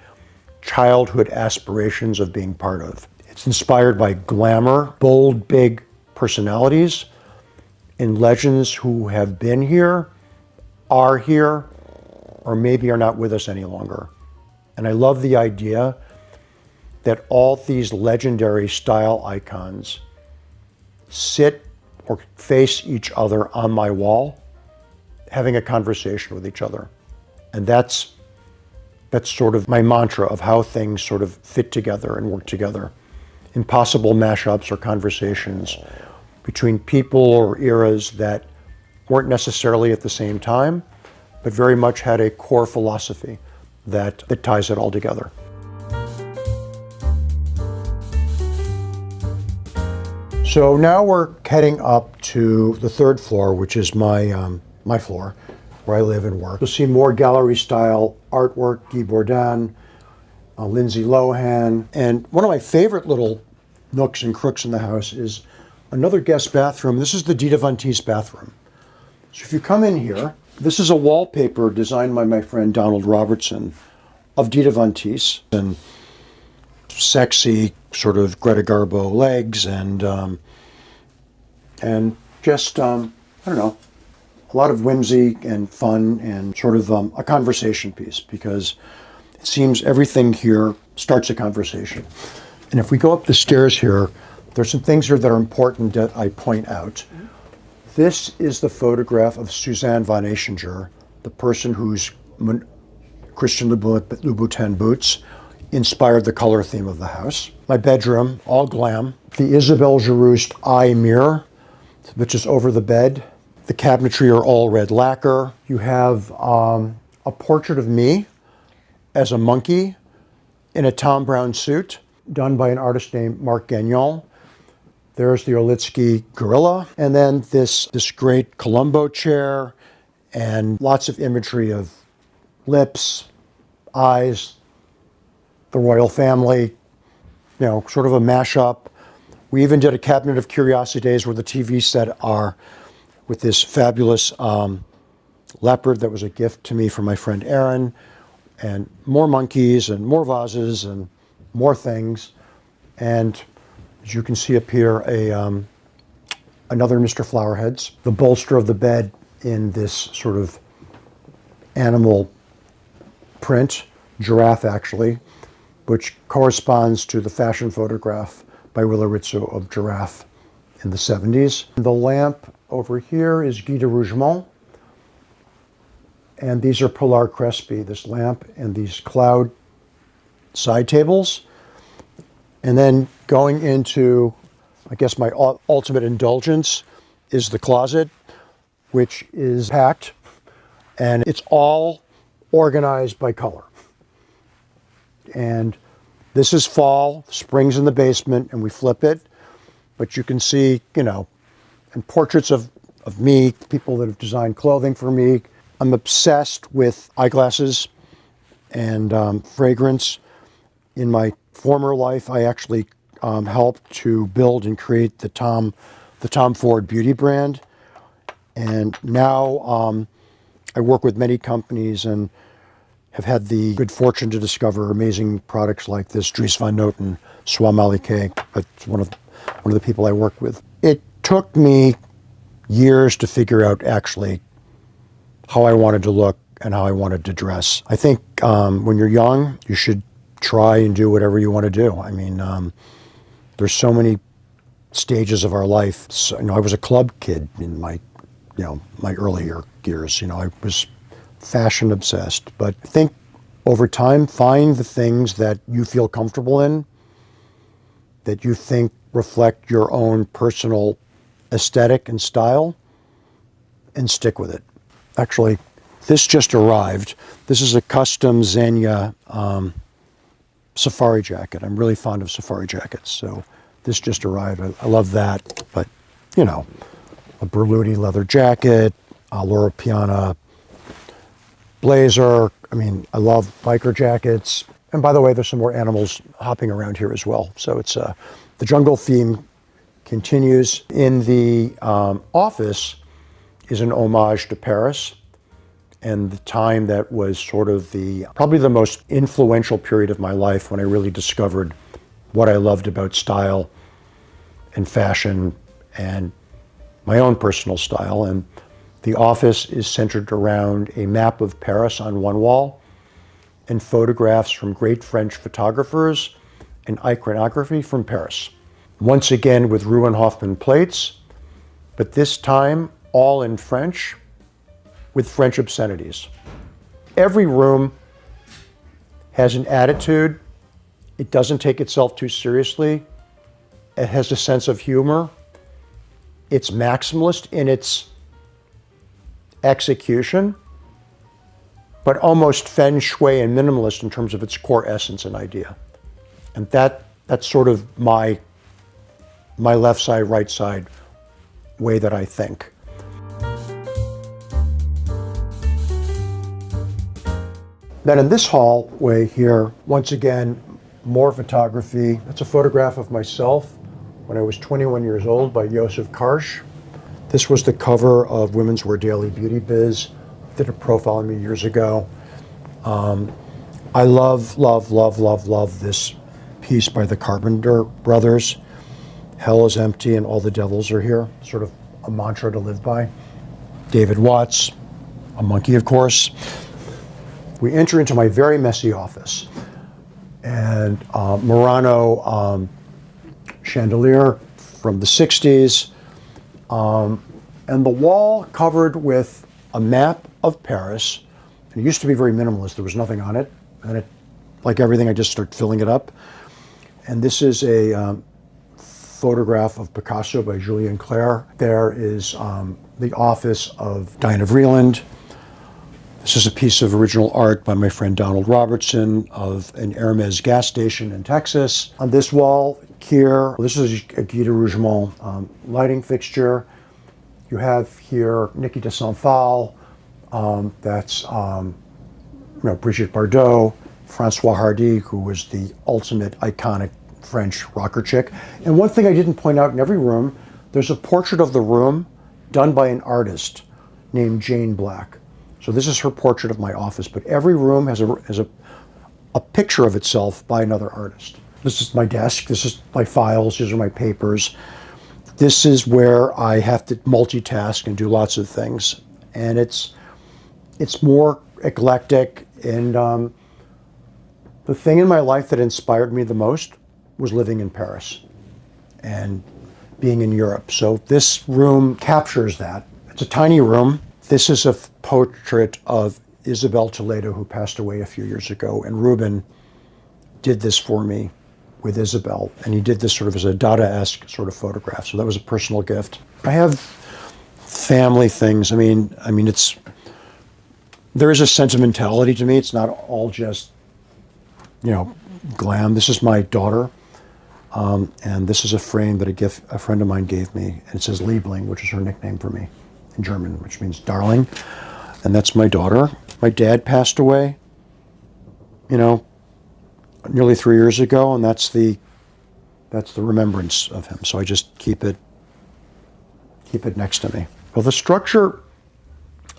childhood aspirations of being part of. It's inspired by glamour, bold, big personalities, and legends who have been here, are here, or maybe are not with us any longer. And I love the idea that all these legendary style icons sit or face each other on my wall, having a conversation with each other. And that's sort of my mantra of how things sort of fit together and work together. Impossible mashups or conversations between people or eras that weren't necessarily at the same time, but very much had a core philosophy that ties it all together. So now we're heading up to the third floor, which is my floor, where I live and work. You'll see more gallery-style artwork, Guy Bourdin, Lindsay Lohan, and one of my favorite little nooks and crooks in the house is another guest bathroom. This is the Dita Von Teese bathroom. So if you come in here, this is a wallpaper designed by my friend Donald Robertson of Dita Von Teese, and sexy sort of Greta Garbo legs and just I don't know, a lot of whimsy and fun and sort of a conversation piece, because it seems everything here starts a conversation. And if we go up the stairs here, there's some things here that are important that I point out. This is the photograph of Suzanne von Echinger, the person whose Christian Louboutin boots inspired the color theme of the house. My bedroom, all glam. The Isabelle Giroust eye mirror, which is over the bed. The cabinetry are all red lacquer. You have a portrait of me as a monkey in a Tom Brown suit, done by an artist named Marc Gagnon. There's the Orlitsky gorilla. And then this great Colombo chair and lots of imagery of lips, eyes, the royal family, you know, sort of a mashup. We even did a cabinet of curiosities where the TV set are with this fabulous leopard that was a gift to me from my friend Aaron, and more monkeys and more vases and more things. And as you can see up here, another Mr. Flowerheads. The bolster of the bed in this sort of animal print, giraffe actually, which corresponds to the fashion photograph by Willa Rizzo of giraffe in the 70s. The lamp over here is Guy de Rougemont. And these are Polar Crespi, this lamp and these cloud side tables. And then going into, I guess, my ultimate indulgence is the closet, which is packed, and it's all organized by color. And this is fall, spring's in the basement, and we flip it. But you can see, you know, and portraits of me, people that have designed clothing for me. I'm obsessed with eyeglasses and fragrance. In my former life, I actually helped to build and create the Tom Ford beauty brand. And now I work with many companies and have had the good fortune to discover amazing products like this Dries Van Noten Soie Malike. That's one of the people I work with. It took me years to figure out actually how I wanted to look and how I wanted to dress. I think when you're young, you should try and do whatever you want to do. I mean, there's so many stages of our life. So, I was a club kid in my earlier years. I was fashion obsessed. But I think over time, find the things that you feel comfortable in, that you think reflect your own personal aesthetic and style, and stick with it. Actually, this just arrived. This is a custom Zegna safari jacket. I'm really fond of safari jackets, so this just arrived. I love that. But, a Berluti leather jacket, a Loro Piana blazer. I mean, I love biker jackets. And by the way, there's some more animals hopping around here as well. So it's the jungle theme continues. In the office is an homage to Paris and the time that was sort of probably the most influential period of my life when I really discovered what I loved about style and fashion and my own personal style. And the office is centered around a map of Paris on one wall and photographs from great French photographers and iconography from Paris. Once again with Ruin Hoffman plates but this time all in French with French obscenities. Every room has an attitude. It doesn't take itself too seriously. It has a sense of humor. It's maximalist in its execution, but almost feng shui and minimalist in terms of its core essence and idea. And that's sort of my left side, right side way that I think. Then in this hallway here, once again, more photography. It's a photograph of myself when I was 21 years old by Joseph Karsh. This was the cover of Women's Wear Daily Beauty Biz. Did a profile on me years ago. I love this piece by the Carpenter brothers. Hell is empty and all the devils are here. Sort of a mantra to live by. David Watts, a monkey, of course. We enter into my very messy office, and Murano chandelier from the 60s, and the wall covered with a map of Paris. And it used to be very minimalist. There was nothing on it, and it, like everything, I just started filling it up. And this is a photograph of Picasso by Julien Clerc. There is the office of Diana Vreeland. This is a piece of original art by my friend Donald Robertson of an Hermes gas station in Texas. On this wall here, this is a Guy de Rougemont lighting fixture. You have here Niki de Saint-Phal, that's Brigitte Bardot, François Hardy, who was the ultimate iconic French rocker chick. And one thing I didn't point out in every room, there's a portrait of the room done by an artist named Jane Black. So this is her portrait of my office, but every room has a picture of itself by another artist. This is my desk, this is my files, these are my papers. This is where I have to multitask and do lots of things. And it's more eclectic, and the thing in my life that inspired me the most was living in Paris and being in Europe. So this room captures that. It's a tiny room. This is a portrait of Isabel Toledo, who passed away a few years ago, and Ruben did this for me with Isabel, and he did this sort of as a Dada-esque sort of photograph, so that was a personal gift. I have family things. I mean, there is a sentimentality to me. It's not all just, glam. This is my daughter, and this is a frame that a friend of mine gave me, and it says Liebling, which is her nickname for me in German, which means darling, and that's my daughter. My dad passed away, nearly 3 years ago, and that's the remembrance of him. So I just keep it next to me. Well, the structure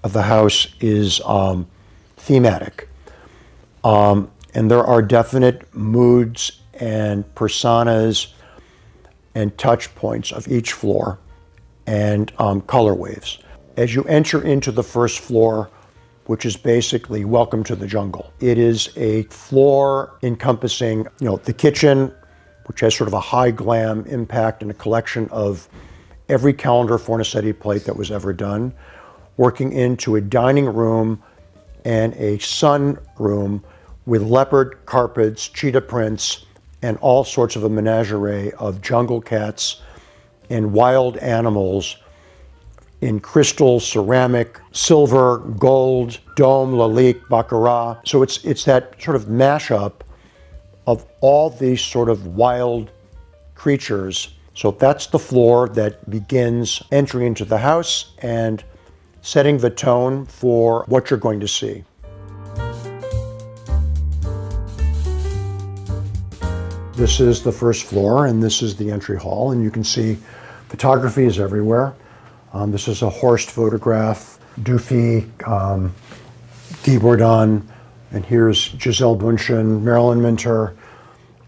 of the house is thematic, and there are definite moods and personas and touch points of each floor, and color waves. As you enter into the first floor, which is basically welcome to the jungle. It is a floor encompassing, the kitchen, which has sort of a high glam impact and a collection of every calendar Fornasetti plate that was ever done, working into a dining room and a sun room with leopard carpets, cheetah prints, and all sorts of a menagerie of jungle cats and wild animals in crystal, ceramic, silver, gold, dome, lalique, baccarat. So it's that sort of mashup of all these sort of wild creatures. So that's the floor that begins entering into the house and setting the tone for what you're going to see. This is the first floor, and this is the entry hall, and you can see photography is everywhere. This is a Horst photograph, Dufy, Guy Bourdon, and here's Giselle Bundchen, Marilyn Minter,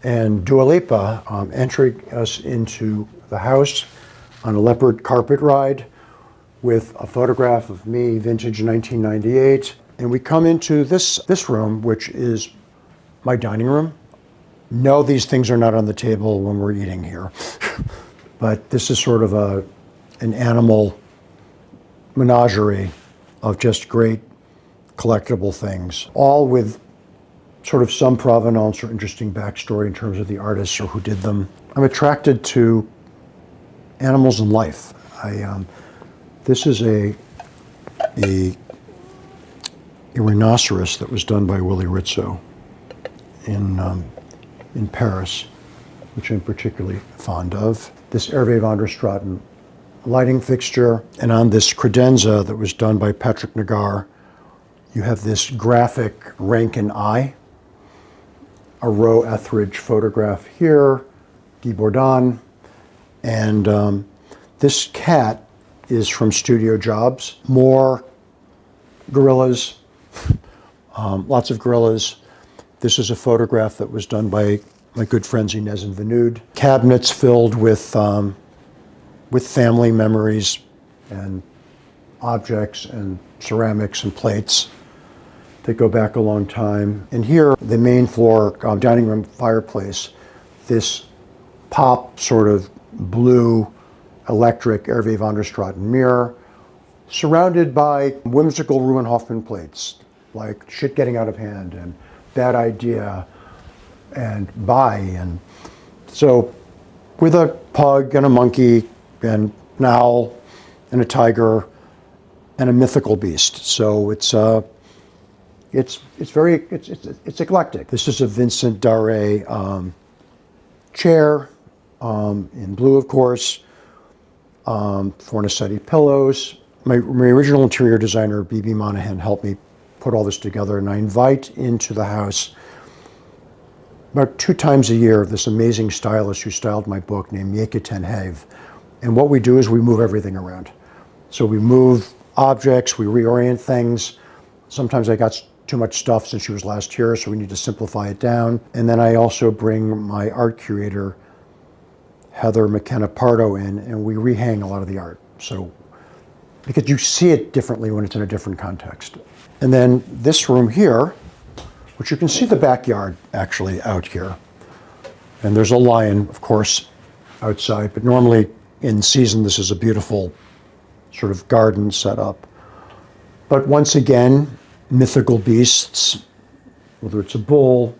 and Dua Lipa entering us into the house on a leopard carpet ride with a photograph of me, vintage 1998. And we come into this room, which is my dining room. No, these things are not on the table when we're eating here. But this is sort of a an animal menagerie of just great collectible things, all with sort of some provenance or interesting backstory in terms of the artists or who did them. I'm attracted to animals and life. This is a rhinoceros that was done by Willie Rizzo in Paris, which I'm particularly fond of. This Hervé van der Straten lighting fixture, and on this credenza that was done by Patrick Nagar, you have this graphic Rankin eye, a Roe Etheridge photograph here, Guy Bourdon, and this cat is from Studio Jobs. More gorillas, lots of gorillas. This is a photograph that was done by my good friends Inez and Vanud. Cabinets filled with family memories and objects and ceramics and plates that go back a long time. And here, the main floor, dining room fireplace, this pop sort of blue electric Hervé van der Straten mirror, surrounded by whimsical Ruben Hoffman plates, like Shit Getting Out of Hand and Bad Idea and Bye. And so with a pug and a monkey and an owl and a tiger and a mythical beast. So it's eclectic. This is a Vincent Daré chair in blue, of course. Fornasetti pillows. My original interior designer, B.B. Monahan, helped me put all this together, and I invite into the house about 2 times a year this amazing stylist who styled my book named Mieke ten Have. And what we do is we move everything around. So we move objects, we reorient things. Sometimes I got too much stuff since she was last here, so we need to simplify it down. And then I also bring my art curator, Heather McKenna Pardo, in, and we rehang a lot of the art. So, because you see it differently when it's in a different context. And then this room here, which you can see the backyard actually out here. And there's a lion, of course, outside, but normally in season, this is a beautiful sort of garden setup. But once again, mythical beasts, whether it's a bull.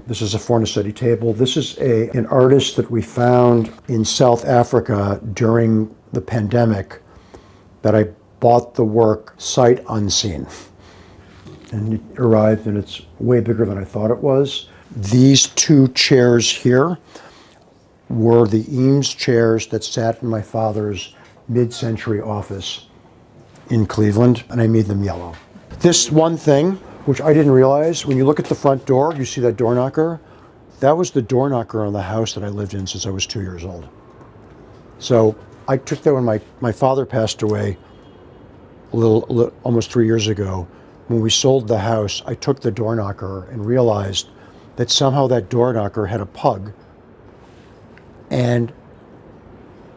This is a Fornasetti table. This is an artist that we found in South Africa during the pandemic that I bought the work sight unseen. And it arrived and it's way bigger than I thought it was. These 2 chairs here were the Eames chairs that sat in my father's mid-century office in Cleveland, and I made them yellow. This one thing, which I didn't realize, when you look at the front door, you see that door knocker? That was the door knocker on the house that I lived in since I was 2 years old. So I took that when my father passed away almost 3 years ago. When we sold the house, I took the door knocker and realized that somehow that door knocker had a pug. And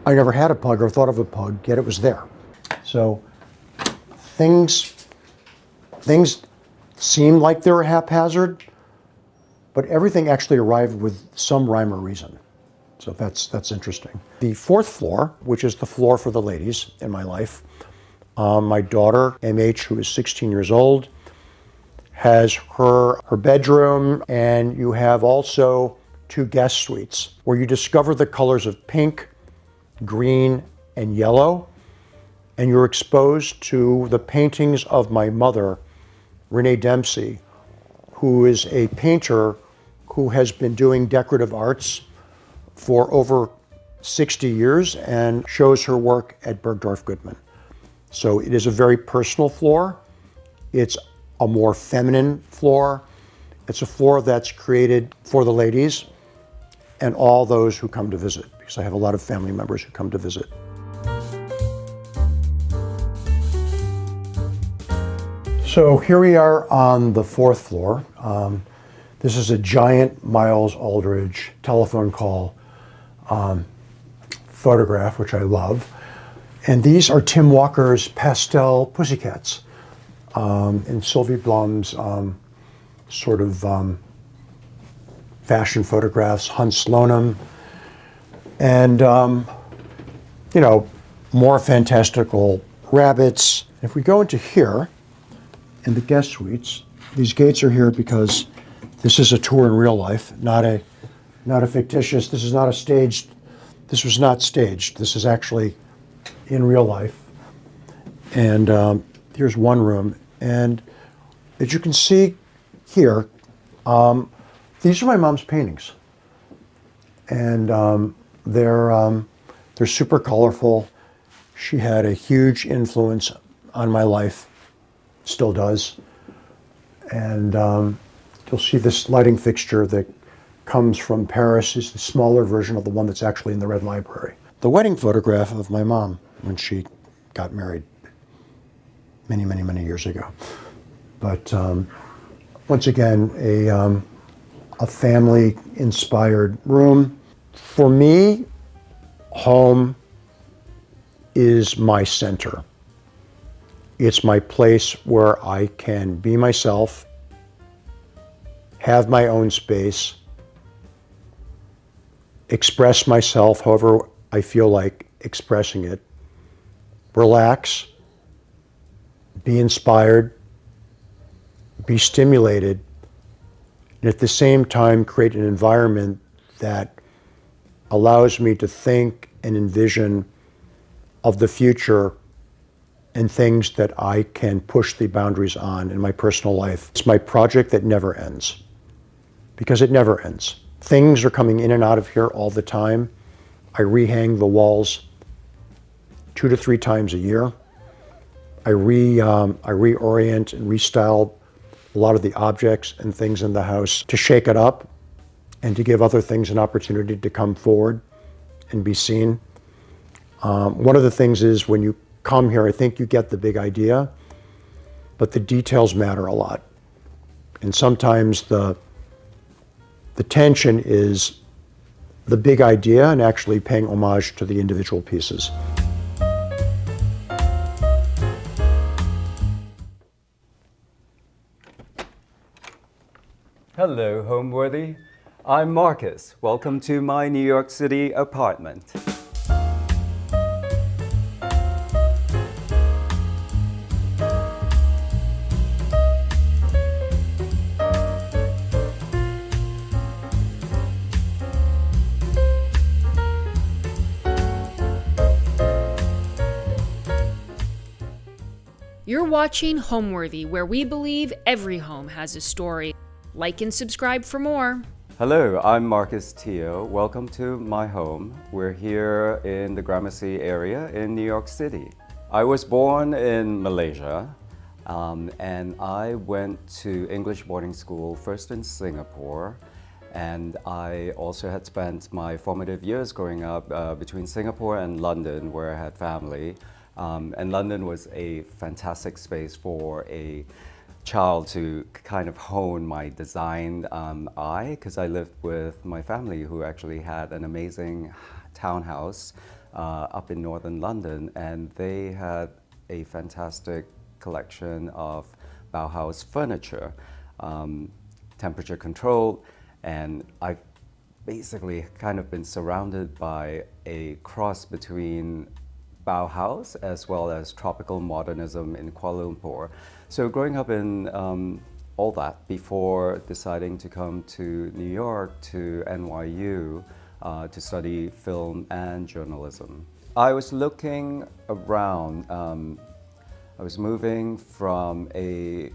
I never had a pug or thought of a pug, yet it was there. So things seemed like they were haphazard, but everything actually arrived with some rhyme or reason. So that's interesting. The 4th floor, which is the floor for the ladies in my life, my daughter, MH, who is 16 years old, has her bedroom, and you have also 2 guest suites where you discover the colors of pink, green, and yellow, and you're exposed to the paintings of my mother, Renee Demsey, who is a painter who has been doing decorative arts for over 60 years and shows her work at Bergdorf Goodman. So it is a very personal floor. It's a more feminine floor. It's a floor that's created for the ladies and all those who come to visit, because I have a lot of family members who come to visit. So here we are on the 4th floor. This is a giant Miles Aldridge telephone call photograph, which I love. And these are Tim Walker's pastel pussycats and Sylvie Blum's sort of fashion photographs, Hans Slonim. And, you know, more fantastical rabbits. If we go into here, in the guest suites, these gates are here because this is a tour in real life, not a fictitious, this is not a staged, this was not staged. This is actually in real life. And here's one room. And as you can see here, these are my mom's paintings. And they're super colorful. She had a huge influence on my life, still does. And you'll see this lighting fixture that comes from Paris is the smaller version of the one that's actually in the Red Library. The wedding photograph of my mom when she got married many, many, many years ago. But once again, a family-inspired room. For me, home is my center. It's my place where I can be myself, have my own space, express myself however I feel like expressing it, relax, be inspired, be stimulated, and at the same time create an environment that allows me to think and envision of the future and things that I can push the boundaries on in my personal life. It's my project that never ends, because it never ends. Things are coming in and out of here all the time. I rehang the walls 2 to 3 times a year. I reorient and restyle a lot of the objects and things in the house to shake it up and to give other things an opportunity to come forward and be seen. One of the things is when you come here, I think you get the big idea, but the details matter a lot. And sometimes the tension is the big idea and actually paying homage to the individual pieces. Hello, Homeworthy. I'm Marcus. Welcome to my New York City apartment. You're watching Homeworthy, where we believe every home has a story. Like and subscribe for more. Hello, I'm Marcus Teo. Welcome to my home. We're here in the Gramercy area in New York City. I was born in Malaysia, and I went to English boarding school first in Singapore, and I also had spent my formative years growing up between Singapore and London, where I had family. And London was a fantastic space for a child to kind of hone my design eye, because I lived with my family who actually had an amazing townhouse up in northern London, and they had a fantastic collection of Bauhaus furniture, temperature controlled, and I've basically kind of been surrounded by a cross between Bauhaus as well as tropical modernism in Kuala Lumpur. So growing up in all that before deciding to come to New York, to NYU, to study film and journalism. I was looking around. I was moving from a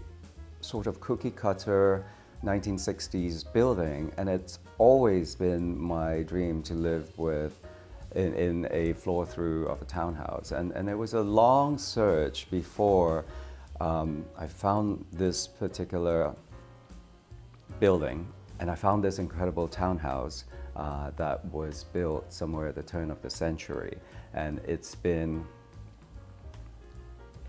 sort of cookie cutter 1960s building, and it's always been my dream to live in a floor through of a townhouse. And it was a long search before I found this particular building, and I found this incredible townhouse that was built somewhere at the turn of the century. And it's been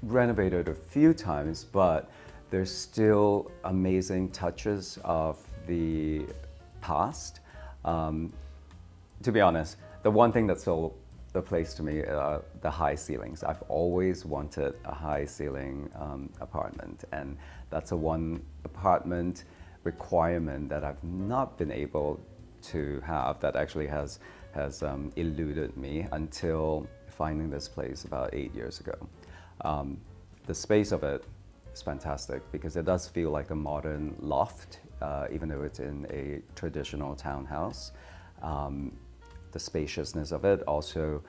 renovated a few times, but there's still amazing touches of the past. To be honest, the one thing that sold the place to me are the high ceilings. I've always wanted a high ceiling apartment, and that's a one apartment requirement that I've not been able to have, that actually has eluded me until finding this place about 8 years ago. The space of it is fantastic because it does feel like a modern loft, even though it's in a traditional townhouse. The spaciousness of it also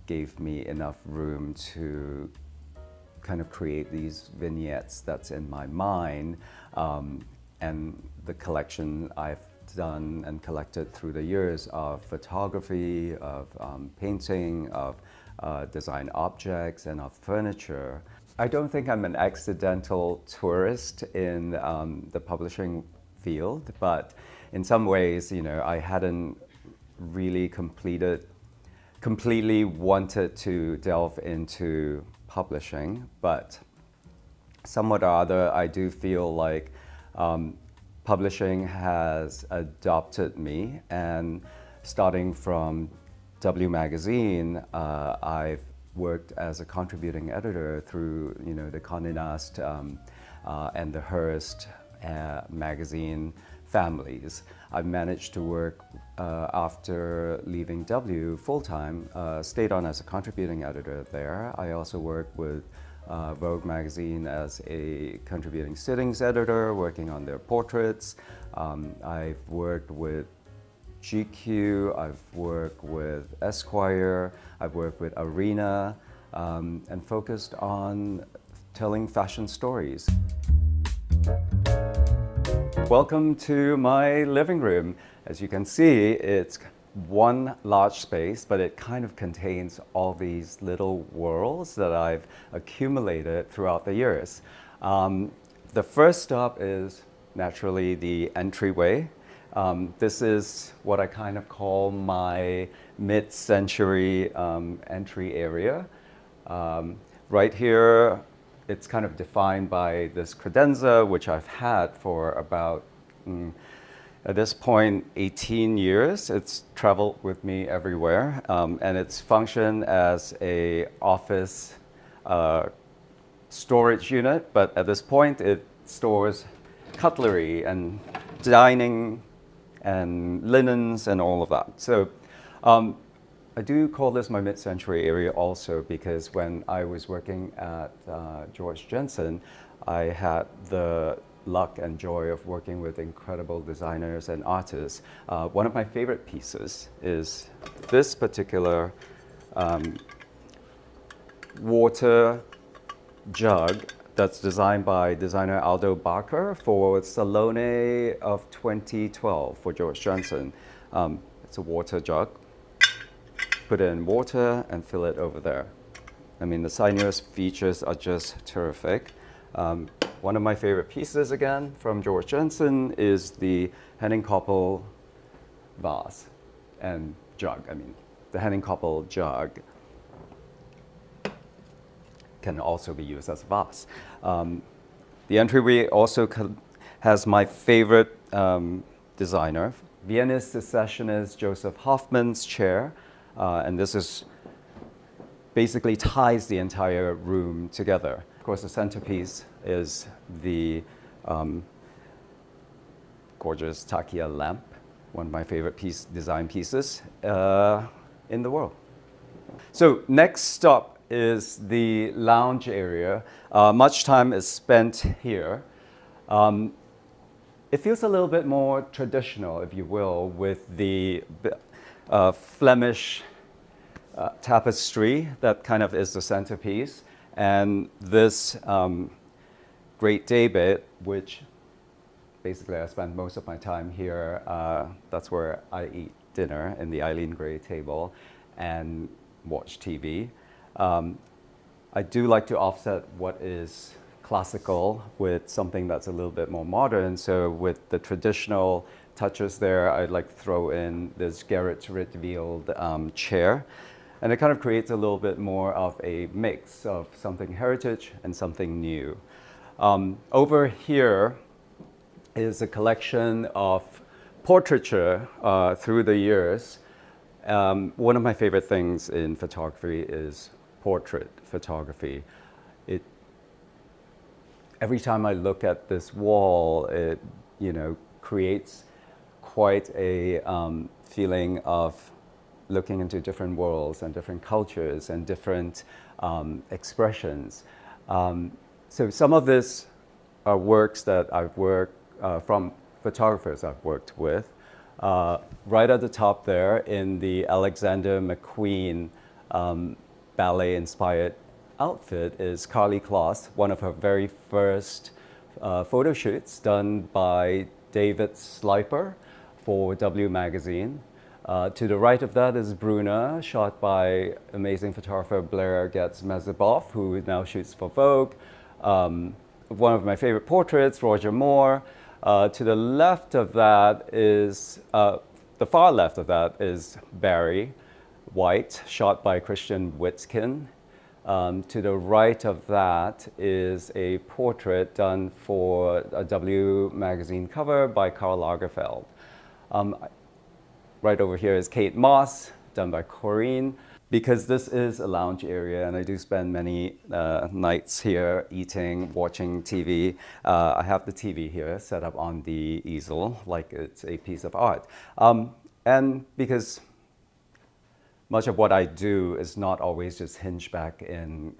gave me enough room to kind of create these vignettes that's in my mind, and the collection I've done and collected through the years of photography, of painting, of design objects, and of furniture. I don't think I'm an accidental tourist in the publishing field, but in some ways, I hadn't really completely wanted to delve into publishing, but somewhat or other, I do feel like publishing has adopted me, and starting from W Magazine, I've worked as a contributing editor through the Condé Nast and the Hearst magazine families. I've managed to work after leaving W full-time, stayed on as a contributing editor there. I also worked with Vogue magazine as a contributing sittings editor, working on their portraits. I've worked with GQ, I've worked with Esquire, I've worked with Arena, and focused on telling fashion stories. Welcome to my living room. As you can see, it's one large space, but it kind of contains all these little worlds that I've accumulated throughout the years. The first stop is naturally the entryway. This is what I kind of call my mid-century entry area. Right here, it's kind of defined by this credenza, which I've had for about, at this point, 18 years. It's traveled with me everywhere, and it's functioned as a office storage unit, but at this point, it stores cutlery and dining and linens and all of that. So I do call this my mid-century area also because when I was working at George Jensen, I had the luck and joy of working with incredible designers and artists. One of my favorite pieces is this particular water jug that's designed by designer Aldo Barker for Salone of 2012 for George Jensen. It's a water jug. Put it in water and fill it over there. I mean, the sinuous features are just terrific. One of my favorite pieces, again, from George Jensen is the Henning Koppel vase and jug. I mean, the Henning Koppel jug can also be used as a vase. The entryway also has my favorite designer, Viennese secessionist Joseph Hoffman's chair. And this is basically ties the entire room together. Of course, the centerpiece is the gorgeous Takia lamp, one of my favorite design pieces in the world. So next stop is the lounge area. Much time is spent here. It feels a little bit more traditional, if you will, with the Flemish tapestry that kind of is the centerpiece, and this great day bed, which basically I spend most of my time here. That's where I eat dinner in the Eileen Gray table and watch TV. I do like to offset what is classical with something that's a little bit more modern. So with the traditional touches there, I'd like to throw in this Gerrit Rietveld chair. And it kind of creates a little bit more of a mix of something heritage and something new. Over here is a collection of portraiture through the years. One of my favorite things in photography is portrait photography. Every time I look at this wall, it creates quite a feeling of looking into different worlds and different cultures and different expressions. So some of this are works that I've worked from photographers I've worked with. Right at the top there in the Alexander McQueen ballet-inspired outfit is Carly Kloss, one of her very first photo shoots done by David Sliper for W Magazine. To the right of that is Bruna, shot by amazing photographer Blair Getz-Mezeboff, who now shoots for Vogue. One of my favorite portraits, Roger Moore. To the left of that is, the far left of that is Barry White, shot by Christian Witzkin. To the right of that is a portrait done for a W Magazine cover by Karl Lagerfeld. Right over here is Kate Moss, done by Corinne. Because this is a lounge area and I do spend many nights here eating, watching TV, I have the TV here set up on the easel like it's a piece of art. And because much of what I do is not always just hinge back in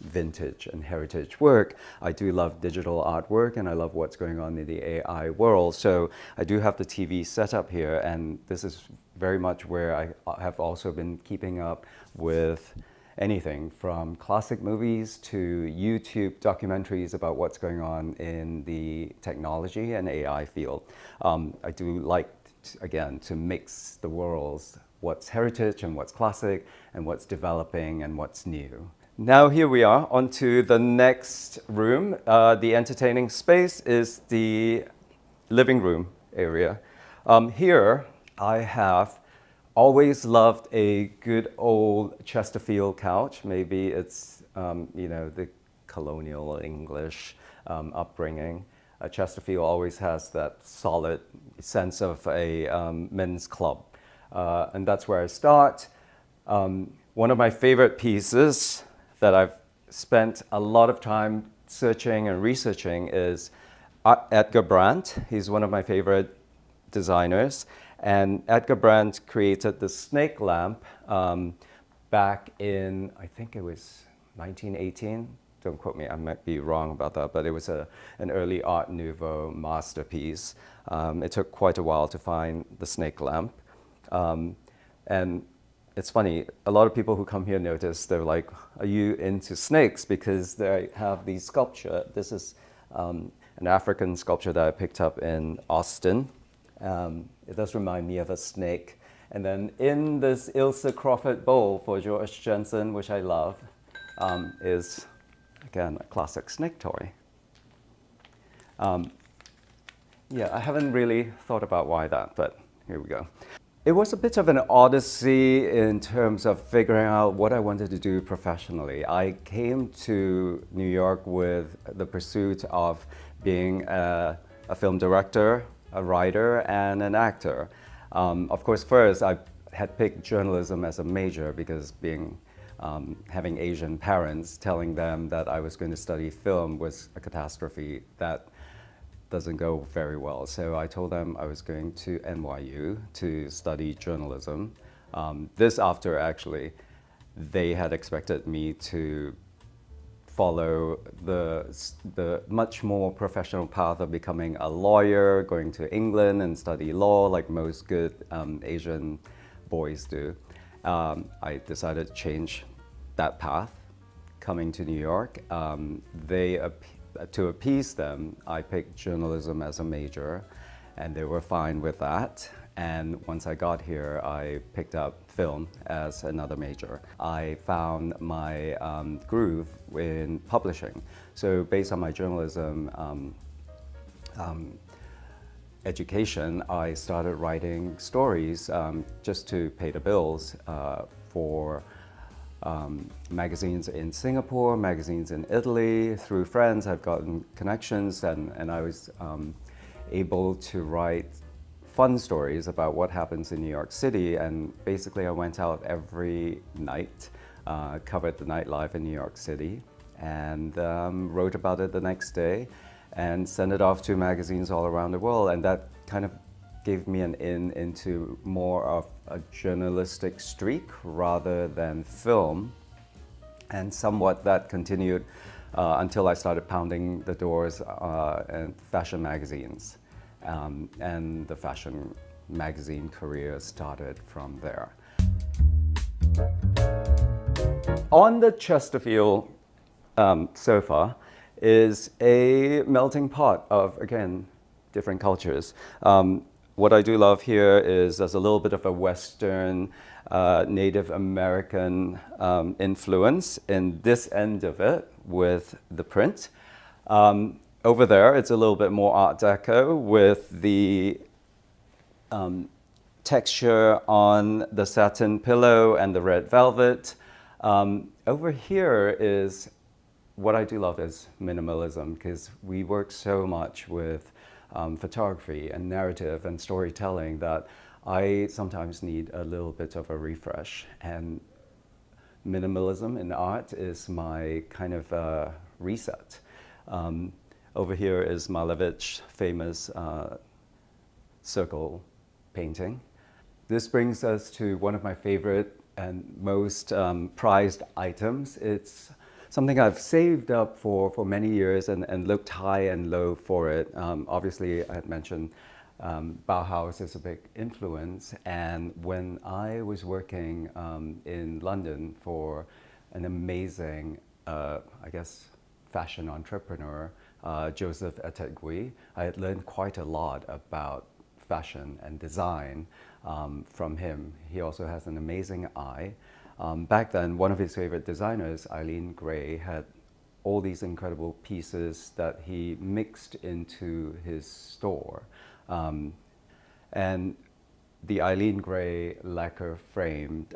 vintage and heritage work. I do love digital artwork and I love what's going on in the AI world. So I do have the TV set up here, and this is very much where I have also been keeping up with anything from classic movies to YouTube documentaries about what's going on in the technology and AI field. I do like, again, to mix the worlds, what's heritage and what's classic and what's developing and what's new. Now here we are onto the next room. The entertaining space is the living room area. Here I have always loved a good old Chesterfield couch. Maybe it's the colonial English upbringing. Chesterfield always has that solid sense of a men's club. And that's where I start. One of my favorite pieces that I've spent a lot of time searching and researching is Edgar Brandt. He's one of my favorite designers. And Edgar Brandt created the snake lamp back in, I think it was 1918. Don't quote me, I might be wrong about that, but it was an early Art Nouveau masterpiece. It took quite a while to find the snake lamp. And it's funny, a lot of people who come here notice, they're like, are you into snakes? Because they have these sculpture. This is an African sculpture that I picked up in Austin. It does remind me of a snake. And then in this Ilse Crawford bowl for George Jensen, which I love, is, again, a classic snake toy. Yeah, I haven't really thought about why that, but here we go. It was a bit of an odyssey in terms of figuring out what I wanted to do professionally. I came to New York with the pursuit of being a film director, a writer, and an actor. Of course, first I had picked journalism as a major because having Asian parents telling them that I was going to study film was a catastrophe that doesn't go very well. So I told them I was going to NYU to study journalism. This after actually they had expected me to follow the much more professional path of becoming a lawyer, going to England and study law like most good Asian boys do. I decided to change that path, coming to New York. To appease them, I picked journalism as a major, and they were fine with that. And once I got here, I picked up film as another major. I found my groove in publishing. So based on my journalism education, I started writing stories just to pay the bills for magazines in Singapore, magazines in Italy. Through friends, I've gotten connections, and I was able to write fun stories about what happens in New York City. And basically, I went out every night, covered the nightlife in New York City, and wrote about it the next day, and sent it off to magazines all around the world. And that kind of gave me an in into more of a journalistic streak rather than film. And somewhat that continued until I started pounding the doors in fashion magazines. And the fashion magazine career started from there. On the Chesterfield sofa is a melting pot of, again, different cultures. What I do love here is there's a little bit of a Western, Native American influence in this end of it with the print. Over there, it's a little bit more Art Deco with the texture on the satin pillow and the red velvet. Over here is what I do love is minimalism, because we work so much with photography and narrative and storytelling that I sometimes need a little bit of a refresh. And minimalism in art is my kind of reset. Over here is Malevich's famous circle painting. This brings us to one of my favorite and most prized items. It's something I've saved up for many years and looked high and low for it. Obviously, I had mentioned Bauhaus is a big influence, and when I was working in London for an amazing, I guess, fashion entrepreneur, Joseph Etegui, I had learned quite a lot about fashion and design from him. He also has an amazing eye. Back then, one of his favorite designers, Eileen Gray, had all these incredible pieces that he mixed into his store. And the Eileen Gray lacquer framed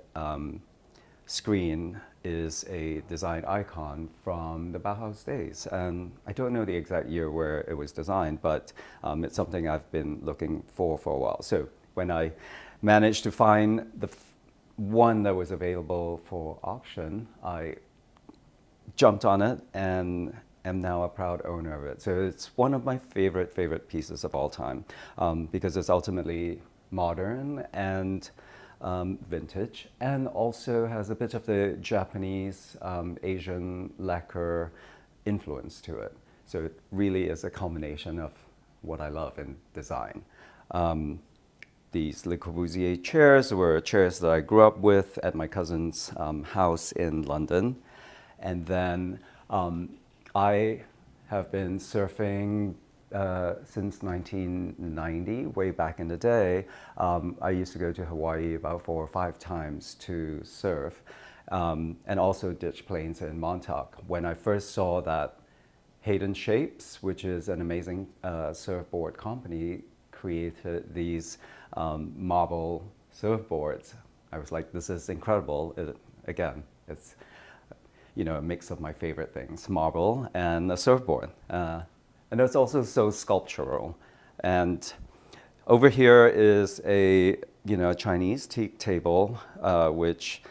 screen is a design icon from the Bauhaus days. And I don't know the exact year where it was designed, but it's something I've been looking for a while. So when I managed to find the one that was available for auction, I jumped on it and am now a proud owner of it. So it's one of my favorite pieces of all time, because it's ultimately modern and vintage, and also has a bit of the Japanese, Asian lacquer influence to it. So it really is a combination of what I love in design. These Le Corbusier chairs were chairs that I grew up with at my cousin's house in London. And then I have been surfing since 1990, way back in the day. I used to go to Hawaii about 4 or 5 times to surf, and also ditch planes in Montauk. When I first saw that Hayden Shapes, which is an amazing surfboard company, created these marble surfboards, I was like, this is incredible. Again, it's a mix of my favorite things, marble and a surfboard. And it's also so sculptural. And over here is a Chinese teak table, which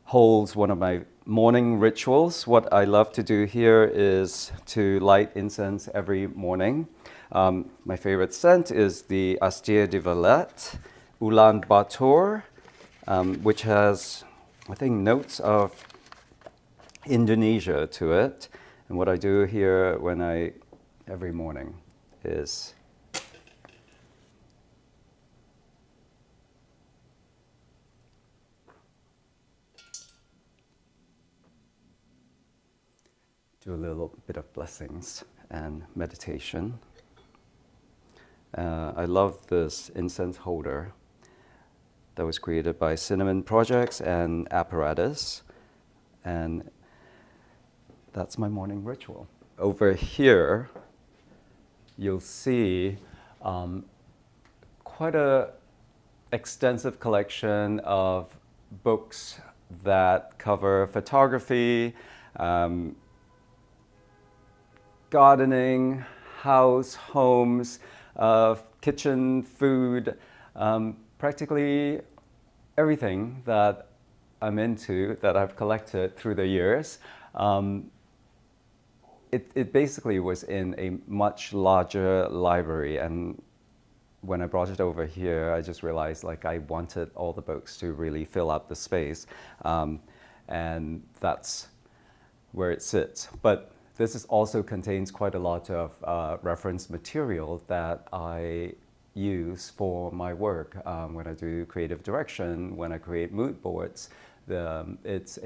holds one of my morning rituals. What I love to do here is to light incense every morning. My favorite scent is the Astier de Valette Ulaanbaatar, which has, I think, notes of Indonesia to it. And what I do here every morning is do a little bit of blessings and meditation. I love this incense holder that was created by Cinnamon Projects and Apparatus, and that's my morning ritual. Over here, you'll see quite an extensive collection of books that cover photography, gardening, house, homes, kitchen, food, practically everything that I'm into that I've collected through the years. It basically was in a much larger library, and when I brought it over here, I just realized like I wanted all the books to really fill up the space, and that's where it sits. But this also contains quite a lot of reference material that I use for my work when I do creative direction, when I create mood boards. It's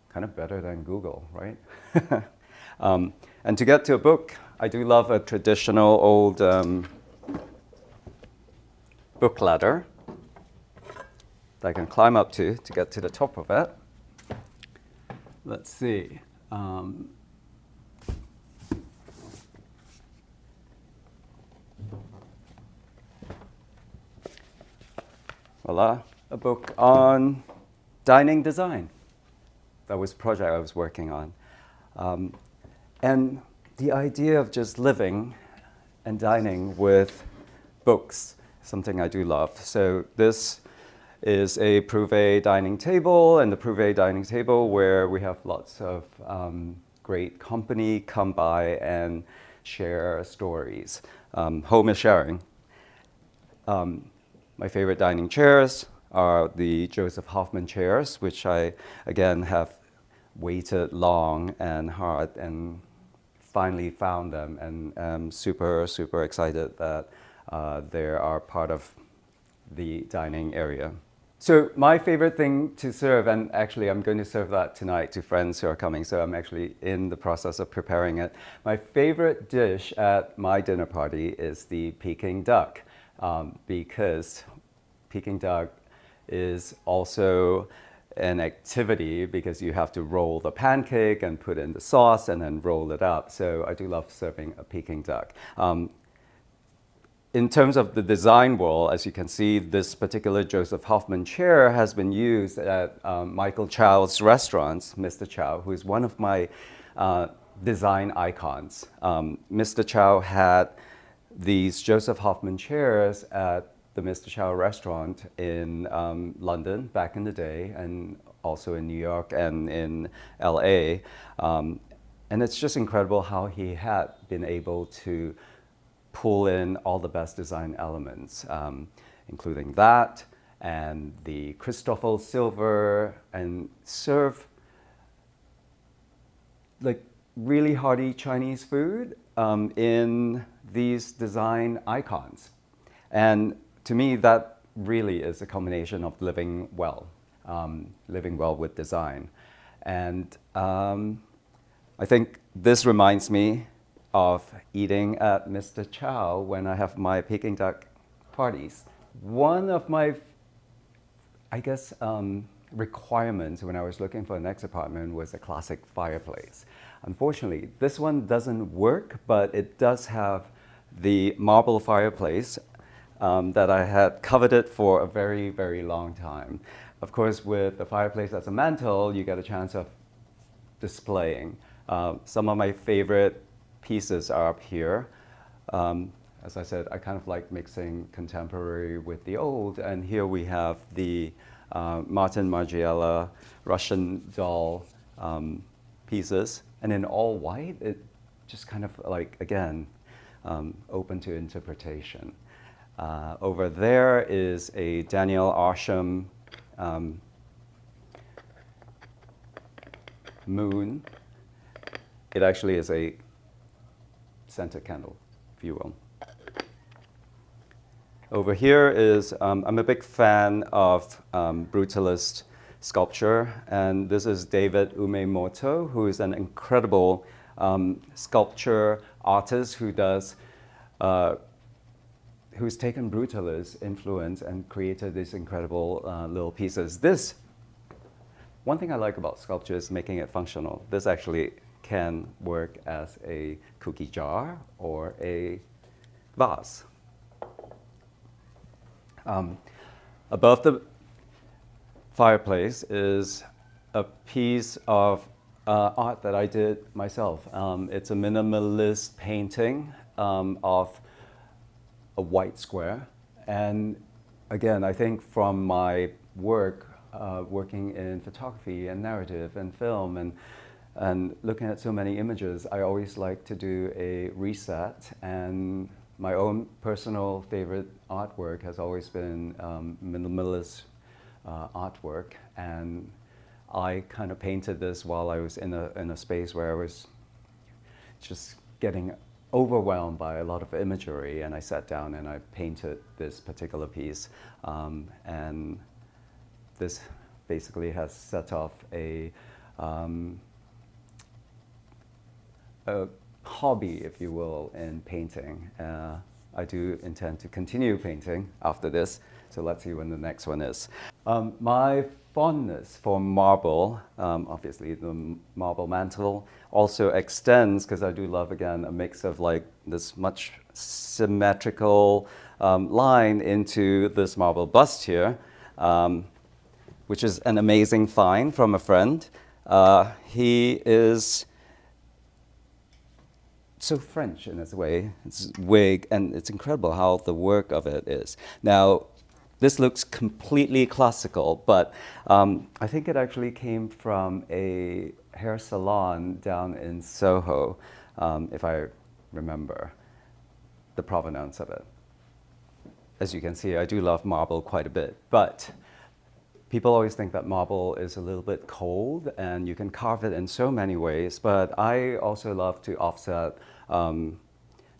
kind of better than Google, right? And to get to a book, I do love a traditional old book ladder that I can climb up to get to the top of it. Let's see. Voila, a book on dining design. That was a project I was working on. And the idea of just living and dining with books, something I do love. So this is a Prouvé dining table, and the Prouvé dining table where we have lots of great company come by and share stories. Home is sharing. My favorite dining chairs are the Joseph Hoffman chairs, which I, again, have waited long and hard and finally found them, and I'm super, super excited that they are part of the dining area. So my favorite thing to serve, and actually I'm going to serve that tonight to friends who are coming, so I'm actually in the process of preparing it. My favorite dish at my dinner party is the Peking duck, because Peking duck is also an activity because you have to roll the pancake and put in the sauce and then roll it up. So I do love serving a Peking duck. In terms of the design world, as you can see, this particular Joseph Hoffman chair has been used at Michael Chow's restaurants, Mr. Chow, who is one of my design icons. Mr. Chow had these Joseph Hoffman chairs at the Mr. Chow restaurant in London back in the day, and also in New York and in LA. And it's just incredible how he had been able to pull in all the best design elements, including that and the Christoffel silver, and serve like really hearty Chinese food in these design icons. And to me, that really is a combination of living well with design. And I think this reminds me of eating at Mr. Chow when I have my Peking duck parties. One of my, I guess, requirements when I was looking for the next apartment was a classic fireplace. Unfortunately, this one doesn't work, but it does have the marble fireplace that I had coveted for a very, very long time. Of course, with the fireplace as a mantle, you get a chance of displaying. Some of my favorite pieces are up here. As I said, I kind of like mixing contemporary with the old, and here we have the Martin Margiela Russian doll pieces, and in all white, it just kind of like, again, open to interpretation. Over there is a Daniel Arsham moon. It actually is a scented candle, if you will. Over here is, I'm a big fan of brutalist sculpture, and this is David Umemoto, who is an incredible sculpture artist who does, who's taken brutalist influence and created these incredible little pieces. This, one thing I like about sculpture is making it functional. This actually can work as a cookie jar or a vase. Above the fireplace is a piece of art that I did myself. It's a minimalist painting of a white square. And again, I think from my work, working in photography and narrative and film and looking at so many images, I always like to do a reset and my own personal favorite artwork has always been minimalist artwork, and I kind of painted this while I was in a space where I was just getting overwhelmed by a lot of imagery, and I sat down and I painted this particular piece, and this basically has set off a hobby, if you will, in painting. I do intend to continue painting after this, so let's see when the next one is. My fondness for marble, obviously the marble mantle, also extends, because I do love, again, a mix of like this much symmetrical line into this marble bust here, which is an amazing find from a friend. He is so French in its way. It's wig, and it's incredible how the work of it is. Now, this looks completely classical, but I think it actually came from a hair salon down in Soho, if I remember the provenance of it. As you can see, I do love marble quite a bit, but people always think that marble is a little bit cold and you can carve it in so many ways, but I also love to offset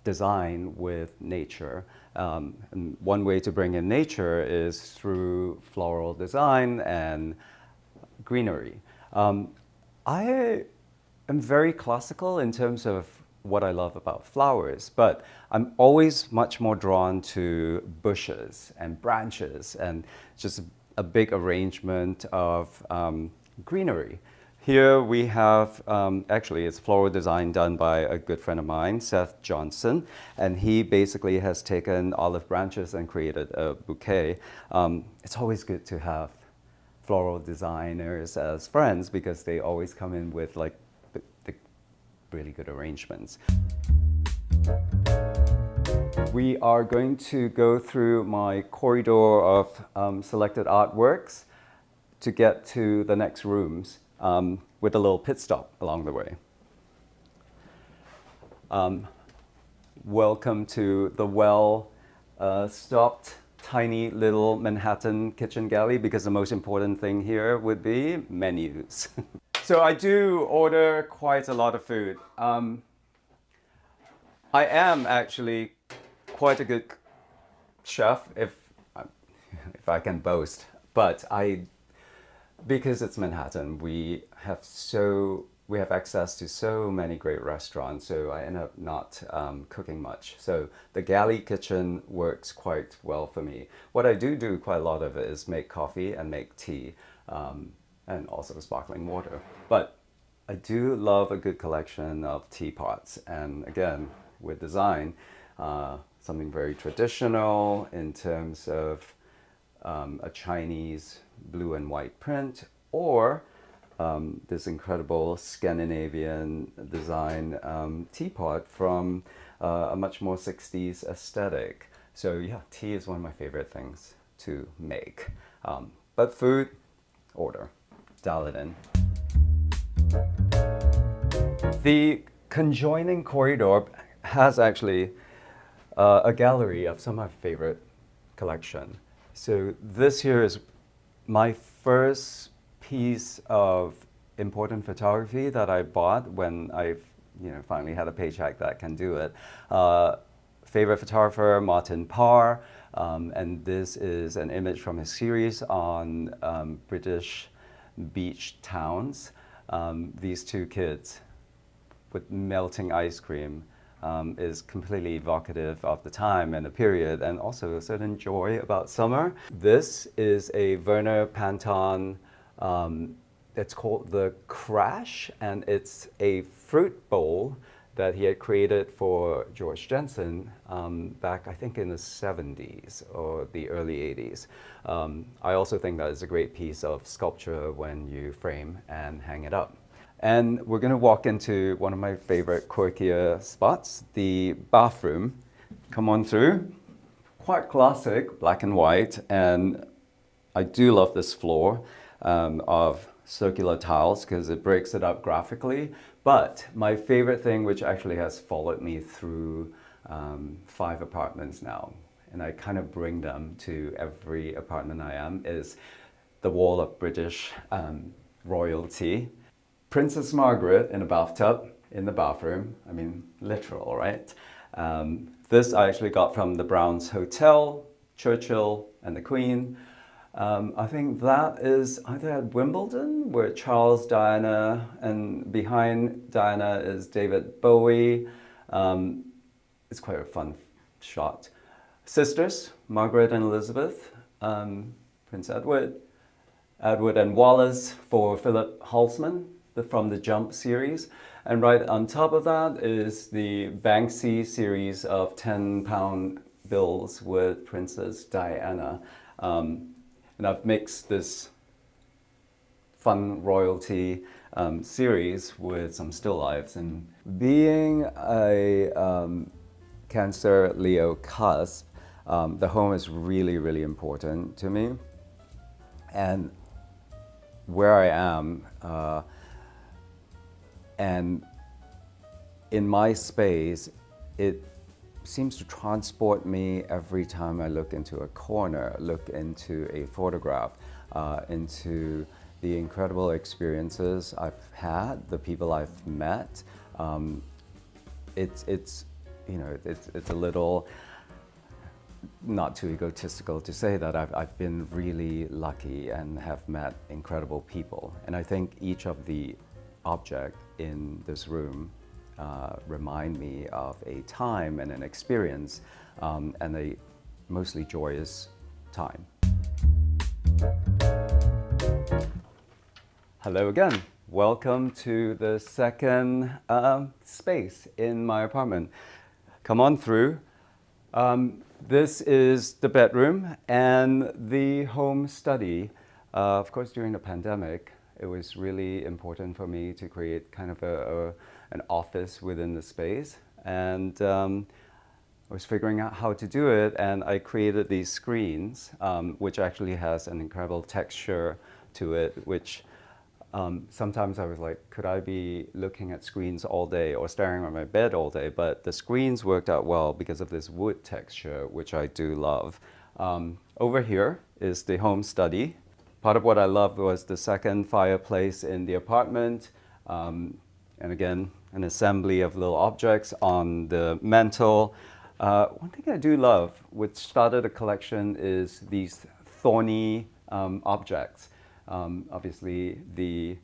design with nature. And one way to bring in nature is through floral design and greenery. I am very classical in terms of what I love about flowers, but I'm always much more drawn to bushes and branches and just a big arrangement of greenery. Here we have, actually it's floral design done by a good friend of mine, Seth Johnson, and he basically has taken olive branches and created a bouquet. It's always good to have floral designers as friends because they always come in with like the really good arrangements. We are going to go through my corridor of selected artworks to get to the next rooms with a little pit stop along the way. Welcome to the well-stocked, tiny little Manhattan kitchen galley, because the most important thing here would be menus. So I do order quite a lot of food. I am actually quite a good chef, if I can boast, but because it's Manhattan, we have access to so many great restaurants, so I end up not cooking much. So the galley kitchen works quite well for me. What I do quite a lot of it is make coffee and make tea, and also sparkling water. But I do love a good collection of teapots, and again, with design, something very traditional in terms of a Chinese blue and white print, or this incredible Scandinavian design teapot from a much more 60s aesthetic. So yeah, tea is one of my favorite things to make. But food, order, dial it in. The conjoining corridor has actually a gallery of some of my favorite collection. So this here is my first piece of important photography that I bought when I finally had a paycheck that can do it. Favorite photographer, Martin Parr, and this is an image from his series on British beach towns. These two kids with melting ice cream is completely evocative of the time and the period, and also a certain joy about summer. This is a Werner Pantone, it's called the Crash, and it's a fruit bowl that he had created for George Jensen back, I think, in the 70s or the early 80s. I also think that is a great piece of sculpture when you frame and hang it up. And we're going to walk into one of my favorite quirkier spots, the bathroom. Come on through. Quite classic, black and white, and I do love this floor of circular tiles because it breaks it up graphically. But my favorite thing, which actually has followed me through 5 apartments now, and I kind of bring them to every apartment I am, is the wall of British royalty. Princess Margaret in a bathtub in the bathroom. I mean, literal, right? This I actually got from the Browns Hotel, Churchill and the Queen. I think that is either at Wimbledon, where Charles, Diana, and behind Diana is David Bowie. It's quite a fun shot. Sisters, Margaret and Elizabeth, Prince Edward, Edward and Wallace for Philip Halsman from the Jump series. And right on top of that is the Banksy series of 10-pound bills with Princess Diana. And I've mixed this fun royalty series with some still lifes. And being a Cancer Leo cusp, the home is really, really important to me. And where I am, and in my space, it seems to transport me every time I look into a corner, look into a photograph, into the incredible experiences I've had, the people I've met. It's a little not too egotistical to say that I've been really lucky and have met incredible people. And I think each of the objects in this room remind me of a time and an experience and a mostly joyous time. Hello again. Welcome to the second space in my apartment. Come on through. This is the bedroom and the home study. Of course, during the pandemic, it was really important for me to create kind of an office within the space. And I was figuring out how to do it, and I created these screens, which actually has an incredible texture to it, which sometimes I was like, could I be looking at screens all day or staring at my bed all day? But the screens worked out well because of this wood texture, which I do love. Over here is the home study. Part of what I loved was the second fireplace in the apartment. And again, an assembly of little objects on the mantle. One thing I do love, which started a collection, is these thorny objects. Obviously, the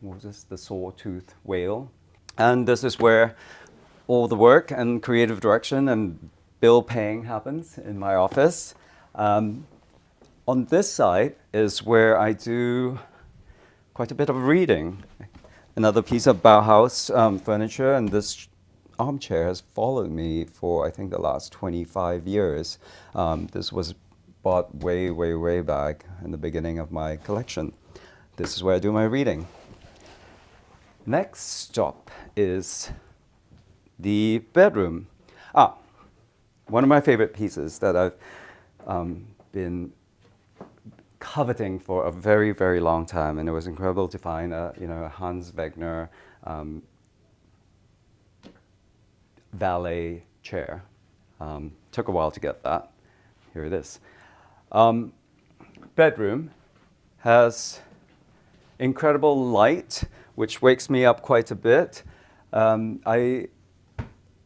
the sawtooth whale. And this is where all the work and creative direction and bill paying happens in my office. On this side is where I do quite a bit of reading. Another piece of Bauhaus furniture, and this armchair has followed me for, I think, the last 25 years. This was bought way, way, way back in the beginning of my collection. This is where I do my reading. Next stop is the bedroom. One of my favorite pieces that I've been coveting for a very, very long time, and it was incredible to find a Hans Wegner valet chair. Took a while to get that. Here it is. Bedroom has incredible light, which wakes me up quite a bit. I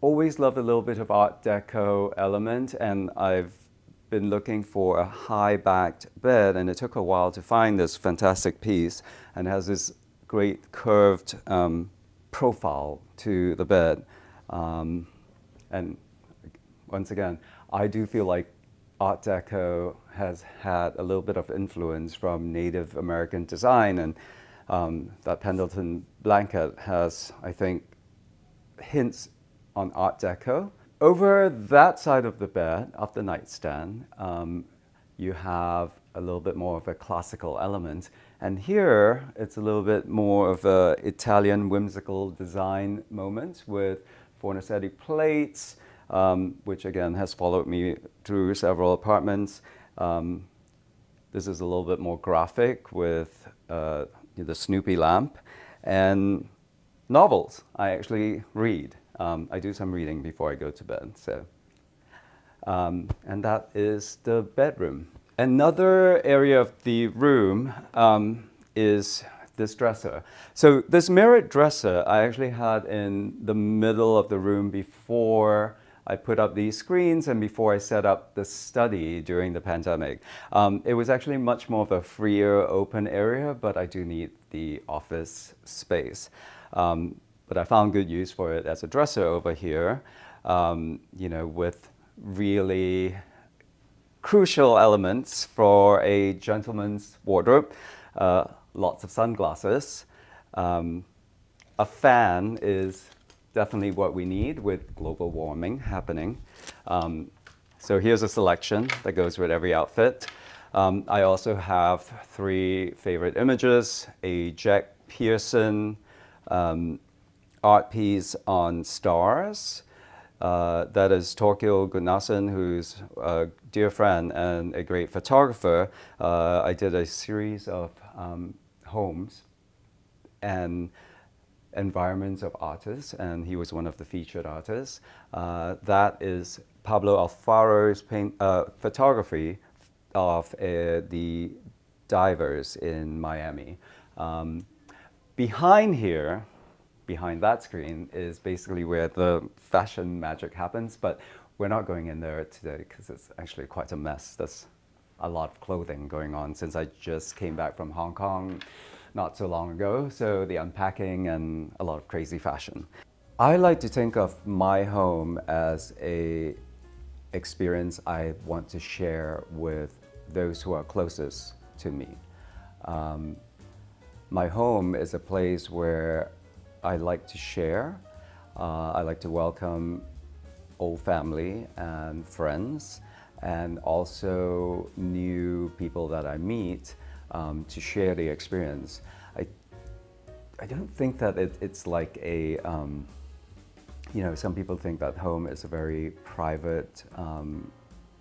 always love a little bit of Art Deco element, and I've been looking for a high-backed bed, and it took a while to find this fantastic piece, and has this great curved profile to the bed. And once again, I do feel like Art Deco has had a little bit of influence from Native American design, and that Pendleton blanket has, I think, hints on Art Deco. Over that side of the bed, of the nightstand, you have a little bit more of a classical element. And here, it's a little bit more of an Italian whimsical design moment with Fornasetti plates, which again has followed me through several apartments. This is a little bit more graphic with the Snoopy lamp. And novels I actually read. I do some reading before I go to bed. So, and that is the bedroom. Another area of the room is this dresser. So this mirrored dresser I actually had in the middle of the room before I put up these screens and before I set up the study during the pandemic. It was actually much more of a freer, open area, but I do need the office space. But I found good use for it as a dresser over here, you know, with really crucial elements for a gentleman's wardrobe. Lots of sunglasses. A fan is definitely what we need with global warming happening. So here's a selection that goes with every outfit. I also have 3 favorite images: a Jack Pearson art piece on stars. That is Tokyo Gunasan, who's a dear friend and a great photographer. I did a series of homes and environments of artists, and he was one of the featured artists. That is Pablo Alfaro's photography of the divers in Miami. Behind here, behind that screen, is basically where the fashion magic happens, but we're not going in there today because it's actually quite a mess. There's a lot of clothing going on since I just came back from Hong Kong not so long ago, so the unpacking and a lot of crazy fashion. I like to think of my home as a experience I want to share with those who are closest to me. My home is a place where I like to share. I like to welcome old family and friends, and also new people that I meet to share the experience. I don't think that it's like a, you know, some people think that home is a very private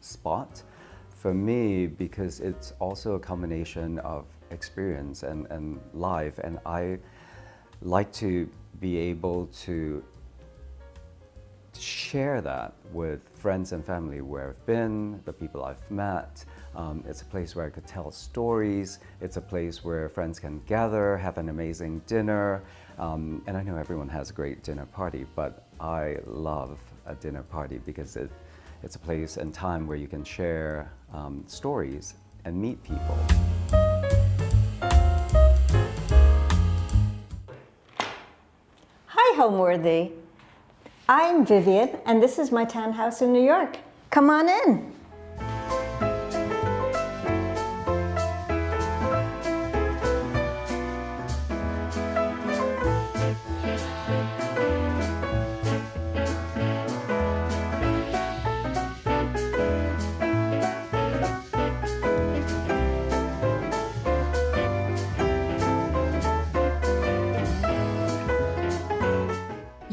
spot. For me, because it's also a combination of experience and life, and I like to be able to share that with friends and family, where I've been, the people I've met. It's a place where I could tell stories. It's a place where friends can gather, have an amazing dinner. And I know everyone has a great dinner party, but I love a dinner party because it's a place and time where you can share stories and meet people. Hi, Homeworthy. I'm Vivian, and this is my townhouse in New York. Come on in.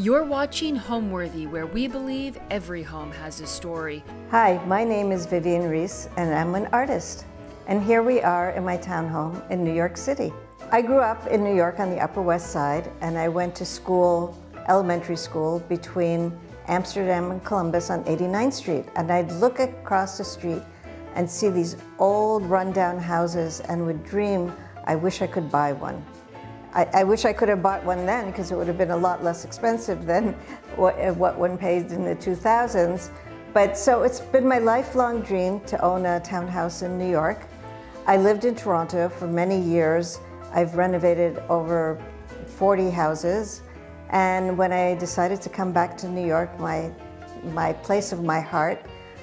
You're watching Homeworthy, where we believe every home has a story. Hi, my name is Vivian Reiss, and I'm an artist. And here we are in my townhome in New York City. I grew up in New York on the Upper West Side, and I went to school, elementary school, between Amsterdam and Columbus on 89th Street. And I'd look across the street and see these old rundown houses and would dream, I wish I could buy one. I wish I could have bought one then, because it would have been a lot less expensive than what one paid in the 2000s. But so it's been my lifelong dream to own a townhouse in New York. I lived in Toronto for many years. I've renovated over 40 houses. And when I decided to come back to New York, my place of my heart,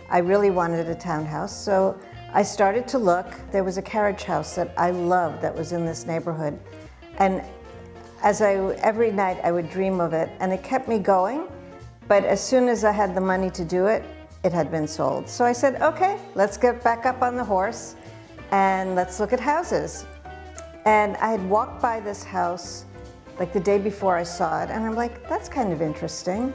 I really wanted a townhouse. So I started to look. There was a carriage house that I loved that was in this neighborhood. And every night I would dream of it, and it kept me going. But as soon as I had the money to do it, it had been sold. So I said, okay, let's get back up on the horse and let's look at houses. And I had walked by this house like the day before I saw it, and I'm like, that's kind of interesting.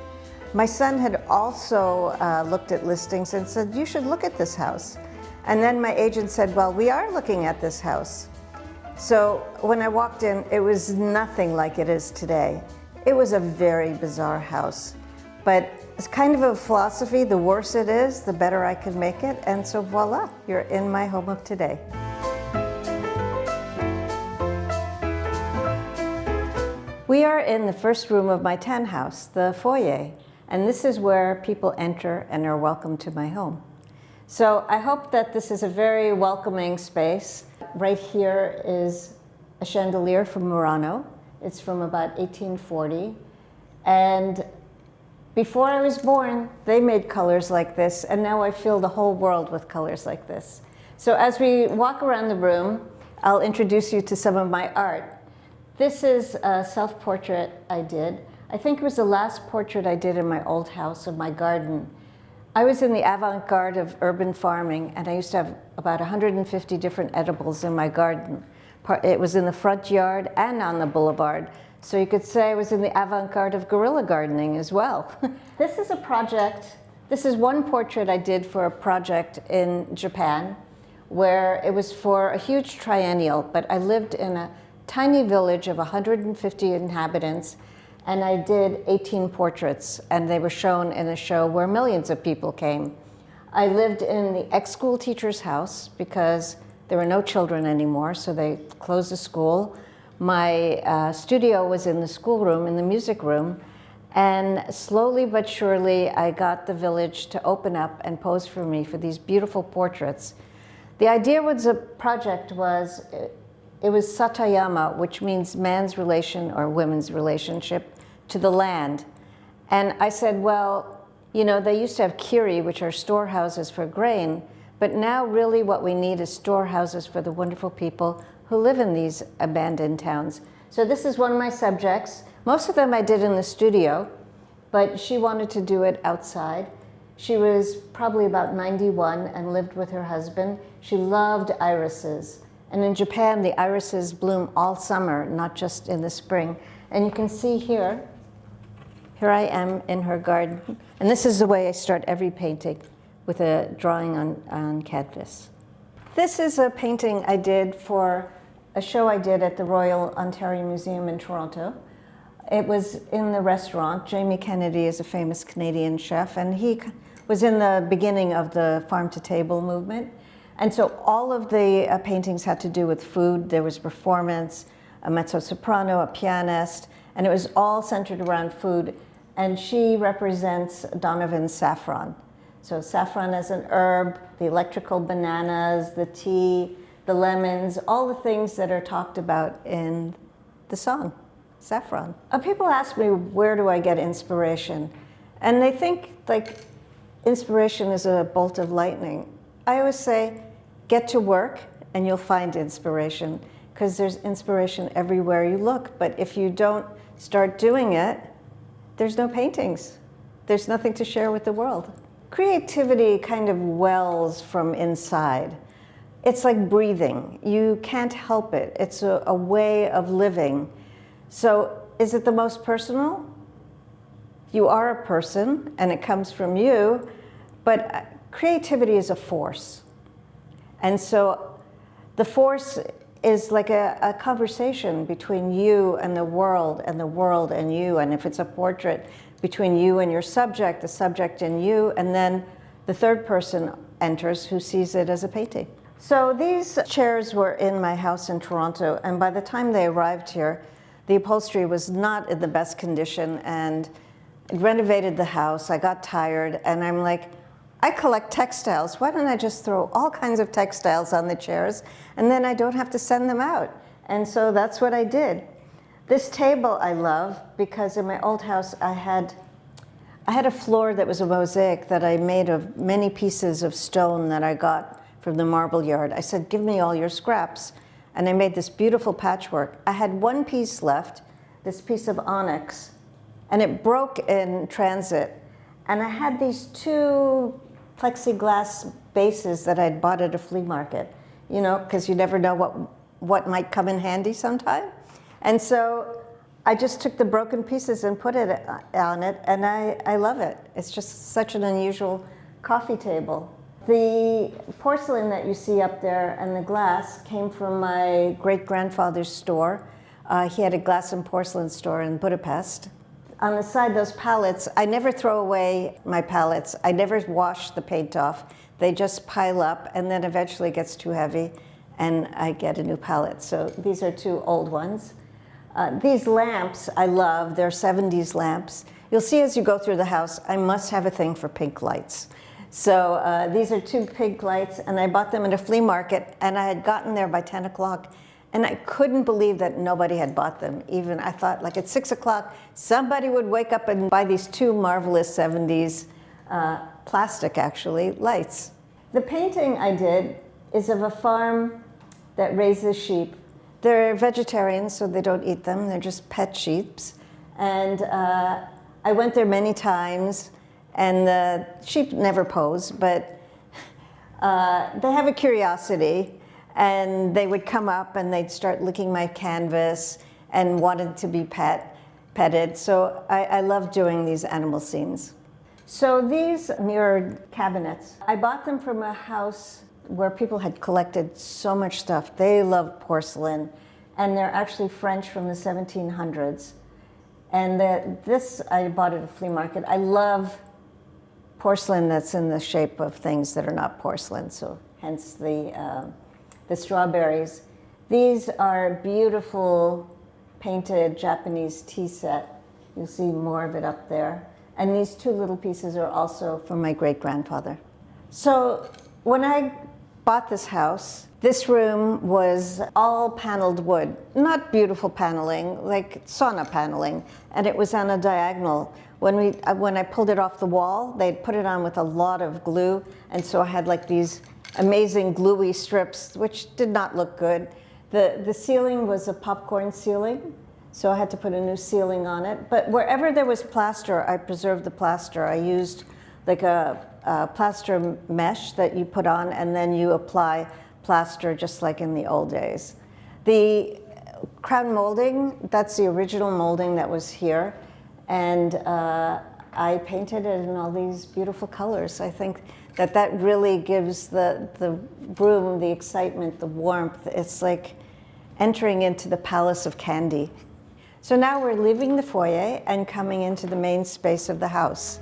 My son had also looked at listings and said, you should look at this house. And then my agent said, well, we are looking at this house. So when I walked in, it was nothing like it is today. It was a very bizarre house. But it's kind of a philosophy, the worse it is, the better I can make it. And so voila, you're in my home of today. We are in the first room of my townhouse, the foyer. And this is where people enter and are welcome to my home. So I hope that this is a very welcoming space. Right here is a chandelier from Murano. It's from about 1840. And before I was born, they made colors like this, and now I fill the whole world with colors like this. So as we walk around the room, I'll introduce you to some of my art. This is a self-portrait I did. I think it was the last portrait I did in my old house of my garden. I was in the avant-garde of urban farming, and I used to have about 150 different edibles in my garden. It was in the front yard and on the boulevard. So you could say I was in the avant-garde of guerrilla gardening as well. This is a project, this is one portrait I did for a project in Japan, where it was for a huge triennial, but I lived in a tiny village of 150 inhabitants, and I did 18 portraits, and they were shown in a show where millions of people came. I lived in the ex-school teacher's house because there were no children anymore, so they closed the school. My studio was in the schoolroom, in the music room, and slowly but surely I got the village to open up and pose for me for these beautiful portraits. The idea with the project was, it was Satayama, which means man's relation or women's relationship to the land. And I said, well, you know, they used to have kiri, which are storehouses for grain, but now really what we need is storehouses for the wonderful people who live in these abandoned towns. So this is one of my subjects. Most of them I did in the studio, but she wanted to do it outside. She was probably about 91 and lived with her husband. She loved irises. And in Japan, the irises bloom all summer, not just in the spring. And you can see here I am in her garden. And this is the way I start every painting, with a drawing on canvas. This is a painting I did for a show I did at the Royal Ontario Museum in Toronto. It was in the restaurant. Jamie Kennedy is a famous Canadian chef, and he was in the beginning of the farm-to-table movement. And so all of the paintings had to do with food. There was performance, a mezzo-soprano, a pianist, and it was all centered around food. And she represents Donovan's saffron. So saffron as an herb, the electrical bananas, the tea, the lemons, all the things that are talked about in the song, Saffron. People ask me, where do I get inspiration? And they think like inspiration is a bolt of lightning. I always say, get to work and you'll find inspiration, because there's inspiration everywhere you look. But if you don't start doing it, there's no paintings. There's nothing to share with the world. Creativity kind of wells from inside. It's like breathing. You can't help it. It's a way of living. So is it the most personal? You are a person and it comes from you, but creativity is a force. And so the force is like a conversation between you and the world and you. And if it's a portrait, between you and your subject, the subject and you, and then the third person enters who sees it as a painting. So these chairs were in my house in Toronto, and by the time they arrived here, the upholstery was not in the best condition, and I renovated the house. I got tired, and I'm like, I collect textiles. Why don't I just throw all kinds of textiles on the chairs, and then I don't have to send them out? And so that's what I did. This table I love because in my old house I had a floor that was a mosaic that I made of many pieces of stone that I got from the marble yard. I said, give me all your scraps. And I made this beautiful patchwork. I had one piece left, this piece of onyx, and it broke in transit. And I had these two plexiglass bases that I'd bought at a flea market, you know, because you never know what might come in handy sometime. And so I just took the broken pieces and put it on it, and I love it. It's just such an unusual coffee table. The porcelain that you see up there and the glass came from my great-grandfather's store. He had a glass and porcelain store in Budapest. On the side, those palettes, I never throw away my palettes. I never wash the paint off. They just pile up, and then eventually it gets too heavy, and I get a new palette. So these are 2 old ones. These lamps I love. They're 70s lamps. You'll see as you go through the house, I must have a thing for pink lights. So these are 2 pink lights, and I bought them at a flea market, and I had gotten there by 10 o'clock, and I couldn't believe that nobody had bought them. Even I thought, like at 6 o'clock, somebody would wake up and buy these 2 marvelous 70s plastic, actually, lights. The painting I did is of a farm that raises sheep. They're vegetarians, so they don't eat them. They're just pet sheep. And I went there many times, and the sheep never pose, but they have a curiosity, and they would come up and they'd start licking my canvas and wanted to be petted. So I love doing these animal scenes. So these mirrored cabinets, I bought them from a house where people had collected so much stuff. They love porcelain, and they're actually French from the 1700s. And this I bought at a flea market. I love porcelain that's in the shape of things that are not porcelain, so hence the strawberries. These are beautiful painted Japanese tea set. You'll see more of it up there. And these 2 little pieces are also from my great-grandfather. So when I bought this house, this room was all paneled wood, not beautiful paneling, like sauna paneling, and it was on a diagonal. When I pulled it off the wall, they'd put it on with a lot of glue, and so I had like these amazing gluey strips, which did not look good. The ceiling was a popcorn ceiling, so I had to put a new ceiling on it. But wherever there was plaster, I preserved the plaster. I used like a plaster mesh that you put on, and then you apply plaster just like in the old days. The crown molding, that's the original molding that was here, and I painted it in all these beautiful colors. I think that really gives the room the excitement, the warmth. It's like entering into the palace of candy. So now we're leaving the foyer and coming into the main space of the house.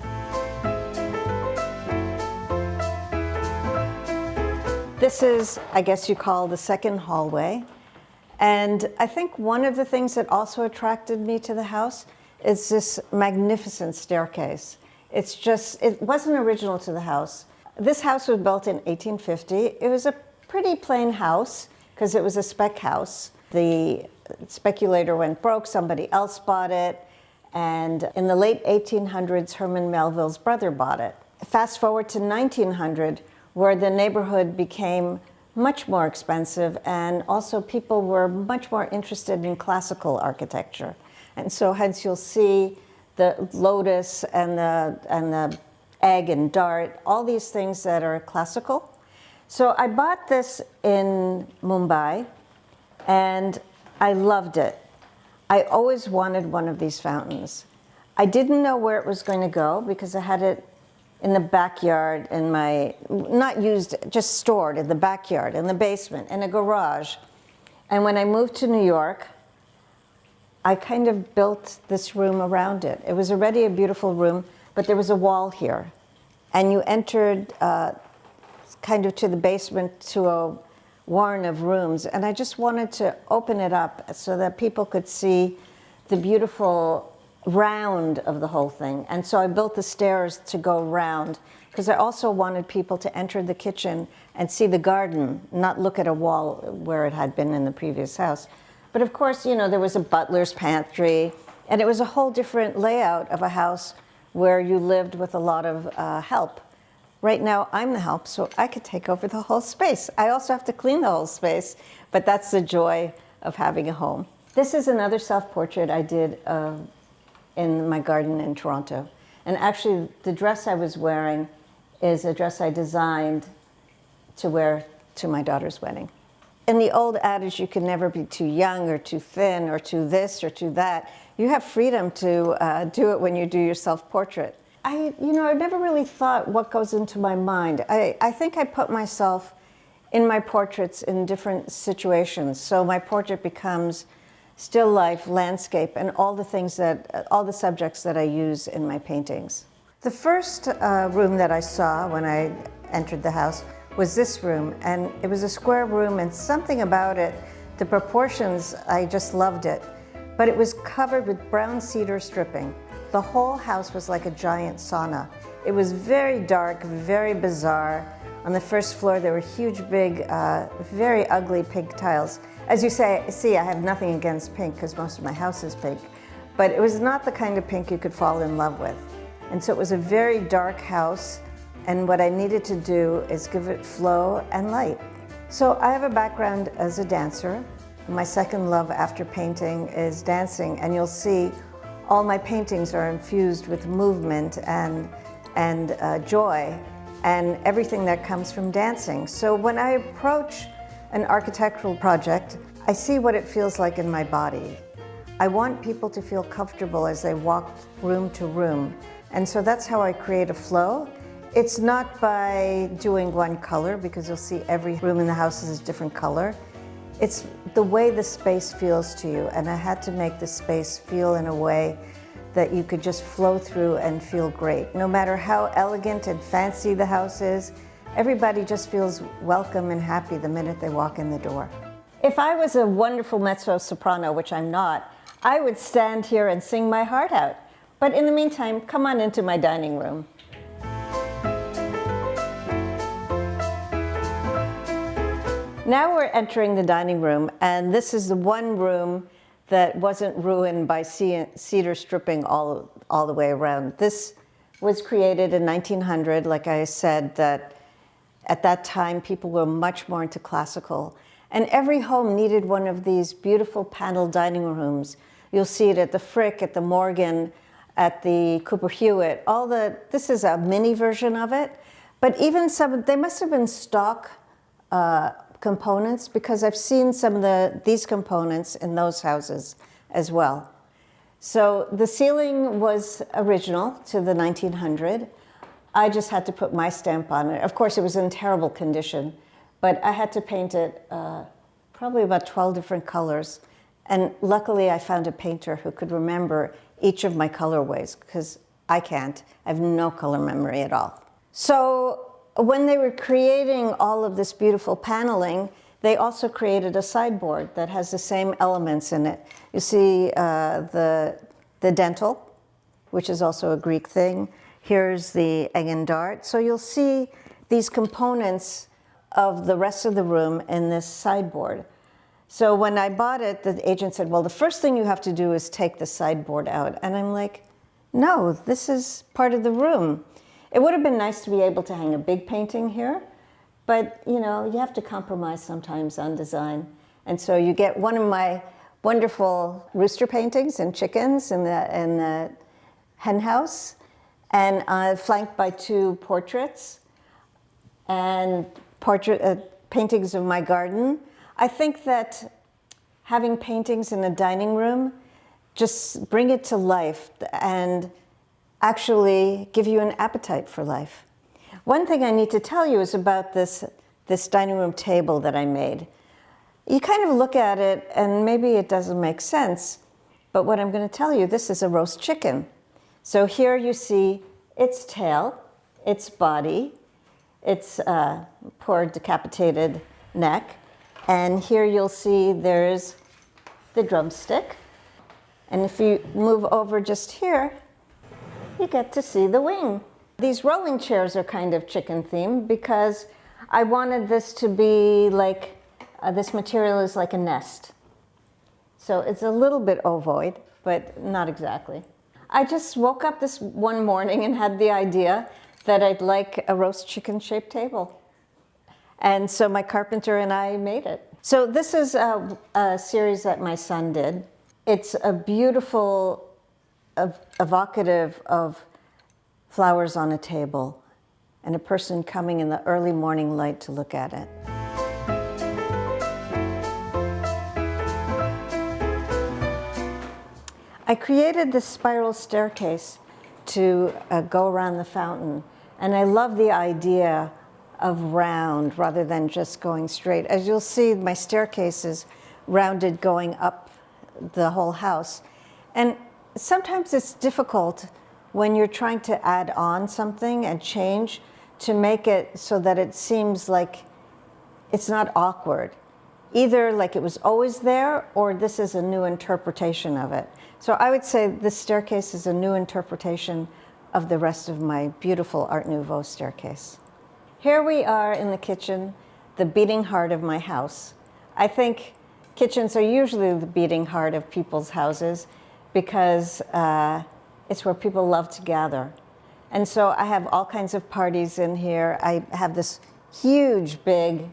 This is, I guess you call, the second hallway. And I think one of the things that also attracted me to the house is this magnificent staircase. It wasn't original to the house. This house was built in 1850. It was a pretty plain house because it was a spec house. The speculator went broke, somebody else bought it, and in the late 1800s, Herman Melville's brother bought it. Fast forward to 1900, where the neighborhood became much more expensive, and also people were much more interested in classical architecture. And so hence you'll see the lotus and the egg and dart, all these things that are classical. So I bought this in Mumbai, and I loved it. I always wanted one of these fountains. I didn't know where it was going to go because I had it in the backyard in my, not used, just stored in the backyard, in the basement, in a garage. And when I moved to New York, I kind of built this room around it. It was already a beautiful room, but there was a wall here. And you entered kind of to the basement to a warren of rooms. And I just wanted to open it up so that people could see the beautiful round of the whole thing. And so I built the stairs to go round because I also wanted people to enter the kitchen and see the garden, not look at a wall where it had been in the previous house. But of course, you know, there was a butler's pantry, and it was a whole different layout of a house where you lived with a lot of help. Right now, I'm the help, so I could take over the whole space. I also have to clean the whole space, but that's the joy of having a home. This is another self-portrait I did in my garden in Toronto. And actually, the dress I was wearing is a dress I designed to wear to my daughter's wedding. In the old adage, you can never be too young or too thin or too this or too that. You have freedom to do it when you do your self-portrait. I never really thought what goes into my mind. I think I put myself in my portraits in different situations. So my portrait becomes still life, landscape, and all the subjects that I use in my paintings. The first room that I saw when I entered the house was this room, and it was a square room, and something about it, the proportions, I just loved it. But it was covered with brown cedar stripping. The whole house was like a giant sauna. It was very dark, very bizarre. On the first floor, there were huge, big, very ugly pink tiles. As you see, I have nothing against pink because most of my house is pink, but it was not the kind of pink you could fall in love with. And so it was a very dark house, and what I needed to do is give it flow and light. So I have a background as a dancer. My second love after painting is dancing, and you'll see all my paintings are infused with movement and joy and everything that comes from dancing. So when I approach an architectural project, I see what it feels like in my body. I want people to feel comfortable as they walk room to room. And so that's how I create a flow. It's not by doing one color, because you'll see every room in the house is a different color. It's the way the space feels to you, and I had to make the space feel in a way that you could just flow through and feel great. No matter how elegant and fancy the house is, everybody just feels welcome and happy the minute they walk in the door. If I was a wonderful mezzo-soprano, which I'm not, I would stand here and sing my heart out. But in the meantime, come on into my dining room. Now we're entering the dining room, and this is the one room that wasn't ruined by cedar stripping all the way around. This was created in 1900. Like I said, that at that time people were much more into classical, and every home needed one of these beautiful paneled dining rooms. You'll see it at the Frick, at the Morgan, at the Cooper Hewitt. This is a mini version of it, but even they must have been stock components, because I've seen some of these components in those houses as well. So the ceiling was original to the 1900. I just had to put my stamp on it. Of course, it was in terrible condition, but I had to paint it probably about 12 different colors. And luckily, I found a painter who could remember each of my colorways, because I can't. I have no color memory at all. So when they were creating all of this beautiful paneling, they also created a sideboard that has the same elements in it. You see the dental, which is also a Greek thing. Here's the egg and dart. So you'll see these components of the rest of the room in this sideboard. So when I bought it, the agent said, well, the first thing you have to do is take the sideboard out. And I'm like, no, this is part of the room. It would have been nice to be able to hang a big painting here, but you have to compromise sometimes on design. And so you get one of my wonderful rooster paintings and chickens in the hen house, and flanked by two portraits and paintings of my garden. I think that having paintings in a dining room just bring it to life and actually give you an appetite for life. One thing I need to tell you is about this dining room table that I made. You kind of look at it and maybe it doesn't make sense, but what I'm going to tell you, this is a roast chicken. So here you see its tail, its body, its poor decapitated neck, and here you'll see there's the drumstick. And if you move over just here, you get to see the wing. These rolling chairs are kind of chicken themed because I wanted this to be like, this material is like a nest. So it's a little bit ovoid, but not exactly. I just woke up this one morning and had the idea that I'd like a roast chicken shaped table. And so my carpenter and I made it. So this is a series that my son did. It's a beautiful, evocative of flowers on a table and a person coming in the early morning light to look at it. I created this spiral staircase to go around the fountain, and I love the idea of round rather than just going straight. As you'll see, my staircase is rounded going up the whole house. And sometimes it's difficult when you're trying to add on something and change to make it so that it seems like it's not awkward. Either like it was always there or this is a new interpretation of it. So I would say this staircase is a new interpretation of the rest of my beautiful Art Nouveau staircase. Here we are in the kitchen, the beating heart of my house. I think kitchens are usually the beating heart of people's houses because it's where people love to gather. And so I have all kinds of parties in here. I have this huge, big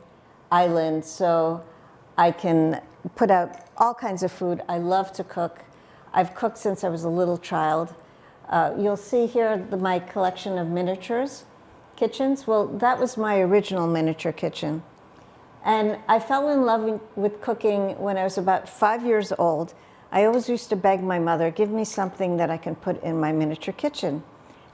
island, so I can put out all kinds of food. I love to cook. I've cooked since I was a little child. You'll see here my collection of miniatures kitchens. Well, that was my original miniature kitchen. And I fell in love with cooking when I was about 5 years old. I always used to beg my mother, give me something that I can put in my miniature kitchen.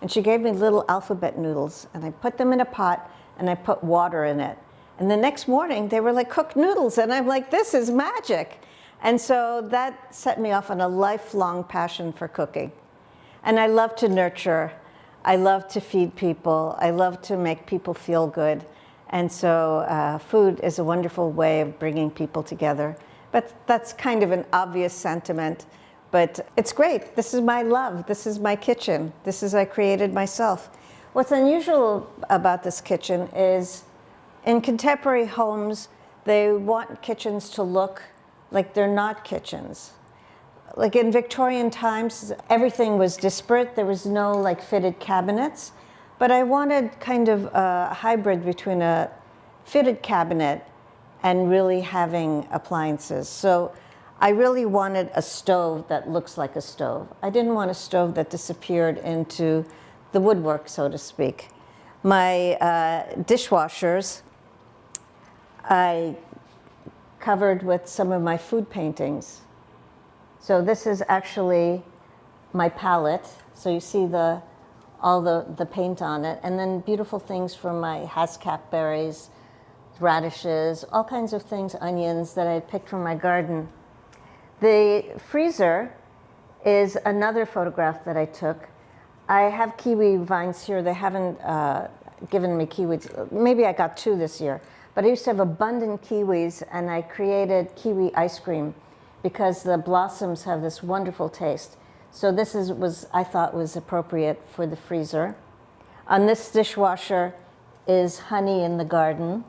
And she gave me little alphabet noodles, and I put them in a pot, and I put water in it. And the next morning, they were like cooked noodles, and I'm like, this is magic. And so that set me off on a lifelong passion for cooking. And I love to nurture. I love to feed people. I love to make people feel good. And so food is a wonderful way of bringing people together. But that's kind of an obvious sentiment, but it's great. This is my love. This is my kitchen. I created myself. What's unusual about this kitchen is in contemporary homes, they want kitchens to look like they're not kitchens. Like in Victorian times, everything was disparate. There was no like fitted cabinets, but I wanted kind of a hybrid between a fitted cabinet and really having appliances. So I really wanted a stove that looks like a stove. I didn't want a stove that disappeared into the woodwork, so to speak. My dishwashers, I covered with some of my food paintings. So this is actually my palette. So you see all the paint on it, and then beautiful things from my haskap berries, radishes, all kinds of things, onions that I had picked from my garden. The freezer is another photograph that I took. I have kiwi vines here. They haven't given me kiwis. Maybe I got 2 this year. But I used to have abundant kiwis, and I created kiwi ice cream because the blossoms have this wonderful taste. So this I thought was appropriate for the freezer. On this dishwasher is honey in the garden.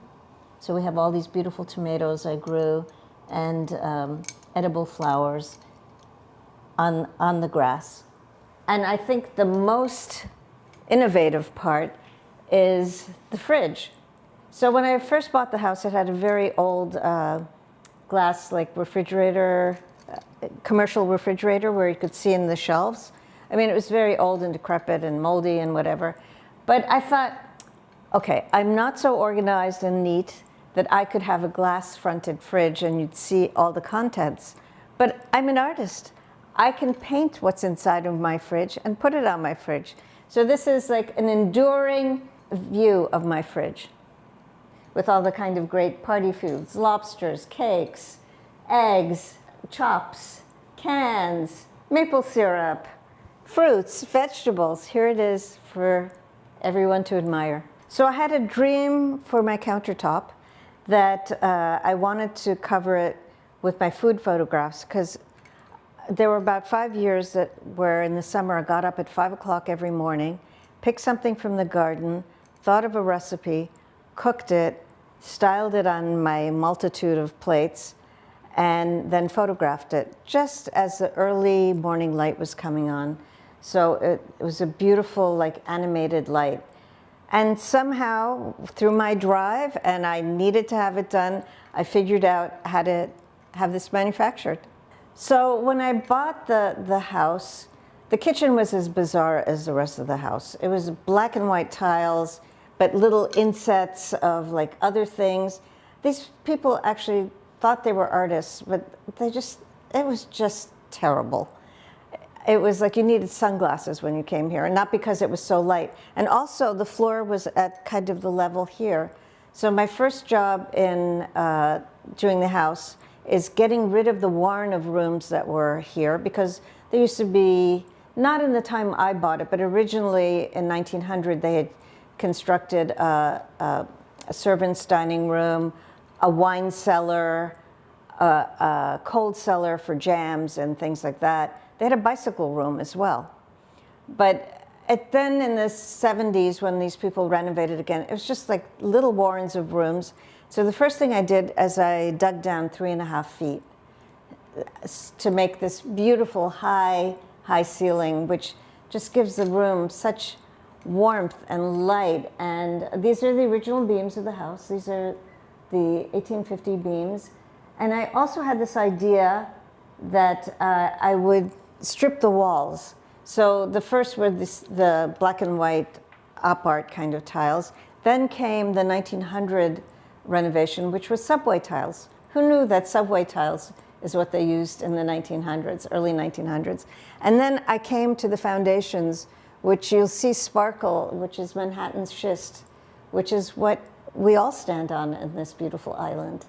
So we have all these beautiful tomatoes I grew and edible flowers on the grass. And I think the most innovative part is the fridge. So when I first bought the house, it had a very old glass like refrigerator, commercial refrigerator where you could see in the shelves. I mean, it was very old and decrepit and moldy and whatever. But I thought, okay, I'm not so organized and neat that I could have a glass-fronted fridge and you'd see all the contents. But I'm an artist. I can paint what's inside of my fridge and put it on my fridge. So this is like an enduring view of my fridge with all the kind of great party foods, lobsters, cakes, eggs, chops, cans, maple syrup, fruits, vegetables. Here it is for everyone to admire. So I had a dream for my countertop that I wanted to cover it with my food photographs, because there were about 5 years where in the summer I got up at 5 o'clock every morning, picked something from the garden, thought of a recipe, cooked it, styled it on my multitude of plates, and then photographed it just as the early morning light was coming on. So it was a beautiful, like, animated light. And somehow, through my drive, and I needed to have it done, I figured out how to have this manufactured. So when I bought the house, the kitchen was as bizarre as the rest of the house. It was black and white tiles, but little insets of like other things. These people actually thought they were artists, but it was just terrible. It was like you needed sunglasses when you came here, and not because it was so light. And also the floor was at kind of the level here. So my first job in doing the house, is getting rid of the warren of rooms that were here, because there used to be, not in the time I bought it, but originally in 1900 they had constructed a servant's dining room, a wine cellar, a cold cellar for jams and things like that. They had a bicycle room as well. But then in the 70s, when these people renovated again, it was just like little warrens of rooms. So the first thing I did is I dug down 3.5 feet to make this beautiful high ceiling, which just gives the room such warmth and light. And these are the original beams of the house. These are the 1850 beams. And I also had this idea that I would strip the walls. So the first were the black and white op art kind of tiles. Then came the 1900 renovation, which was subway tiles. Who knew that subway tiles is what they used in the 1900s, early 1900s? And then I came to the foundations, which you'll see sparkle, which is Manhattan's schist, which is what we all stand on in this beautiful island.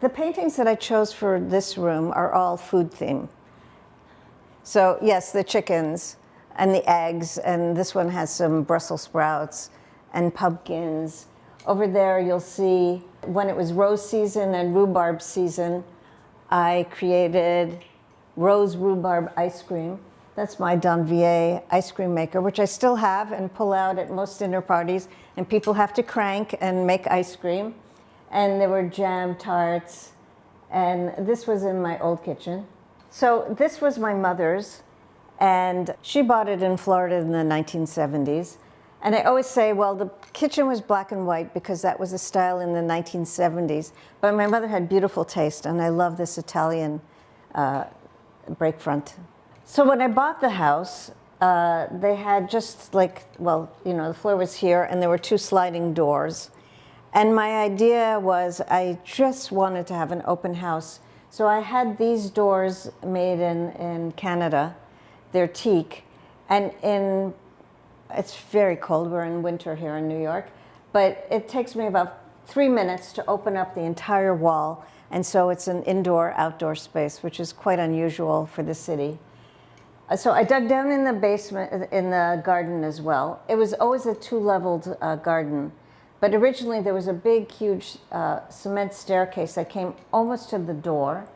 The paintings that I chose for this room are all food themed. So yes, the chickens and the eggs, and this one has some Brussels sprouts and pumpkins. Over there you'll see, when it was rose season and rhubarb season, I created rose rhubarb ice cream. That's my Danvier ice cream maker, which I still have and pull out at most dinner parties, and people have to crank and make ice cream. And there were jam tarts, and this was in my old kitchen. So this was my mother's, and she bought it in Florida in the 1970s. And I always say, well, the kitchen was black and white because that was a style in the 1970s. But my mother had beautiful taste, and I love this Italian break front. So when I bought the house, they had just like, well, you know, the floor was here, and there were 2 sliding doors. And my idea was I just wanted to have an open house. So I had these doors made in Canada. They're teak. And it's very cold. We're in winter here in New York. But it takes me about 3 minutes to open up the entire wall. And so it's an indoor-outdoor space, which is quite unusual for the city. So I dug down in the basement, in the garden as well. It was always a 2-leveled garden. But originally there was a big, huge cement staircase that came almost to the door,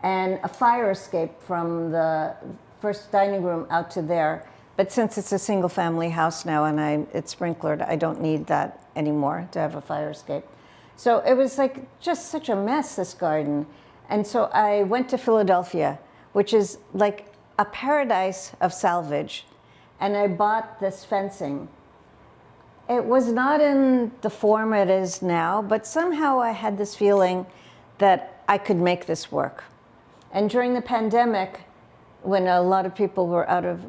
and a fire escape from the first dining room out to there. But since it's a single family house now and it's sprinklered, I don't need that anymore to have a fire escape. So it was like just such a mess, this garden. And so I went to Philadelphia, which is like a paradise of salvage, and I bought this fencing. It was not in the form it is now, but somehow I had this feeling that I could make this work. And during the pandemic, when a lot of people were out of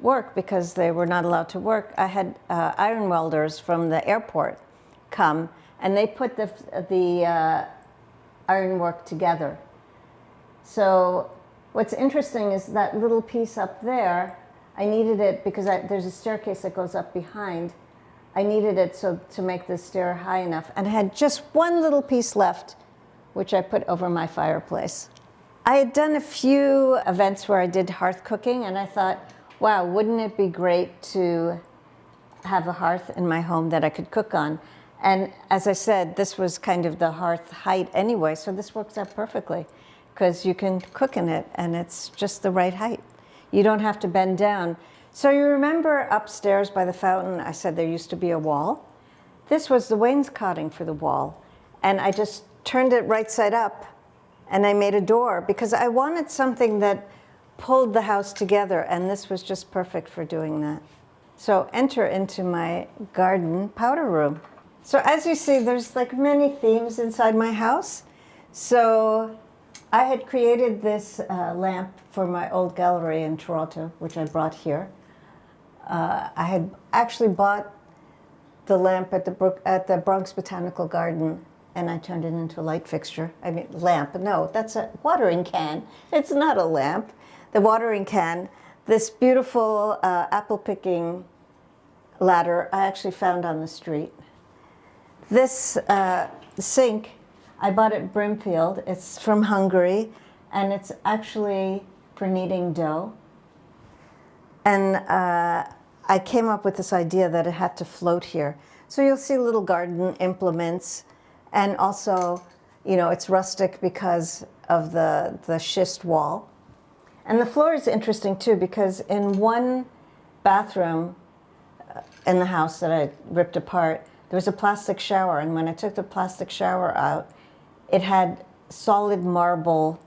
work because they were not allowed to work, I had iron welders from the airport come, and they put the ironwork together. So what's interesting is that little piece up there, I needed it because there's a staircase that goes up behind. I needed it to make the stair high enough, and I had just one little piece left, which I put over my fireplace. I had done a few events where I did hearth cooking, and I thought, wow, wouldn't it be great to have a hearth in my home that I could cook on? And as I said, this was kind of the hearth height anyway, so this works out perfectly because you can cook in it, and it's just the right height. You don't have to bend down. So you remember upstairs by the fountain, I said there used to be a wall. This was the wainscoting for the wall. And I just turned it right side up, and I made a door because I wanted something that pulled the house together, and this was just perfect for doing that. So enter into my garden powder room. So as you see, there's like many themes inside my house. So I had created this lamp for my old gallery in Toronto, which I brought here. I had actually bought the lamp at the Bronx Botanical Garden, and I turned it into a light fixture. I mean, lamp, no, that's a watering can. It's not a lamp. The watering can, this beautiful apple picking ladder I actually found on the street. This sink I bought it Brimfield. It's from Hungary, and it's actually for kneading dough. And I came up with this idea that it had to float here. So you'll see little garden implements, and also, you know, it's rustic because of the schist wall. And the floor is interesting too, because in one bathroom in the house that I ripped apart, there was a plastic shower, and when I took the plastic shower out, it had solid marble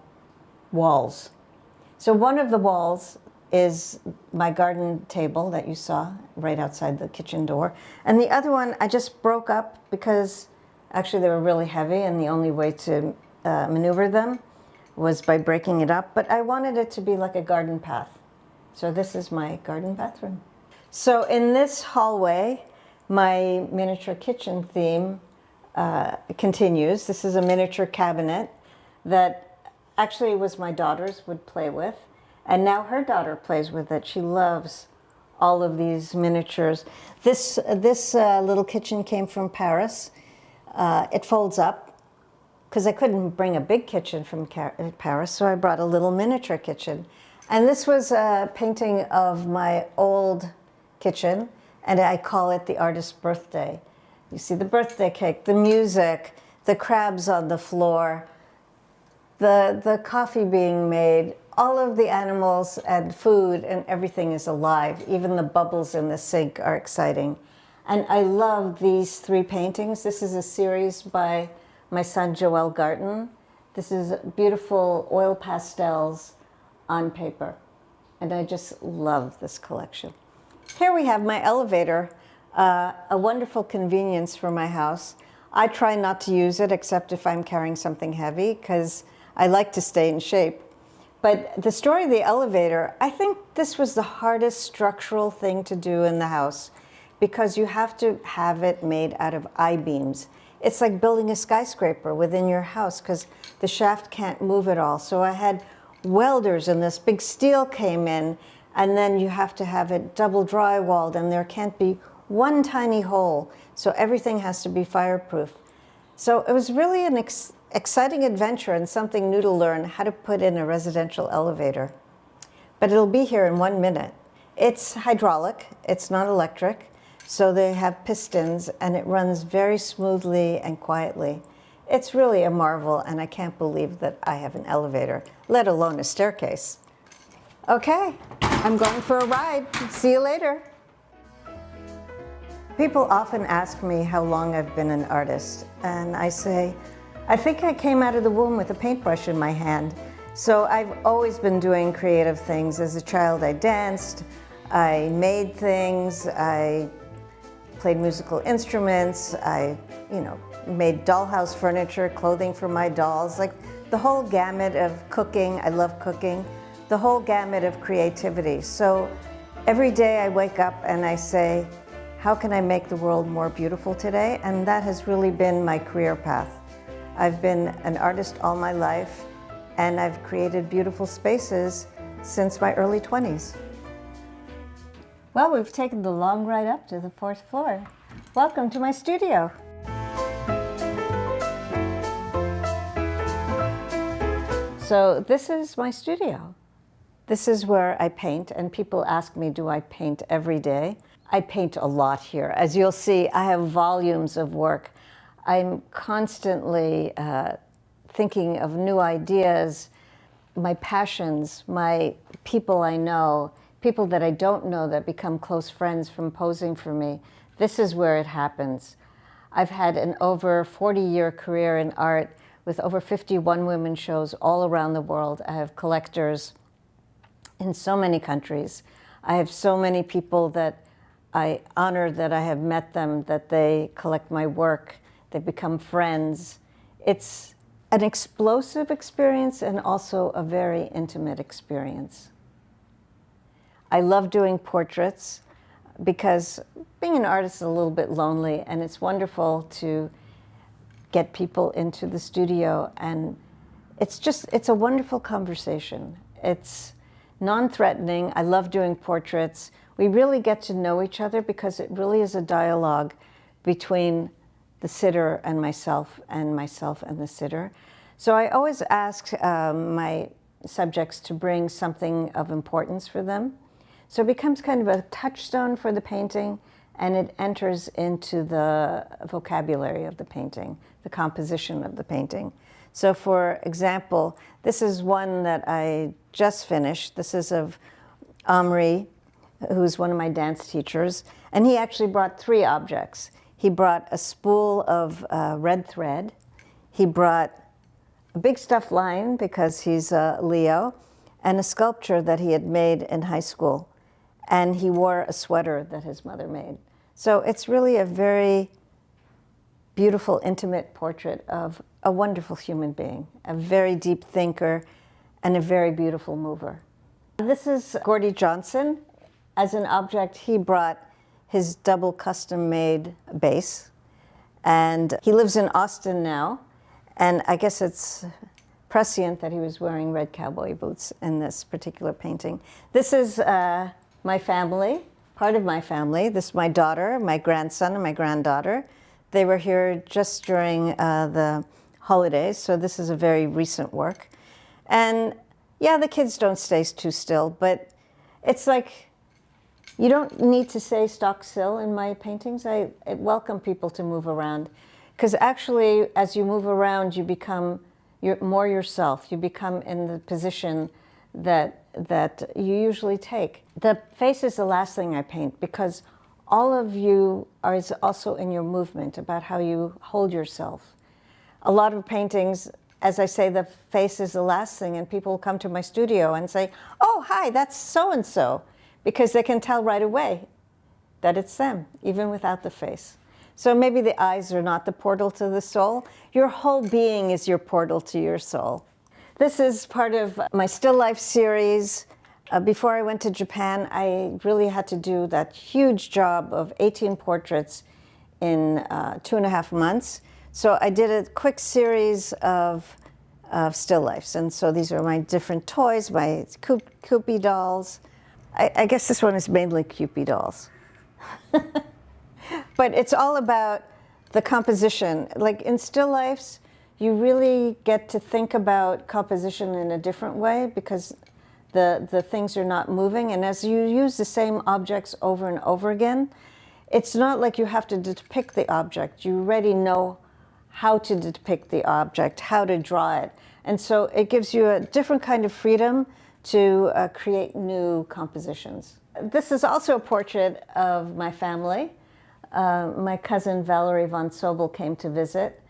walls. So one of the walls is my garden table that you saw right outside the kitchen door. And the other one I just broke up because actually they were really heavy, and the only way to maneuver them was by breaking it up. But I wanted it to be like a garden path. So this is my garden bathroom. So in this hallway, my miniature kitchen theme continues. This is a miniature cabinet that actually was my daughter's, would play with. And now her daughter plays with it. She loves all of these miniatures. This little kitchen came from Paris. It folds up because I couldn't bring a big kitchen from Paris, so I brought a little miniature kitchen. And this was a painting of my old kitchen, and I call it the artist's birthday. You see the birthday cake, the music, the crabs on the floor, the coffee being made, all of the animals and food and everything is alive. Even the bubbles in the sink are exciting. And I love these three paintings. This is a series by my son Joel Garten. This is beautiful oil pastels on paper. And I just love this collection. Here we have my elevator, a wonderful convenience for my house. I try not to use it except if I'm carrying something heavy because I like to stay in shape. But the story of the elevator, I think this was the hardest structural thing to do in the house because you have to have it made out of I-beams. It's like building a skyscraper within your house because the shaft can't move at all. So I had welders and this big steel came in, and then you have to have it double drywalled, and there can't be one tiny hole. So everything has to be fireproof. So it was really an exciting adventure and something new to learn how to put in a residential elevator. But it'll be here in 1 minute. It's hydraulic, it's not electric, so they have pistons and it runs very smoothly and quietly. It's really a marvel, and I can't believe that I have an elevator, let alone a staircase. Okay, I'm going for a ride. See you later. People often ask me how long I've been an artist, and I say, I think I came out of the womb with a paintbrush in my hand. So I've always been doing creative things. As a child, I danced, I made things, I played musical instruments, I, made dollhouse furniture, clothing for my dolls, like the whole gamut of cooking. I love cooking, the whole gamut of creativity. So every day I wake up and I say, how can I make the world more beautiful today? And that has really been my career path. I've been an artist all my life, and I've created beautiful spaces since my early 20s. Well, we've taken the long ride up to the 4th floor. Welcome to my studio. So this is my studio. This is where I paint, and people ask me, do I paint every day? I paint a lot here. As you'll see, I have volumes of work. I'm constantly thinking of new ideas, my passions, my people I know, people that I don't know that become close friends from posing for me. This is where it happens. I've had an over 40-year career in art with over 51 women shows all around the world. I have collectors in so many countries. I have so many people that I honor that I have met them, that they collect my work. They become friends. It's an explosive experience and also a very intimate experience. I love doing portraits because being an artist is a little bit lonely, and it's wonderful to get people into the studio, and it's a wonderful conversation. It's non-threatening. I love doing portraits. We really get to know each other because it really is a dialogue between the sitter and myself and the sitter. So I always ask my subjects to bring something of importance for them. So it becomes kind of a touchstone for the painting, and it enters into the vocabulary of the painting, the composition of the painting. So for example, this is one that I just finished. This is of Omri, who's one of my dance teachers, and he actually brought 3 objects. He brought a spool of red thread. He brought a big stuffed lion, because he's a Leo, and a sculpture that he had made in high school. And he wore a sweater that his mother made. So it's really a very beautiful, intimate portrait of a wonderful human being, a very deep thinker, and a very beautiful mover. This is Gordie Johnson. As an object, he brought his double custom-made bass. And he lives in Austin now. And I guess it's prescient that he was wearing red cowboy boots in this particular painting. This is my family, part of my family. This is my daughter, my grandson, and my granddaughter. They were here just during the holidays, so this is a very recent work. And yeah, the kids don't stay too still, but it's like, you don't need to stay stock still in my paintings. I welcome people to move around, because actually, as you move around, you become more yourself. You become in the position that you usually take. The face is the last thing I paint, because all of you is also in your movement, about how you hold yourself. A lot of paintings, as I say, the face is the last thing, and people come to my studio and say, "Oh, hi, that's so-and-so," because they can tell right away that it's them, even without the face. So maybe the eyes are not the portal to the soul. Your whole being is your portal to your soul. This is part of my still life series. Before I went to Japan, I really had to do that huge job of 18 portraits in 2.5 months. So I did a quick series of still lifes. And so these are my different toys, my Kewpie dolls. I guess this one is mainly Kewpie dolls. But it's all about the composition. Like in still lifes, you really get to think about composition in a different way, because the things are not moving. And as you use the same objects over and over again, it's not like you have to depict the object. You already know how to depict the object, how to draw it. And so it gives you a different kind of freedom to create new compositions. This is also a portrait of my family. My cousin Valerie von Sobel came to visit,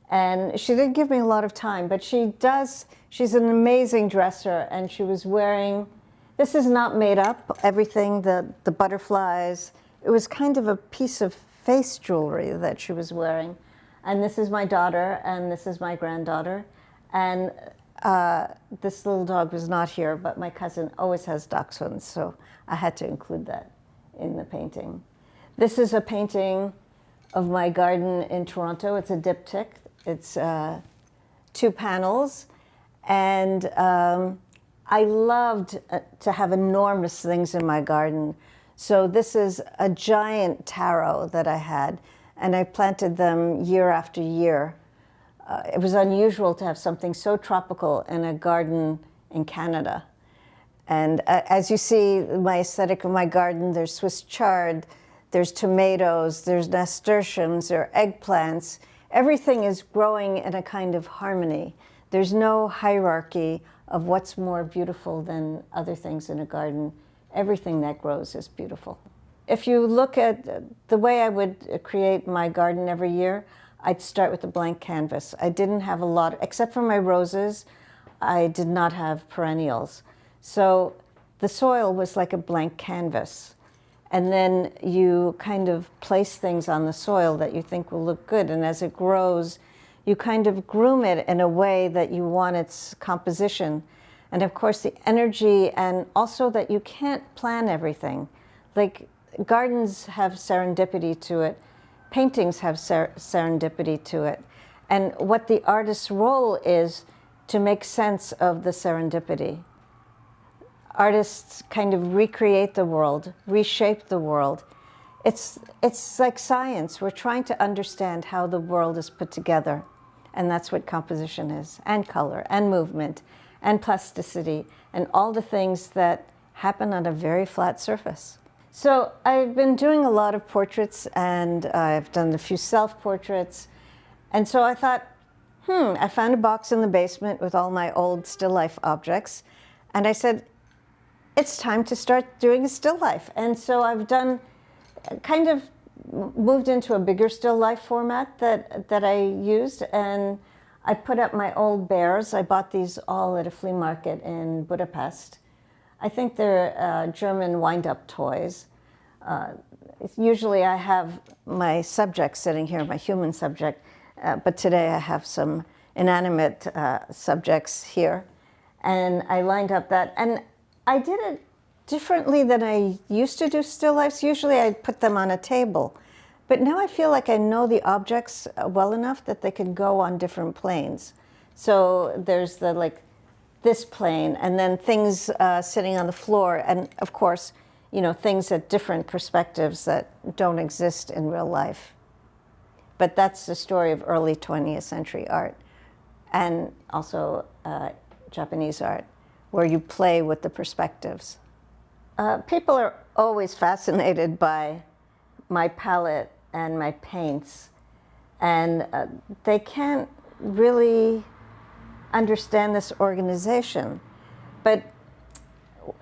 and she didn't give me a lot of time, but she's an amazing dresser, and she was wearing, this is not made up, everything, the butterflies, it was kind of a piece of face jewelry that she was wearing. And this is my daughter, and this is my granddaughter, and this little dog was not here, but my cousin always has dachshunds, so I had to include that in the painting. This is a painting of my garden in Toronto. It's a diptych. It's 2 panels. And I loved to have enormous things in my garden. So this is a giant taro that I had, and I planted them year after year. It was unusual to have something so tropical in a garden in Canada. And as you see, my aesthetic of my garden, there's Swiss chard, there's tomatoes, there's nasturtiums, there are eggplants. Everything is growing in a kind of harmony. There's no hierarchy of what's more beautiful than other things in a garden. Everything that grows is beautiful. If you look at the way I would create my garden every year, I'd start with a blank canvas. I didn't have a lot, except for my roses, I did not have perennials. So the soil was like a blank canvas. And then you kind of place things on the soil that you think will look good. And as it grows, you kind of groom it in a way that you want its composition. And of course, the energy, and also that you can't plan everything. Like gardens have serendipity to it. Paintings have serendipity to it. And what the artist's role is to make sense of the serendipity. Artists kind of recreate the world, reshape the world. it's like science. We're trying to understand how the world is put together. And that's what composition is, and color, and movement, and plasticity, and all the things that happen on a very flat surface. So I've been doing a lot of portraits, and I've done a few self-portraits. And so I thought, I found a box in the basement with all my old still life objects. And I said, it's time to start doing a still life. And so I've done, kind of moved into a bigger still life format that I used. And I put up my old bears. I bought these all at a flea market in Budapest. I think they're German wind-up toys. Usually I have my subject sitting here, my human subject, but today I have some inanimate subjects here. And I lined up that, and I did it differently than I used to do still lifes. Usually I'd put them on a table. But now I feel like I know the objects well enough that they can go on different planes. So there's this plane, and then things sitting on the floor, and of course, things at different perspectives that don't exist in real life. But that's the story of early 20th century art, and also Japanese art, where you play with the perspectives. People are always fascinated by my palette and my paints, and they can't really understand this organization. But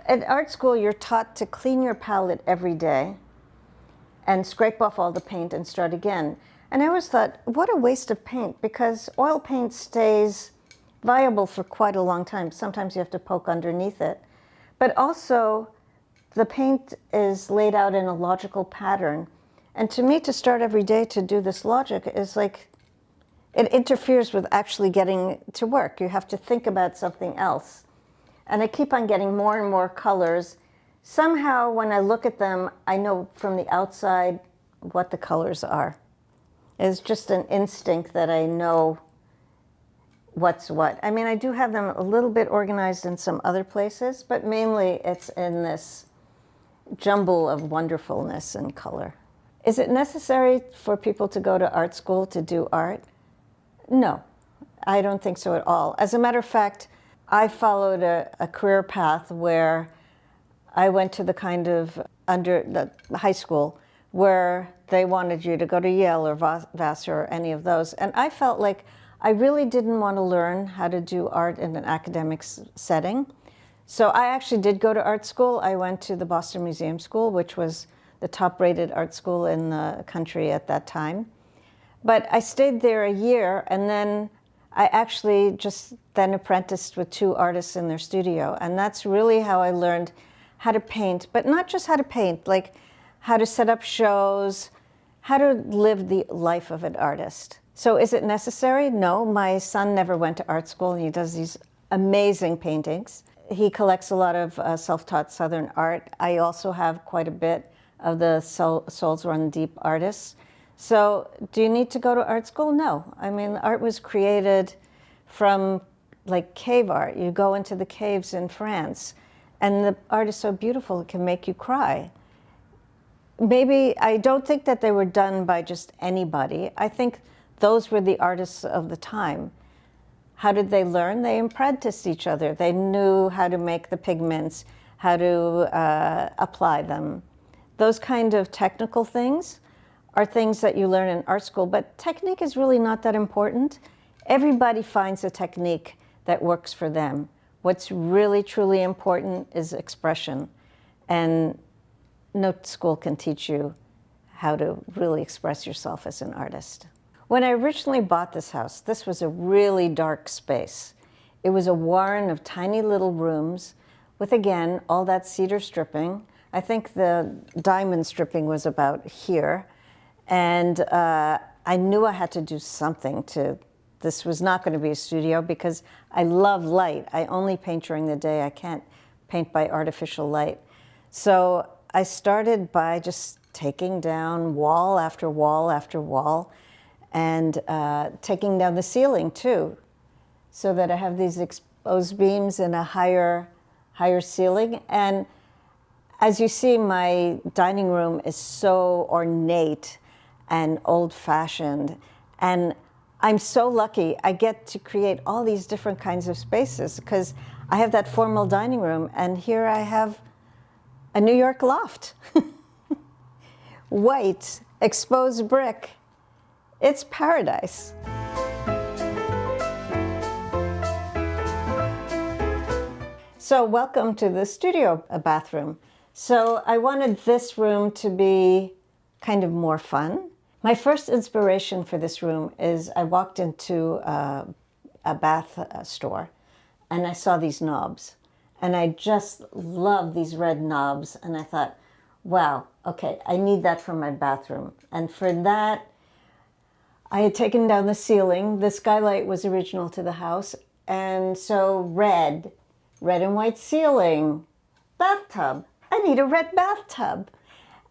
at art school, you're taught to clean your palette every day and scrape off all the paint and start again. And I always thought, what a waste of paint, because oil paint stays viable for quite a long time. Sometimes you have to poke underneath it. But also, the paint is laid out in a logical pattern. And to me, to start every day to do this logic is like, it interferes with actually getting to work. You have to think about something else. And I keep on getting more and more colors. Somehow, when I look at them, I know from the outside what the colors are. It's just an instinct that I know what's what. I mean, I do have them a little bit organized in some other places, but mainly it's in this jumble of wonderfulness and color. Is it necessary for people to go to art school to do art? No, I don't think so at all. As a matter of fact, I followed a career path where I went to the kind of the high school where they wanted you to go to Yale or Vassar or any of those. And I felt like I really didn't want to learn how to do art in an academic setting. So I actually did go to art school. I went to the Boston Museum School, which was the top-rated art school in the country at that time. But I stayed there a year, and then I actually just then apprenticed with 2 artists in their studio. And that's really how I learned how to paint, but not just how to paint, like how to set up shows, how to live the life of an artist. So is it necessary? No, my son never went to art school, and he does these amazing paintings. He collects a lot of self-taught Southern art. I also have quite a bit of the Souls Run Deep artists. So do you need to go to art school? No. I mean, art was created from like cave art. You go into the caves in France, and the art is so beautiful it can make you cry. Maybe, I don't think that they were done by just anybody. I think those were the artists of the time. How did they learn? They apprenticed each other. They knew how to make the pigments, how to apply them. Those kind of technical things are things that you learn in art school, but technique is really not that important. Everybody finds a technique that works for them. What's really, truly important is expression. And no school can teach you how to really express yourself as an artist. When I originally bought this house, this was a really dark space. It was a warren of tiny little rooms with, again, all that cedar stripping. I think the diamond stripping was about here. And I knew I had to do something this was not going to be a studio because I love light. I only paint during the day. I can't paint by artificial light. So I started by just taking down wall after wall after wall and taking down the ceiling too, so that I have these exposed beams and a higher ceiling. And As you see, my dining room is so ornate and old-fashioned, and I'm so lucky I get to create all these different kinds of spaces because I have that formal dining room, and here I have a New York loft. White, exposed brick. It's paradise. So welcome to the studio bathroom. So I wanted this room to be kind of more fun. My first inspiration for this room is I walked into a bath store and I saw these knobs. And I just love these red knobs. And I thought, wow, okay, I need that for my bathroom. And for that, I had taken down the ceiling. The skylight was original to the house. And so red and white ceiling, bathtub. I need a red bathtub.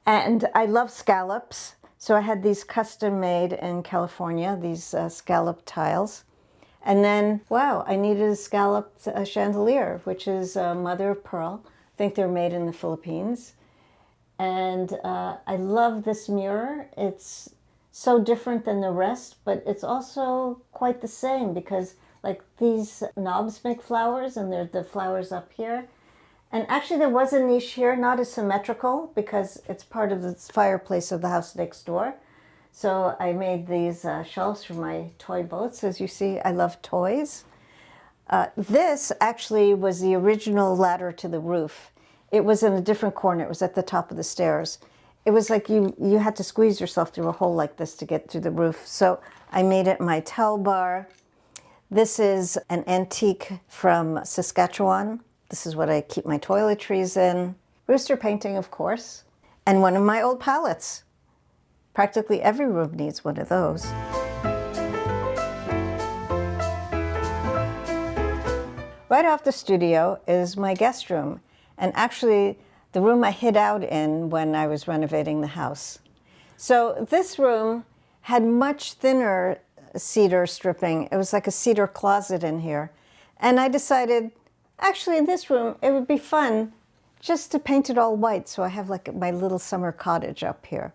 And I love scallops. So I had these custom made in California, these scallop tiles. And then, wow, I needed a scalloped chandelier, which is mother of pearl. I think they're made in the Philippines. And I love this mirror. It's so different than the rest, but it's also quite the same because like these knobs make flowers and they're the flowers up here. And actually there was a niche here, not as symmetrical because it's part of the fireplace of the house next door. So I made these shelves for my toy boats. As you see, I love toys. This actually was the original ladder to the roof. It was in a different corner. It was at the top of the stairs. It was like you had to squeeze yourself through a hole like this to get to the roof. So I made it my towel bar. This is an antique from Saskatchewan. This is what I keep my toiletries in. Rooster painting, of course. And one of my old palettes. Practically every room needs one of those. Right off the studio is my guest room. And actually, the room I hid out in when I was renovating the house. So this room had much thinner cedar stripping. It was like a cedar closet in here. And I decided, actually in this room, it would be fun just to paint it all white. So I have like my little summer cottage up here.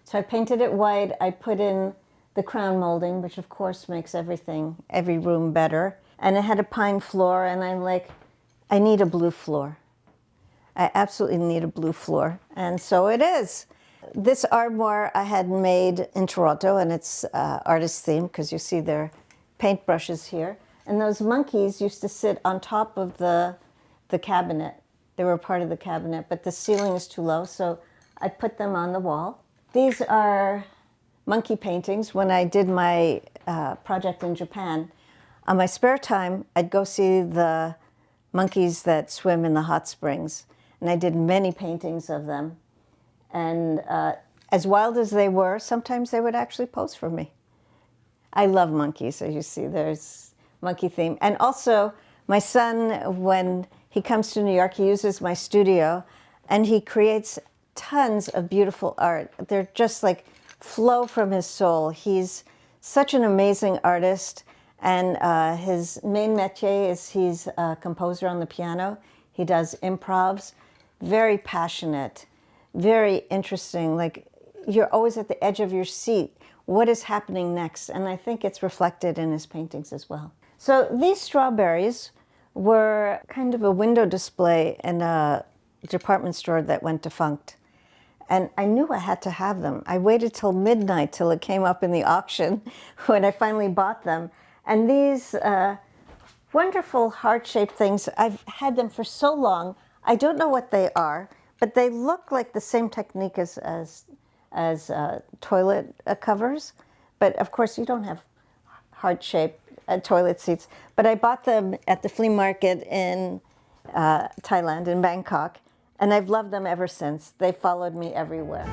So I painted it white. I put in the crown molding, which of course makes every room better. And it had a pine floor, and I'm like, I need a blue floor. I absolutely need a blue floor. And so it is. This armoire I had made in Toronto, and it's artist themed because you see their paintbrushes here. And those monkeys used to sit on top of the cabinet. They were part of the cabinet, but the ceiling is too low, so I put them on the wall. These are monkey paintings. When I did my project in Japan, on my spare time, I'd go see the monkeys that swim in the hot springs. And I did many paintings of them. And as wild as they were, sometimes they would actually pose for me. I love monkeys, as you see, there's monkey theme. And also, my son, when he comes to New York, he uses my studio, and he creates tons of beautiful art. They're just like flow from his soul. He's such an amazing artist. And his main métier is he's a composer on the piano. He does improvs, very passionate, very interesting. Like you're always at the edge of your seat. What is happening next? And I think it's reflected in his paintings as well. So these strawberries were kind of a window display in a department store that went defunct. And I knew I had to have them. I waited till midnight till it came up in the auction when I finally bought them. And these wonderful heart-shaped things, I've had them for so long. I don't know what they are, but they look like the same technique as toilet covers. But of course, you don't have heart-shaped toilet seats. But I bought them at the flea market in Thailand, in Bangkok, and I've loved them ever since. They followed me everywhere.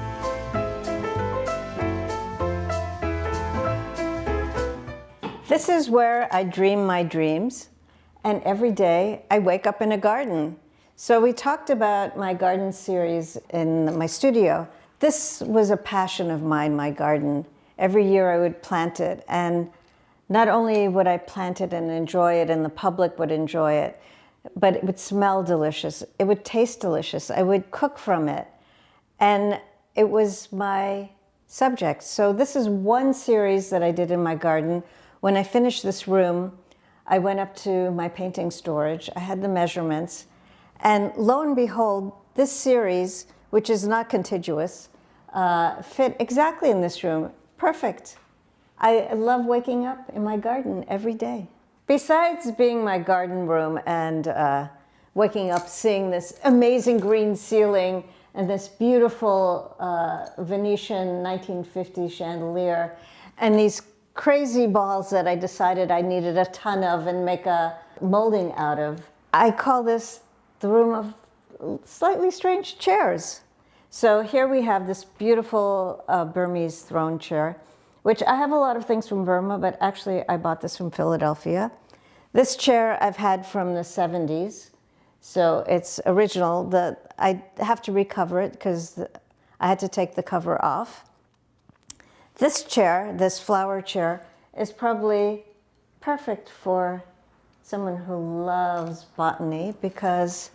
This is where I dream my dreams, and every day I wake up in a garden. So we talked about my garden series in my studio. This was a passion of mine, my garden. Every year I would plant it, and not only would I plant it and enjoy it, and the public would enjoy it, but it would smell delicious. It would taste delicious. I would cook from it. And it was my subject. So this is one series that I did in my garden. When I finished this room, I went up to my painting storage. I had the measurements. And lo and behold, this series, which is not contiguous, fit exactly in this room. Perfect. I love waking up in my garden every day. Besides being my garden room and waking up seeing this amazing green ceiling and this beautiful Venetian 1950 chandelier and these crazy balls that I decided I needed a ton of and make a molding out of, I call this the room of slightly strange chairs. So here we have this beautiful Burmese throne chair, which I have a lot of things from Burma, but actually I bought this from Philadelphia. This chair I've had from the 70s, so it's original. I have to recover it because I had to take the cover off. This chair, this flower chair, is probably perfect for someone who loves botany because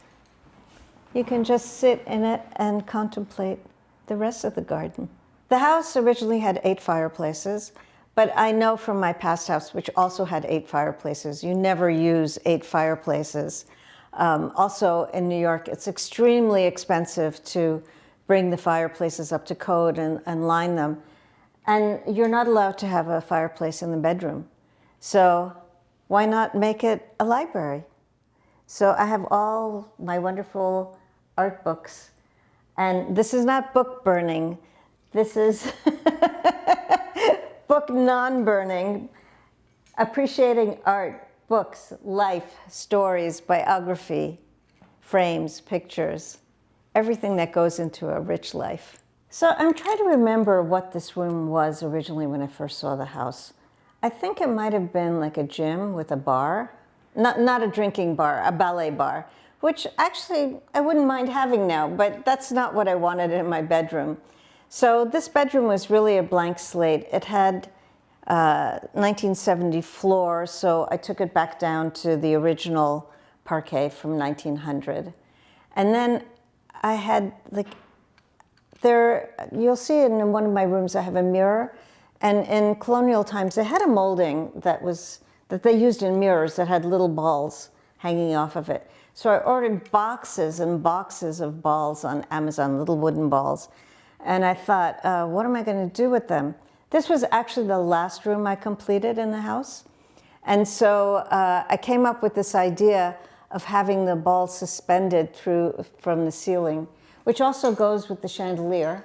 you can just sit in it and contemplate the rest of the garden. The house originally had 8 fireplaces, but I know from my past house, which also had 8 fireplaces, you never use 8 fireplaces. Also in New York, it's extremely expensive to bring the fireplaces up to code and line them. And you're not allowed to have a fireplace in the bedroom. So why not make it a library? So I have all my wonderful art books. And this is not book burning. This is book non-burning, appreciating art, books, life, stories, biography, frames, pictures, everything that goes into a rich life. So I'm trying to remember what this room was originally when I first saw the house. I think it might have been like a gym with a bar. Not a drinking bar, a ballet bar, which actually I wouldn't mind having now, but that's not what I wanted in my bedroom. So this bedroom was really a blank slate. It had 1970 floor, so I took it back down to the original parquet from 1900. And then I had you'll see in one of my rooms I have a mirror, and in colonial times they had a molding that they used in mirrors that had little balls hanging off of it. So I ordered boxes and boxes of balls on Amazon, little wooden balls. And I thought, what am I going to do with them? This was actually the last room I completed in the house. And so I came up with this idea of having the balls suspended from the ceiling, which also goes with the chandelier.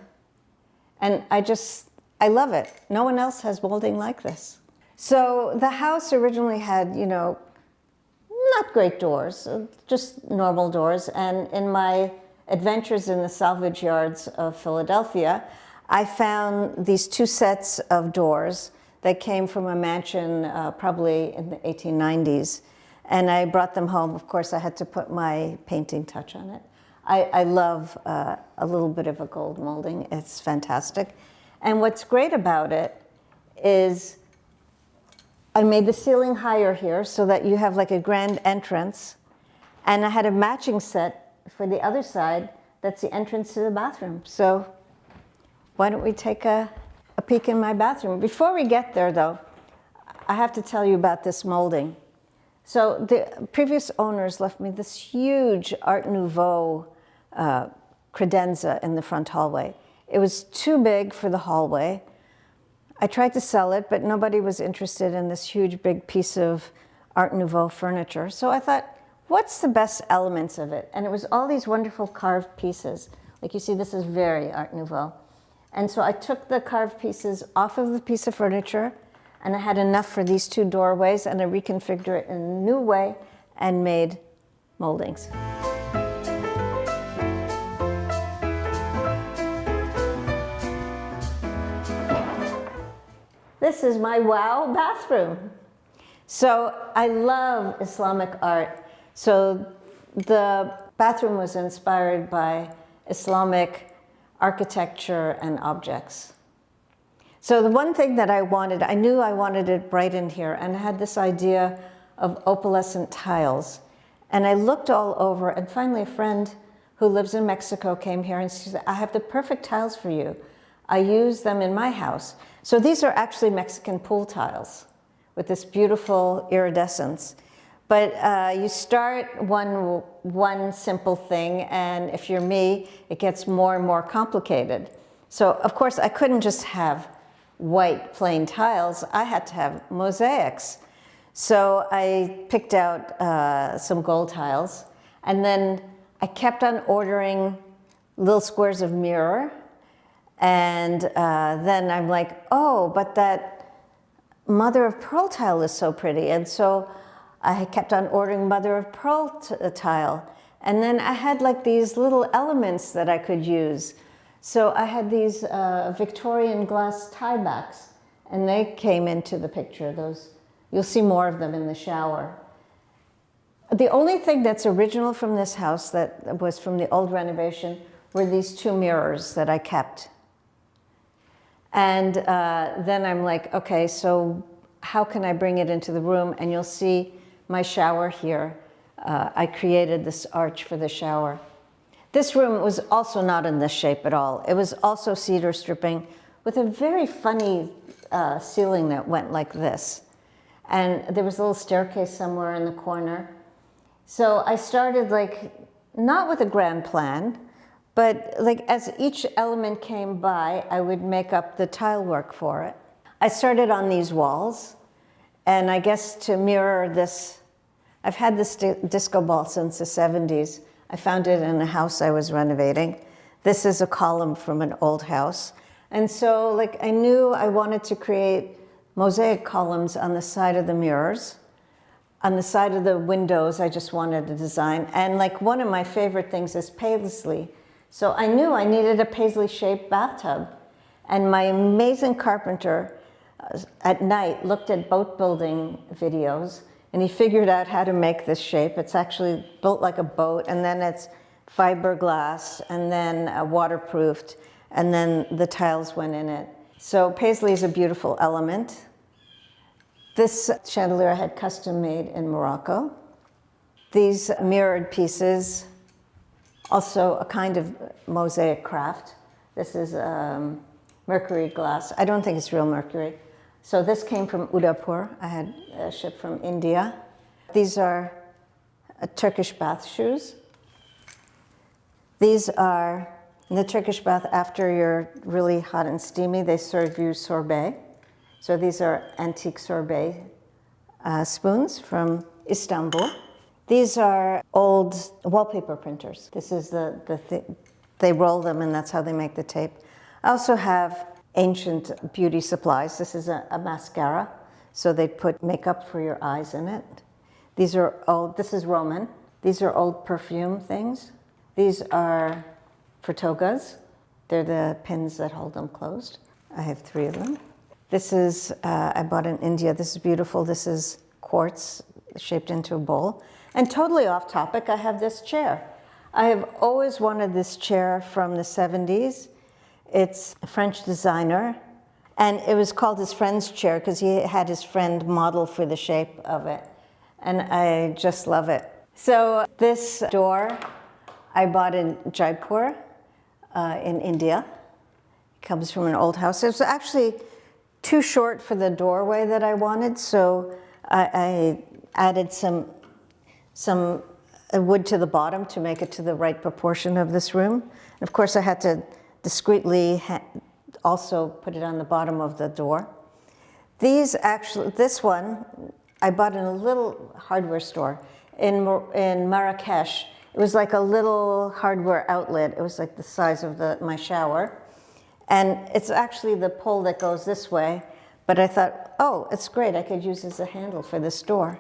And I love it. No one else has molding like this. So the house originally had, not great doors, just normal doors. And in my adventures in the salvage yards of Philadelphia, I found these 2 sets of doors that came from a mansion probably in the 1890s. And I brought them home. Of course, I had to put my painting touch on it. I love a little bit of a gold molding. It's fantastic. And what's great about it is I made the ceiling higher here so that you have like a grand entrance. And I had a matching set for the other side that's the entrance to the bathroom. So why don't we take a peek in my bathroom? Before we get there, though, I have to tell you about this molding. So the previous owners left me this huge Art Nouveau credenza in the front hallway. It was too big for the hallway. I tried to sell it, but nobody was interested in this huge, big piece of Art Nouveau furniture. So I thought, what's the best elements of it? And it was all these wonderful carved pieces. Like you see, this is very Art Nouveau. And so I took the carved pieces off of the piece of furniture, and I had enough for these 2 doorways, and I reconfigured it in a new way and made moldings. This is my wow bathroom. So I love Islamic art. So the bathroom was inspired by Islamic architecture and objects. So the one thing that I knew I wanted it bright in here, and I had this idea of opalescent tiles. And I looked all over, and finally a friend who lives in Mexico came here and she said, I have the perfect tiles for you. I use them in my house. So these are actually Mexican pool tiles with this beautiful iridescence. But you start one simple thing, and if you're me, it gets more and more complicated. So of course I couldn't just have white plain tiles, I had to have mosaics. So I picked out some gold tiles, and then I kept on ordering little squares of mirror, and then I'm like, oh, but that mother of pearl tile is so pretty, and so I kept on ordering mother of pearl tile, and then I had like these little elements that I could use. So I had these Victorian glass tiebacks, and they came into the picture. Those, you'll see more of them in the shower. The only thing that's original from this house that was from the old renovation were these two mirrors that I kept. And then I'm like, okay, so how can I bring it into the room? And you'll see my shower here. I created this arch for the shower. This room was also not in this shape at all. It was also cedar stripping with a very funny ceiling that went like this. And there was a little staircase somewhere in the corner. So I started like, not with a grand plan, but like as each element came by, I would make up the tile work for it. I started on these walls, and I guess to mirror this, I've had this disco ball since the 70s. I found it in a house I was renovating. This is a column from an old house. And so like I knew I wanted to create mosaic columns on the side of the mirrors. On the side of the windows, I just wanted to design. And like one of my favorite things is Paisley. So I knew I needed a Paisley-shaped bathtub. And my amazing carpenter at night looked at boat building videos, and he figured out how to make this shape. It's actually built like a boat, and then it's fiberglass, and then waterproofed, and then the tiles went in it. So Paisley is a beautiful element. This chandelier I had custom made in Morocco. These mirrored pieces, also a kind of mosaic craft. This is mercury glass. I don't think it's real mercury. So this came from Udaipur. I had shipped from India. These are Turkish bath shoes. These are, in the Turkish bath, after you're really hot and steamy, they serve you sorbet. So these are antique sorbet spoons from Istanbul. These are old wallpaper printers. This is they roll them, and that's how they make the tape. I also have ancient beauty supplies. This is a mascara, so they put makeup for your eyes in it. These are old, this is Roman. These are old perfume things. These are for togas. They're the pins that hold them closed. I have 3 of them. This is, I bought in India. This is beautiful. This is quartz shaped into a bowl. And totally off topic, I have this chair. I have always wanted this chair from the 70s. It's a French designer, and it was called his friend's chair because he had his friend model for the shape of it, and I just love it. So this door I bought in Jaipur in India. It comes from an old house. It was actually too short for the doorway that I wanted, so I added some wood to the bottom to make it to the right proportion of this room. And of course I had to discreetly also put it on the bottom of the door. These actually, this one, I bought in a little hardware store in Marrakesh. It was like a little hardware outlet. It was like the size of my shower. And it's actually the pole that goes this way, but I thought, oh, it's great. I could use as a handle for this door.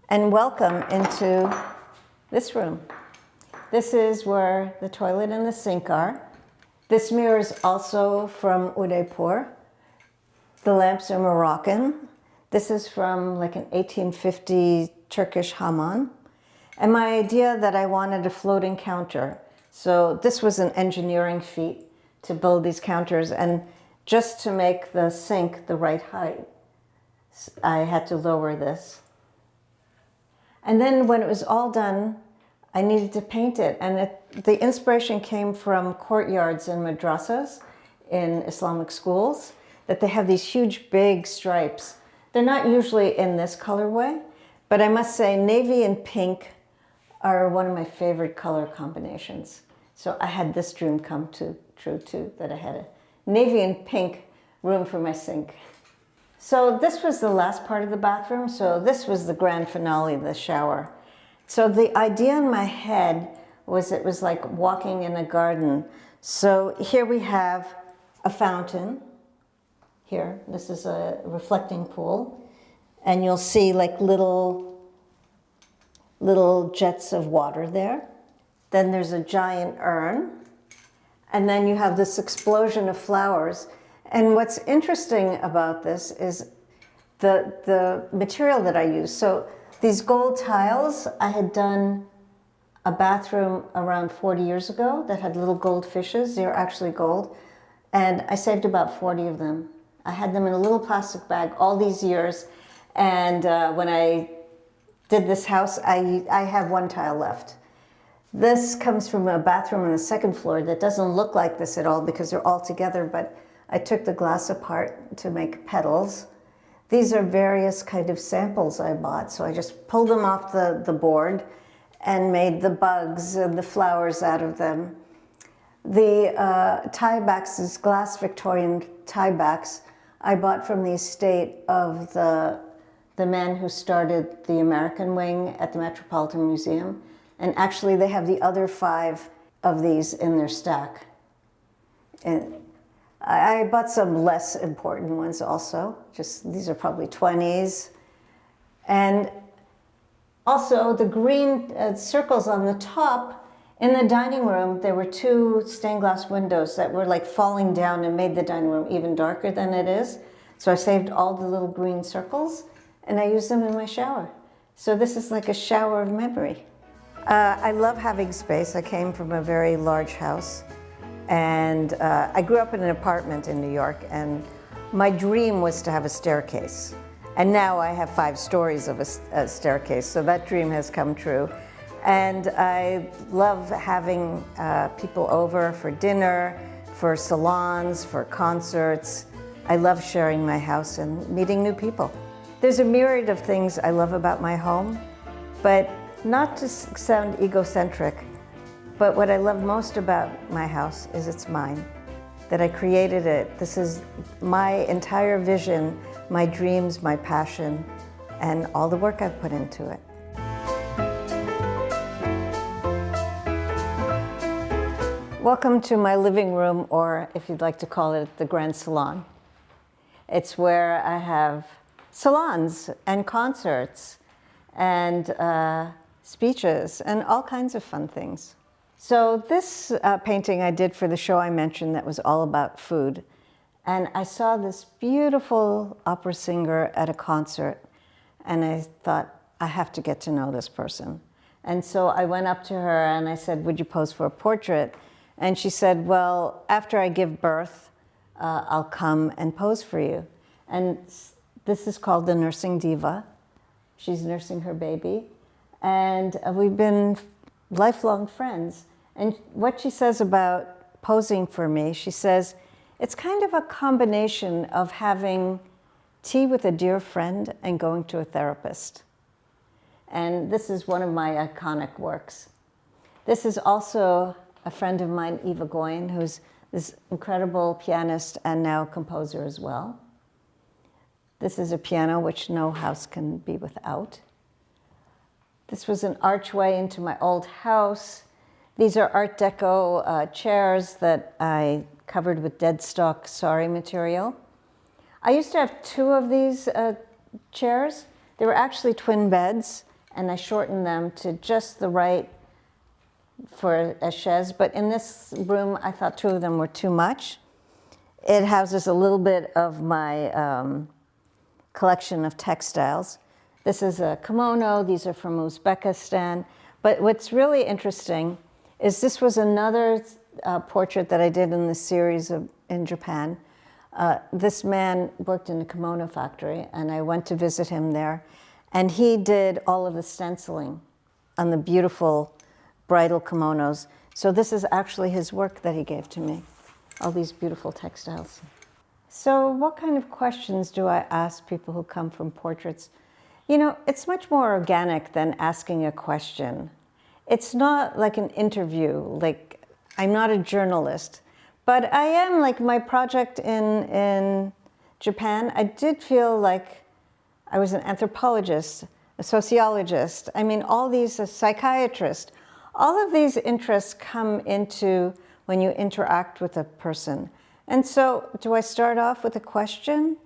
And welcome into this room. This is where the toilet and the sink are. This mirror is also from Udaipur. The lamps are Moroccan. This is from like an 1850 Turkish hammam. And my idea that I wanted a floating counter. So this was an engineering feat to build these counters. And just to make the sink the right height, I had to lower this. And then when it was all done, I needed to paint it. And the inspiration came from courtyards in madrasas, in Islamic schools, that they have these huge, big stripes. They're not usually in this colorway, but I must say navy and pink are one of my favorite color combinations. So I had this dream come true too, that I had a navy and pink room for my sink. So this was the last part of the bathroom. So this was the grand finale, the shower. So the idea in my head was it was like walking in a garden. So here we have a fountain. Here, this is a reflecting pool. And you'll see like little jets of water there. Then there's a giant urn. And then you have this explosion of flowers. And what's interesting about this is the material that I use. So these gold tiles, I had done a bathroom around 40 years ago that had little gold fishes. They're actually gold. And I saved about 40 of them. I had them in a little plastic bag all these years. And when I did this house, I have one tile left. This comes from a bathroom on the second floor that doesn't look like this at all because they're all together, but I took the glass apart to make petals. These are various kind of samples I bought, so I just pulled them off the board and made the bugs and the flowers out of them. The tie backs, these glass Victorian tie backs, I bought from the estate of the man who started the American wing at the Metropolitan Museum. And actually they have the other 5 of these in their stack. And I bought some less important ones also. Just these are probably 20s. And also the green circles on the top, in the dining room, there were 2 stained glass windows that were like falling down and made the dining room even darker than it is. So I saved all the little green circles and I used them in my shower. So this is like a shower of memory. I love having space. I came from a very large house. And I grew up in an apartment in New York, and my dream was to have a staircase. And now I have 5 stories of a staircase, so that dream has come true. And I love having people over for dinner, for salons, for concerts. I love sharing my house and meeting new people. There's a myriad of things I love about my home, but not to sound egocentric, but what I love most about my house is it's mine, that I created it. This is my entire vision, my dreams, my passion, and all the work I've put into it. Welcome to my living room, or if you'd like to call it, the Grand Salon. It's where I have salons and concerts and speeches and all kinds of fun things. So this painting I did for the show I mentioned that was all about food. And I saw this beautiful opera singer at a concert, and I thought, I have to get to know this person. And so I went up to her and I said, would you pose for a portrait? And she said, well, after I give birth, I'll come and pose for you. And this is called the Nursing Diva. She's nursing her baby. And we've been lifelong friends. And what she says about posing for me, she says, it's kind of a combination of having tea with a dear friend and going to a therapist. And this is one of my iconic works. This is also a friend of mine, Eva Goyen, who's this incredible pianist and now composer as well. This is a piano which no house can be without. This was an archway into my old house. These are Art Deco chairs that I covered with dead stock sari material. I used to have 2 of these chairs. They were actually twin beds, and I shortened them to just the right for a chaise, but in this room, I thought 2 of them were too much. It houses a little bit of my collection of textiles. This is a kimono. These are from Uzbekistan. But what's really interesting is this was another portrait that I did in the series in Japan. This man worked in a kimono factory, and I went to visit him there. And he did all of the stenciling on the beautiful bridal kimonos. So this is actually his work that he gave to me, all these beautiful textiles. So what kind of questions do I ask people who come from portraits? You know, it's much more organic than asking a question. It's not like an interview, like I'm not a journalist, but I am, like my project in Japan, I did feel like I was an anthropologist, a sociologist, I mean, all these, a psychiatrist, all of these interests come into when you interact with a person. And so, do I start off with a question?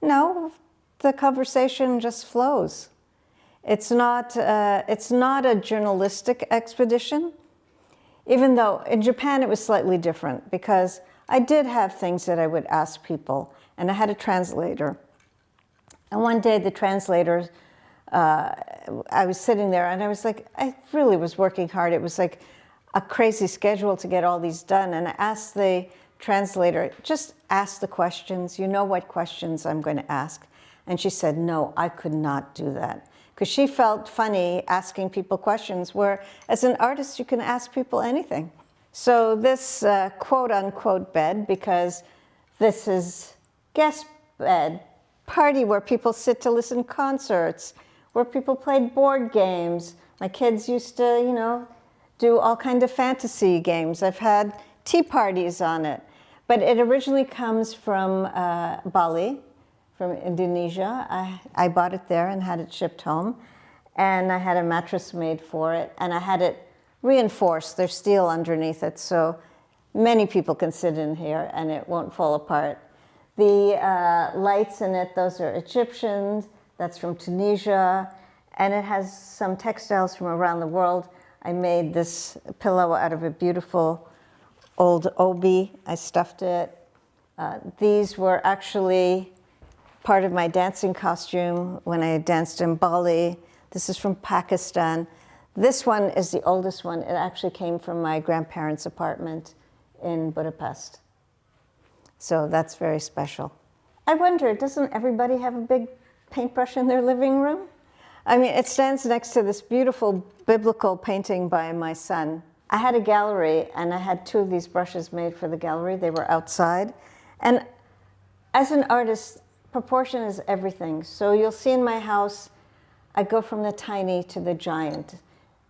No, the conversation just flows. It's not a journalistic expedition, even though in Japan it was slightly different because I did have things that I would ask people, and I had a translator. And one day the translator, I was sitting there and I was like, I really was working hard. It was like a crazy schedule to get all these done. And I asked the translator, just ask the questions. You know what questions I'm going to ask. And she said, no, I could not do that. Because she felt funny asking people questions, where as an artist, you can ask people anything. So this quote unquote bed, because this is guest bed, party where people sit to listen to concerts, where people played board games. My kids used to, you know, do all kinds of fantasy games. I've had tea parties on it. But it originally comes from Bali, from Indonesia. I bought it there and had it shipped home. And I had a mattress made for it. And I had it reinforced. There's steel underneath it. So many people can sit in here and it won't fall apart. The lights in it, those are Egyptians. That's from Tunisia. And it has some textiles from around the world. I made this pillow out of a beautiful old obi. I stuffed it. These were actually part of my dancing costume when I danced in Bali. This is from Pakistan. This one is the oldest one. It actually came from my grandparents' apartment in Budapest. So that's very special. I wonder, doesn't everybody have a big paintbrush in their living room? I mean, it stands next to this beautiful biblical painting by my son. I had a gallery, and I had 2 of these brushes made for the gallery. They were outside. And as an artist, proportion is everything. So you'll see in my house, I go from the tiny to the giant,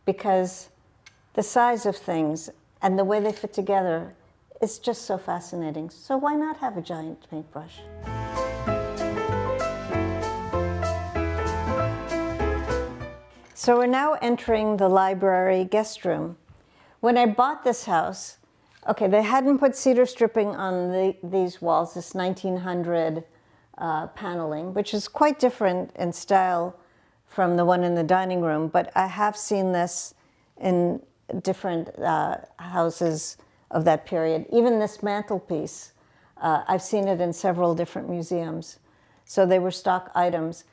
because the size of things and the way they fit together is just so fascinating. So why not have a giant paintbrush? So we're now entering the library guest room. When I bought this house, okay, they hadn't put cedar stripping on these walls, this 1900 paneling, which is quite different in style from the one in the dining room, but I have seen this in different houses of that period. Even this mantelpiece, I've seen it in several different museums. So they were stock items.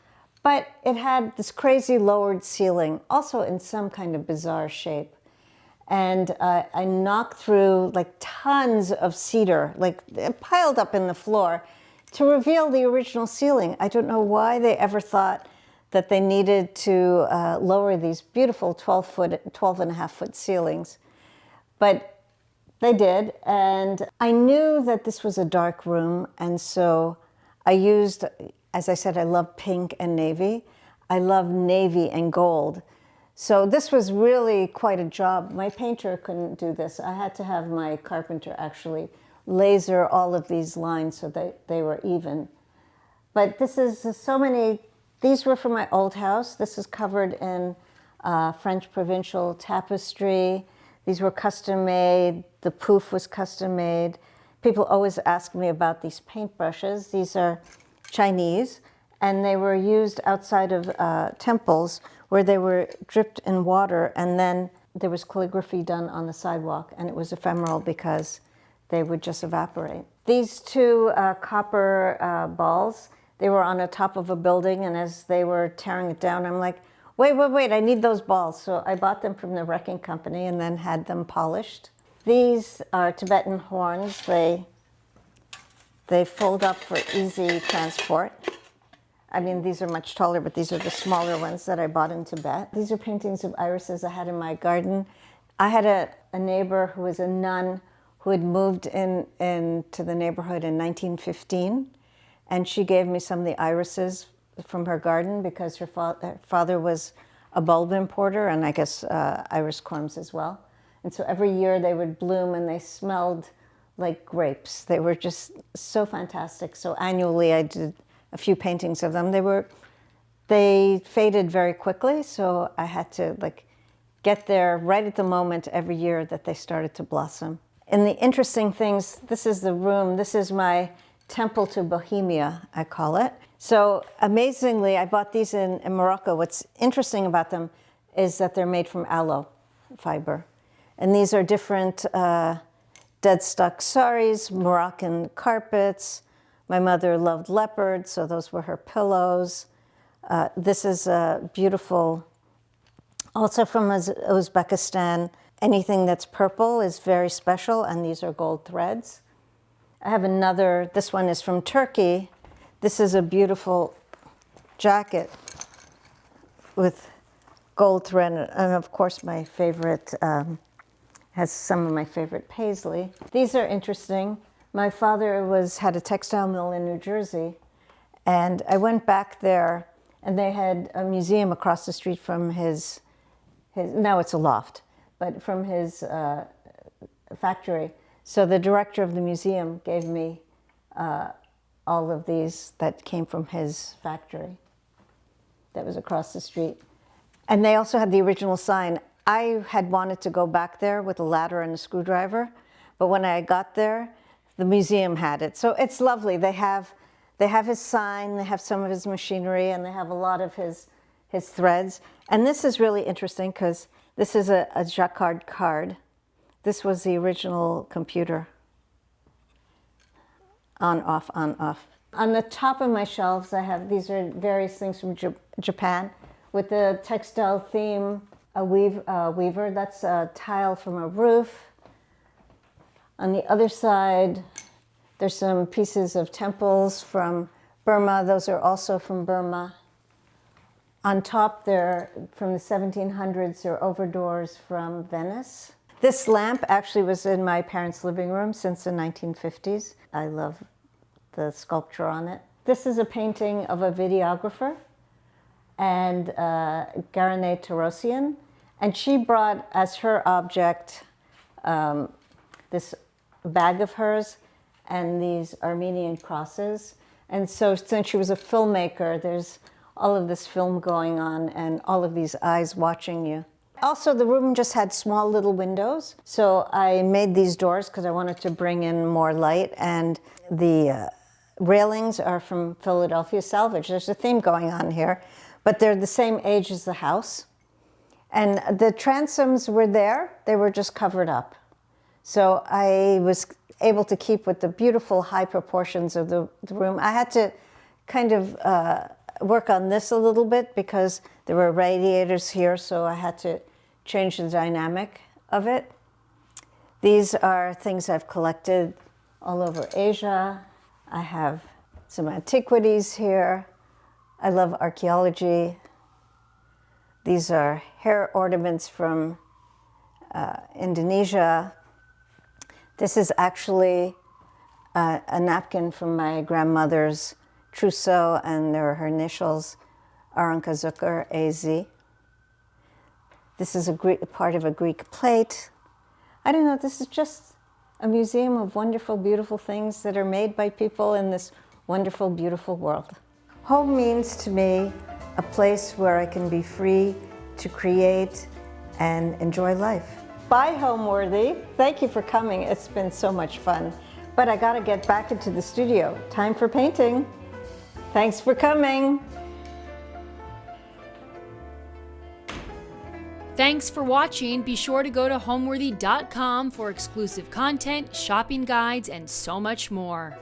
But it had this crazy lowered ceiling, also in some kind of bizarre shape. And I knocked through like tons of cedar, like piled up in the floor, to reveal the original ceiling. I don't know why they ever thought that they needed to lower these beautiful 12 and a half foot ceilings. But they did, and I knew that this was a dark room, and so I used, as I said, I love pink and navy. I love navy and gold. So this was really quite a job. My painter couldn't do this. I had to have my carpenter actually laser all of these lines so that they were even. But this is so many, these were from my old house. This is covered in French provincial tapestry. These were custom made. The poof was custom made. People always ask me about these paintbrushes. These are Chinese, and they were used outside of temples where they were dripped in water, and then there was calligraphy done on the sidewalk, and it was ephemeral because they would just evaporate. These 2 copper balls, they were on the top of a building, and as they were tearing it down, I'm like, wait, I need those balls. So I bought them from the wrecking company and then had them polished. These are Tibetan horns. They fold up for easy transport. I mean, these are much taller, but these are the smaller ones that I bought in Tibet. These are paintings of irises I had in my garden. I had a neighbor who was a nun who had moved into the neighborhood in 1915, and she gave me some of the irises from her garden because her father was a bulb importer, and I guess iris corms as well. And so every year they would bloom and they smelled like grapes. They were just so fantastic. So annually I did a few paintings of them. They faded very quickly, so I had to get there right at the moment every year that they started to blossom. And the interesting things, this is the room, this is my temple to Bohemia, I call it. So amazingly, I bought these in Morocco. What's interesting about them is that they're made from aloe fiber. And these are different dead stock saris, Moroccan carpets. My mother loved leopards, so those were her pillows. This is a beautiful, also from Uzbekistan. Anything that's purple is very special, and these are gold threads. I have another, this one is from Turkey. This is a beautiful jacket with gold thread, and of course my favorite, has some of my favorite Paisley. These are interesting. My father had a textile mill in New Jersey, and I went back there, and they had a museum across the street from his now it's a loft, but from his factory. So the director of the museum gave me all of these that came from his factory that was across the street. And they also had the original sign. I had wanted to go back there with a ladder and a screwdriver, but when I got there, the museum had it. So it's lovely. They have his sign, they have some of his machinery, and they have a lot of his threads. And this is really interesting because this is a Jacquard card. This was the original computer. On, off, on, off. On the top of my shelves, I have, these are various things from Japan with the textile theme, a weaver. That's a tile from a roof. On the other side, there's some pieces of temples from Burma. Those are also from Burma. On top there, from the 1700s, there are overdoors from Venice. This lamp actually was in my parents' living room since the 1950s. I love the sculpture on it. This is a painting of a videographer, and Garane Tarosian, and she brought as her object this bag of hers and these Armenian crosses. And so since she was a filmmaker, there's all of this film going on and all of these eyes watching you. Also, the room just had small little windows, so I made these doors because I wanted to bring in more light, and the railings are from Philadelphia Salvage. There's a theme going on here, but they're the same age as the house. And the transoms were there, they were just covered up. So I was able to keep with the beautiful high proportions of the room. I had to kind of work on this a little bit because there were radiators here, so I had to change the dynamic of it. These are things I've collected all over Asia. I have some antiquities here. I love archaeology. These are hair ornaments from Indonesia. This is actually a napkin from my grandmother's trousseau, and there are her initials, Aranka Zucker, AZ. This is a part of a Greek plate. I don't know, this is just a museum of wonderful, beautiful things that are made by people in this wonderful, beautiful world. Home means to me a place where I can be free to create and enjoy life. Bye, Homeworthy. Thank you for coming. It's been so much fun. But I gotta get back into the studio. Time for painting. Thanks for coming. Thanks for watching. Be sure to go to homeworthy.com for exclusive content, shopping guides, and so much more.